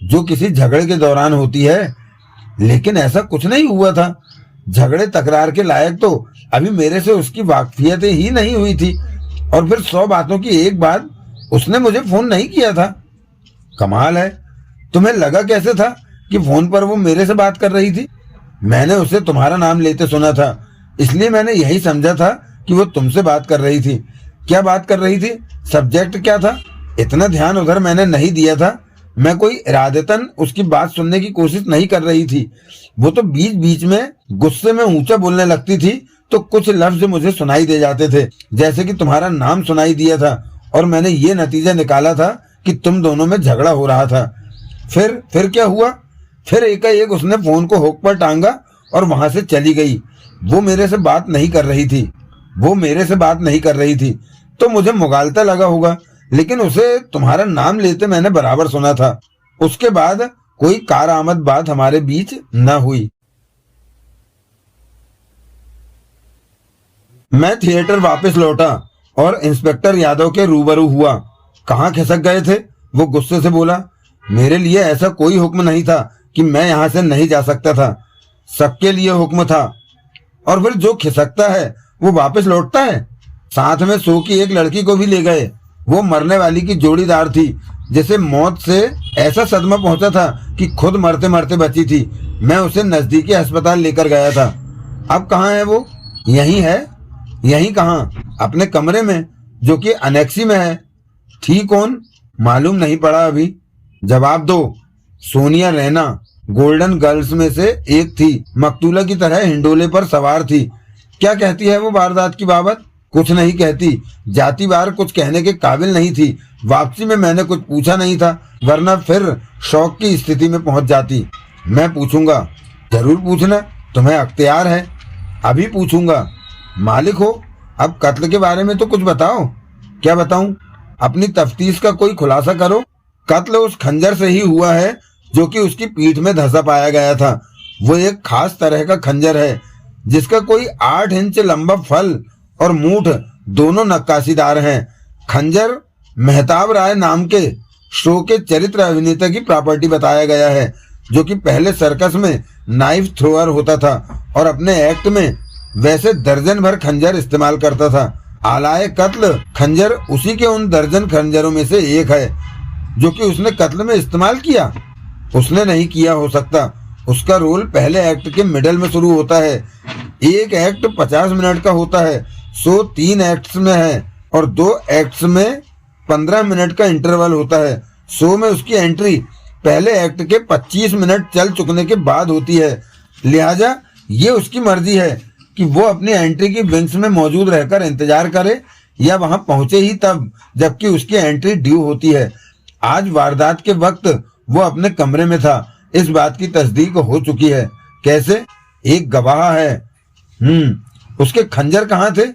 जो किसी झगड़े के दौरान होती है, लेकिन ऐसा कुछ नहीं हुआ था। झगड़े तकरार के लायक तो अभी मेरे से उसकी वाकफियत ही नहीं हुई थी। और फिर 100 बातों की एक बात, उसने मुझे फोन नहीं किया था। कमाल है। तुम्हें लगा कैसे था कि फोन पर वो मेरे से बात कर रही थी? मैंने उसे तुम्हारा नाम लेते सुना था, इसलिए मैंने यही समझा था कि वो तुमसे बात कर रही थी। क्या बात कर रही थी? सब्जेक्ट क्या था? इतना ध्यान उधर मैंने नहीं दिया था। मैं कोई इरादतन उसकी बात सुनने की कोशिश नहीं कर रही थी। वो तो बीच बीच में गुस्से में ऊंचा बोलने लगती थी तो कुछ लफ्ज मुझे सुनाई दे जाते थे, जैसे कि तुम्हारा नाम सुनाई दिया था, और मैंने ये नतीजा निकाला था कि तुम दोनों में झगड़ा हो रहा था। फिर क्या हुआ? फिर एकाएक उसने फोन को हुक पर टांगा और वहां से चली गई। वो मेरे से बात नहीं कर रही थी तो मुझे मुगालता लगा होगा, लेकिन उसे तुम्हारा नाम लेते मैंने बराबर सुना था। उसके बाद कोई कारआमद बात हमारे बीच न हुई। मैं थिएटर वापस लौटा और इंस्पेक्टर यादव के रूबरू हुआ। कहाँ खिसक गए थे? वो गुस्से से बोला। मेरे लिए ऐसा कोई हुक्म नहीं था कि मैं यहाँ से नहीं जा सकता था। सबके लिए हुक्म था। और फिर जो खिसकता है वो वापस लौटता है। साथ में शो की एक लड़की को भी ले गए। वो मरने वाली की जोड़ीदार थी, जिसे मौत से ऐसा सदमा पहुंचा था कि खुद मरते मरते बची थी। मैं उसे नजदीकी अस्पताल लेकर गया था। अब कहाँ है वो? यहीं है। यहीं कहाँ? अपने कमरे में, जो कि अनेक्सी में है। थी कौन? मालूम नहीं पड़ा अभी। जवाब दो। सोनिया रैना गोल्डन गर्ल्स में से एक थी। मकतूला की तरह हिंडोले पर सवार थी। क्या कहती है वो वारदात की बाबत? कुछ नहीं कहती। जाती बार कुछ कहने के काबिल नहीं थी। वापसी में मैंने कुछ पूछा नहीं था, वरना फिर शौक की स्थिति में पहुंच जाती। मैं पूछूंगा। जरूर पूछना, तुम्हें अख्तियार है। अभी पूछूंगा। मालिक हो। अब कत्ल के बारे में तो कुछ बताओ। क्या बताऊं? अपनी तफ्तीश का कोई खुलासा करो। कत्ल उस खंजर से ही हुआ है जो कि उसकी पीठ में धंसा पाया गया था। वो एक खास तरह का खंजर है, जिसका कोई 8 इंच लंबा फल और मूठ दोनों नक्काशीदार हैं। खंजर मेहताब राय नाम के शो के चरित्र अभिनेता की प्रॉपर्टी बताया गया है, जो कि पहले सर्कस में नाइफ थ्रोअर होता था और अपने एक्ट में वैसे दर्जन भर खंजर इस्तेमाल करता था। आलाए कत्ल खंजर उसी के उन दर्जन खंजरों में से एक है जो कि उसने कत्ल में इस्तेमाल किया। उसने नहीं किया हो सकता। उसका रोल पहले एक्ट के मिडल में शुरू होता है। एक एक्ट 50 मिनट का होता है, सो 3 एक्ट्स में है, और 2 एक्ट्स में 15 मिनट का इंटरवल होता है। शो में उसकी एंट्री पहले एक्ट के 25 मिनट चल चुकने के बाद होती है। लिहाजा ये उसकी मर्जी है कि वो अपनी एंट्री की विंग्स में मौजूद रहकर इंतजार करे या वहां पहुंचे ही तब, जबकि उसकी एंट्री ड्यू होती है। आज वारदात के वक्त वो अपने कमरे में था, इस बात की तस्दीक हो चुकी है। कैसे? एक गवाह है। उसके खंजर कहाँ थे?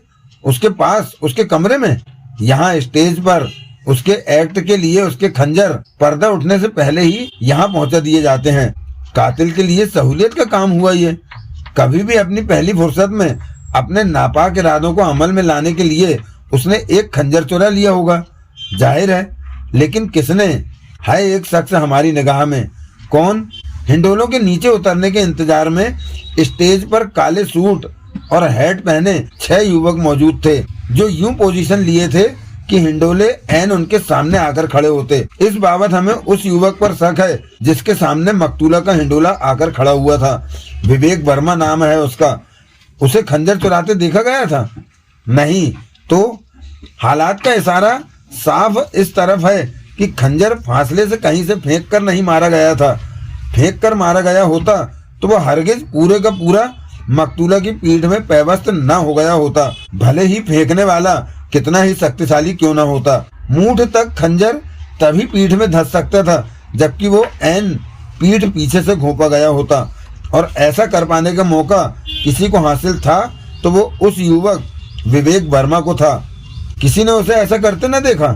उसके पास, उसके कमरे में। यहाँ स्टेज पर उसके एक्ट के लिए उसके खंजर पर्दा उठने से पहले ही यहाँ पहुंचा दिए जाते हैं। कातिल के लिए सहूलियत का काम हुआ ये। कभी भी अपनी पहली फुर्सत में अपने नापाक इरादों को अमल में लाने के लिए उसने एक खंजर चुरा लिया होगा, जाहिर है। लेकिन किसने? है एक शख्स हमारी निगाह में। कौन? हिंडोलों के नीचे उतरने के इंतजार में स्टेज पर काले सूट और हैट पहने 6 युवक मौजूद थे, जो यूं पोजीशन लिए थे कि हिंडोले ऐन उनके सामने आकर खड़े होते। इस बाबत हमें उस युवक पर शक है जिसके सामने मकतूला का हिंडोला आकर खड़ा हुआ था। विवेक वर्मा नाम है उसका। उसे खंजर चुराते देखा गया था? नहीं। तो हालात का इशारा साफ इस तरफ है कि खंजर फासले से कहीं से फेंक कर नहीं मारा गया था। फेंक कर मारा गया होता तो वह हरगिज पूरे का पूरा मकतूला की पीठ में पैवस्त न हो गया होता, भले ही फेंकने वाला कितना ही शक्तिशाली क्यों न होता। मूठ तक खंजर तभी पीठ में धस सकता था जबकि वो ऐन पीठ पीछे से घोंपा गया होता, और ऐसा कर पाने का मौका किसी को हासिल था तो वो उस युवक विवेक वर्मा को था। किसी ने उसे ऐसा करते न देखा?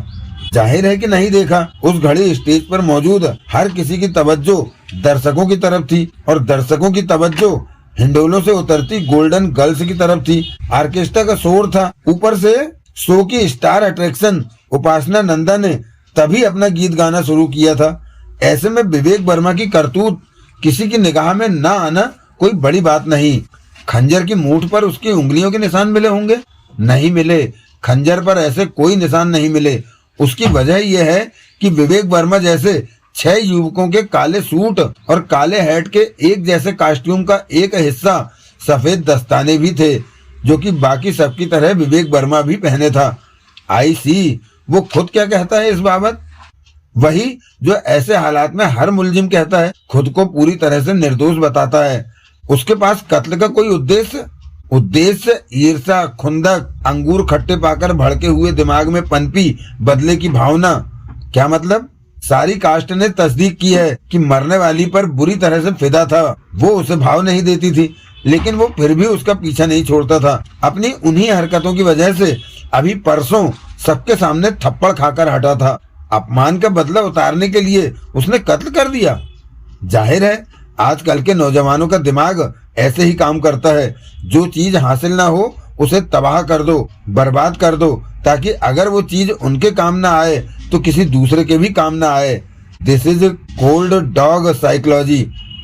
जाहिर है कि नहीं देखा। उस घड़ी स्टेज पर मौजूद हर किसी की तवज्जो दर्शकों की तरफ थी, और दर्शकों की तवज्जो हिंडोलों से उतरती गोल्डन गर्ल्स की तरफ थी। ऑर्केस्ट्रा का शोर था। ऊपर से शो की स्टार अट्रैक्शन उपासना नंदा ने तभी अपना गीत गाना शुरू किया था। ऐसे में विवेक वर्मा की करतूत किसी की निगाह में न आना कोई बड़ी बात नहीं। खंजर की मूठ पर उसकी उंगलियों के निशान मिले होंगे? नहीं मिले। खंजर पर ऐसे कोई निशान नहीं मिले। उसकी वजह यह है कि विवेक वर्मा जैसे 6 युवकों के काले सूट और काले हैट के एक जैसे कॉस्ट्यूम का एक हिस्सा सफेद दस्ताने भी थे, जो कि बाकी सबकी तरह विवेक वर्मा भी पहने था। आई सी, वो खुद क्या कहता है इस बाबत? वही जो ऐसे हालात में हर मुलजिम कहता है, खुद को पूरी तरह से निर्दोष बताता है। उसके पास कत्ल का कोई उद्देश्य ईर्ष्या, खुंदक, अंगूर खट्टे पाकर भड़के हुए दिमाग में पनपी बदले की भावना। क्या मतलब? सारी कास्ट ने तस्दीक की है कि मरने वाली पर बुरी तरह से फिदा था। वो उसे भाव नहीं देती थी, लेकिन वो फिर भी उसका पीछा नहीं छोड़ता था। अपनी उन्हीं हरकतों की वजह से अभी परसों सबके सामने थप्पड़ खाकर हटा था। अपमान का बदला उतारने के लिए उसने कत्ल कर दिया। जाहिर है आजकल के नौजवानों का दिमाग ऐसे ही काम करता है। जो चीज हासिल ना हो उसे तबाह कर दो, बर्बाद कर दो, ताकि अगर वो चीज उनके काम ना आए तो किसी दूसरे के भी काम ना आए। This is cold dog psychology.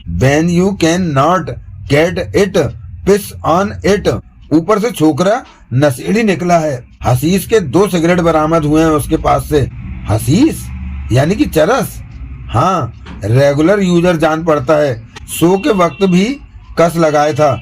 When you can not get it, piss on it. ऊपर से छोकरा नशेड़ी निकला है। हसीस के 2 सिगरेट बरामद हुए हैं उसके पास से। हसीस यानी कि चरस? हाँ, रेगुलर यूजर जान पड़ता है। शो के वक्त भी कस लगाए था।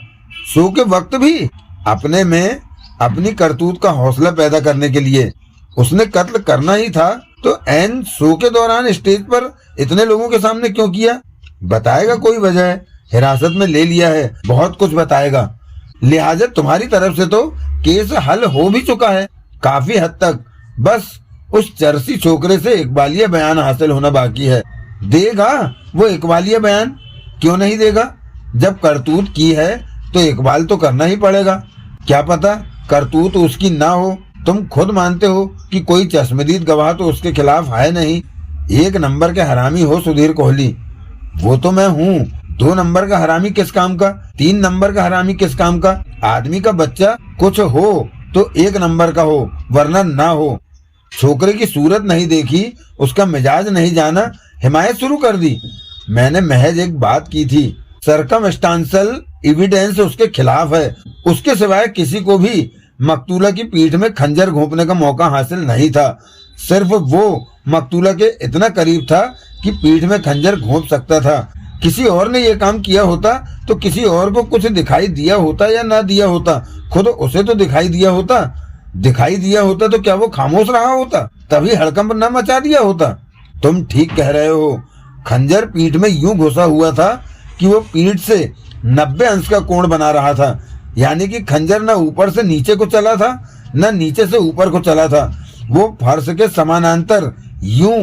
शो के वक्त भी अपने में अपनी करतूत का हौसला पैदा करने के लिए उसने कत्ल करना ही था, तो एन शो के दौरान स्टेज पर इतने लोगों के सामने क्यों किया? बताएगा कोई वजह। हिरासत में ले लिया है, बहुत कुछ बताएगा। लिहाजा तुम्हारी तरफ से तो केस हल हो भी चुका है काफी हद तक। बस उस चरसी छोकरे से इकबालिया बयान हासिल होना बाकी है। देगा वो इकबालिया बयान? क्यों नहीं देगा? जब करतूत की है तो इकबाल तो करना ही पड़ेगा। क्या पता करतूत उसकी ना हो। तुम खुद मानते हो कि कोई चश्मदीद गवाह तो उसके खिलाफ है नहीं। 1 नंबर के हरामी हो सुधीर कोहली, वो तो मैं हूँ। 2 नंबर का हरामी किस काम का? 3 नंबर का हरामी किस काम का? आदमी का बच्चा कुछ हो तो 1 नंबर का हो, वरना ना हो। छोकरे की सूरत नहीं देखी, उसका मिजाज नहीं जाना, हिमायत शुरू कर दी। मैंने महज एक बात की थी, सरकमस्टांसल एविडेंस उसके खिलाफ है। उसके सिवाय किसी को भी मकतूला की पीठ में खंजर घोंपने का मौका हासिल नहीं था। सिर्फ वो मकतूला के इतना करीब था कि पीठ में खंजर घोंप सकता था। किसी और ने ये काम किया होता तो किसी और को कुछ दिखाई दिया होता या ना दिया होता, खुद उसे तो दिखाई दिया होता। दिखाई दिया होता तो क्या वो खामोश रहा होता, तभी हड़कंप न मचा दिया होता? तुम ठीक कह रहे हो। खंजर पीठ में यूं घुसा हुआ था कि वो पीठ से 90 अंश का कोण बना रहा था। यानी कि खंजर न ऊपर से नीचे को चला था, न नीचे से ऊपर को चला था। वो फर्श के समानांतर यूं,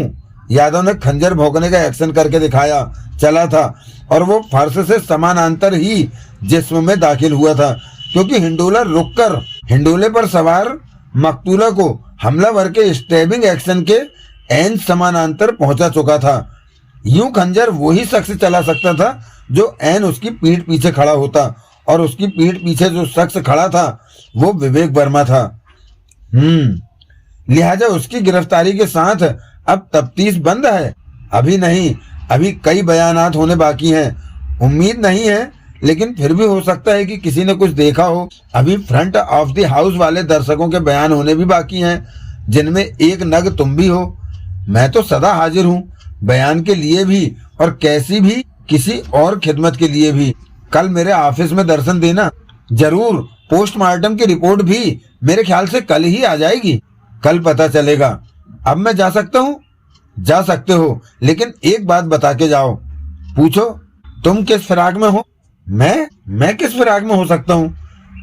यादव ने खंजर भोंकने का एक्शन करके दिखाया, चला था। और वो फर्श से समानांतर ही जिस्म में दाखिल हुआ था, क्योंकि हिंडोला रुककर हिंडोले पर सवार मकतूला को हमलावर के स्टैबिंग एक्शन के एन समानांतर पहुंचा चुका था। यूं खंजर वही शख्स चला सकता था जो एन उसकी पीठ पीछे खड़ा होता, और उसकी पीठ पीछे जो शख्स खड़ा था वो विवेक वर्मा था। लिहाजा उसकी गिरफ्तारी के साथ अब तफ्तीश बंद है? अभी नहीं, अभी कई बयानात होने बाकी हैं। उम्मीद नहीं है, लेकिन फिर भी हो सकता है कि किसी ने कुछ देखा हो। अभी फ्रंट ऑफ द हाउस वाले दर्शकों के बयान होने भी बाकी हैं, जिनमें एक नग तुम भी हो। मैं तो सदा हाजिर हूँ, बयान के लिए भी और कैसी भी किसी और खिदमत के लिए भी। कल मेरे ऑफिस में दर्शन देना जरूर। पोस्टमार्टम की रिपोर्ट भी मेरे ख्याल से कल ही आ जाएगी। कल पता चलेगा। अब मैं जा सकता हूँ? जा सकते हो, लेकिन एक बात बता के जाओ। पूछो, तुम किस फिराक में हो? मैं किस फिराक में हो सकता हूँ?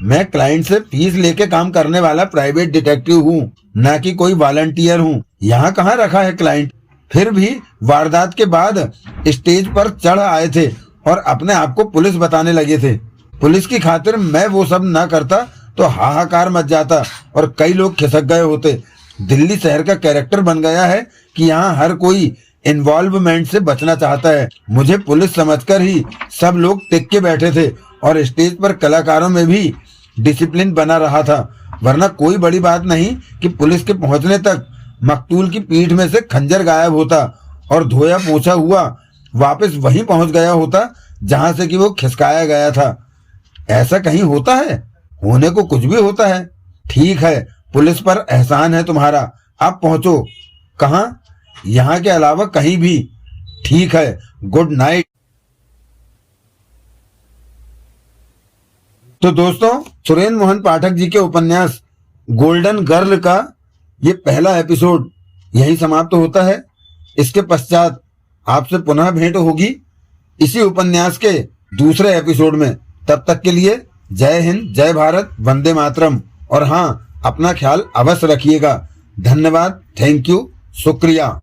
मैं क्लाइंट से फीस लेके काम करने वाला प्राइवेट डिटेक्टिव हूँ, ना कि कोई वॉलंटियर हूँ। यहाँ कहाँ रखा है क्लाइंट? फिर भी वारदात के बाद स्टेज पर चढ़ आए थे और अपने आप को पुलिस बताने लगे थे। पुलिस की खातिर मैं वो सब ना करता तो हाहाकार मच जाता और कई लोग खिसक गए होते। दिल्ली शहर का कैरेक्टर बन गया है कि यहाँ हर कोई इन्वॉल्वमेंट से बचना चाहता है। मुझे पुलिस समझकर ही सब लोग टिक के बैठे थे और स्टेज पर कलाकारों में भी डिसिप्लिन बना रहा था। वरना कोई बड़ी बात नहीं कि पुलिस के पहुंचने तक मकतूल की पीठ में से खंजर गायब होता और धोया पोछा हुआ वापस वहीं पहुंच गया होता जहां से कि वो खिसकाया गया था। ऐसा कहीं होता है? होने को कुछ भी होता है। ठीक है, पुलिस पर एहसान है तुम्हारा। अब पहुंचो। कहाँ? यहाँ के अलावा कहीं भी। ठीक है, गुड नाइट। तो दोस्तों, सुरेंद्र मोहन पाठक जी के उपन्यास गोल्डन गर्ल का ये पहला एपिसोड यही समाप्त होता है। इसके पश्चात आपसे पुनः भेंट होगी इसी उपन्यास के दूसरे एपिसोड में। तब तक के लिए जय हिंद, जय भारत, वंदे मातरम। और हाँ, अपना ख्याल अवश्य रखिएगा। धन्यवाद, थैंक यू, शुक्रिया।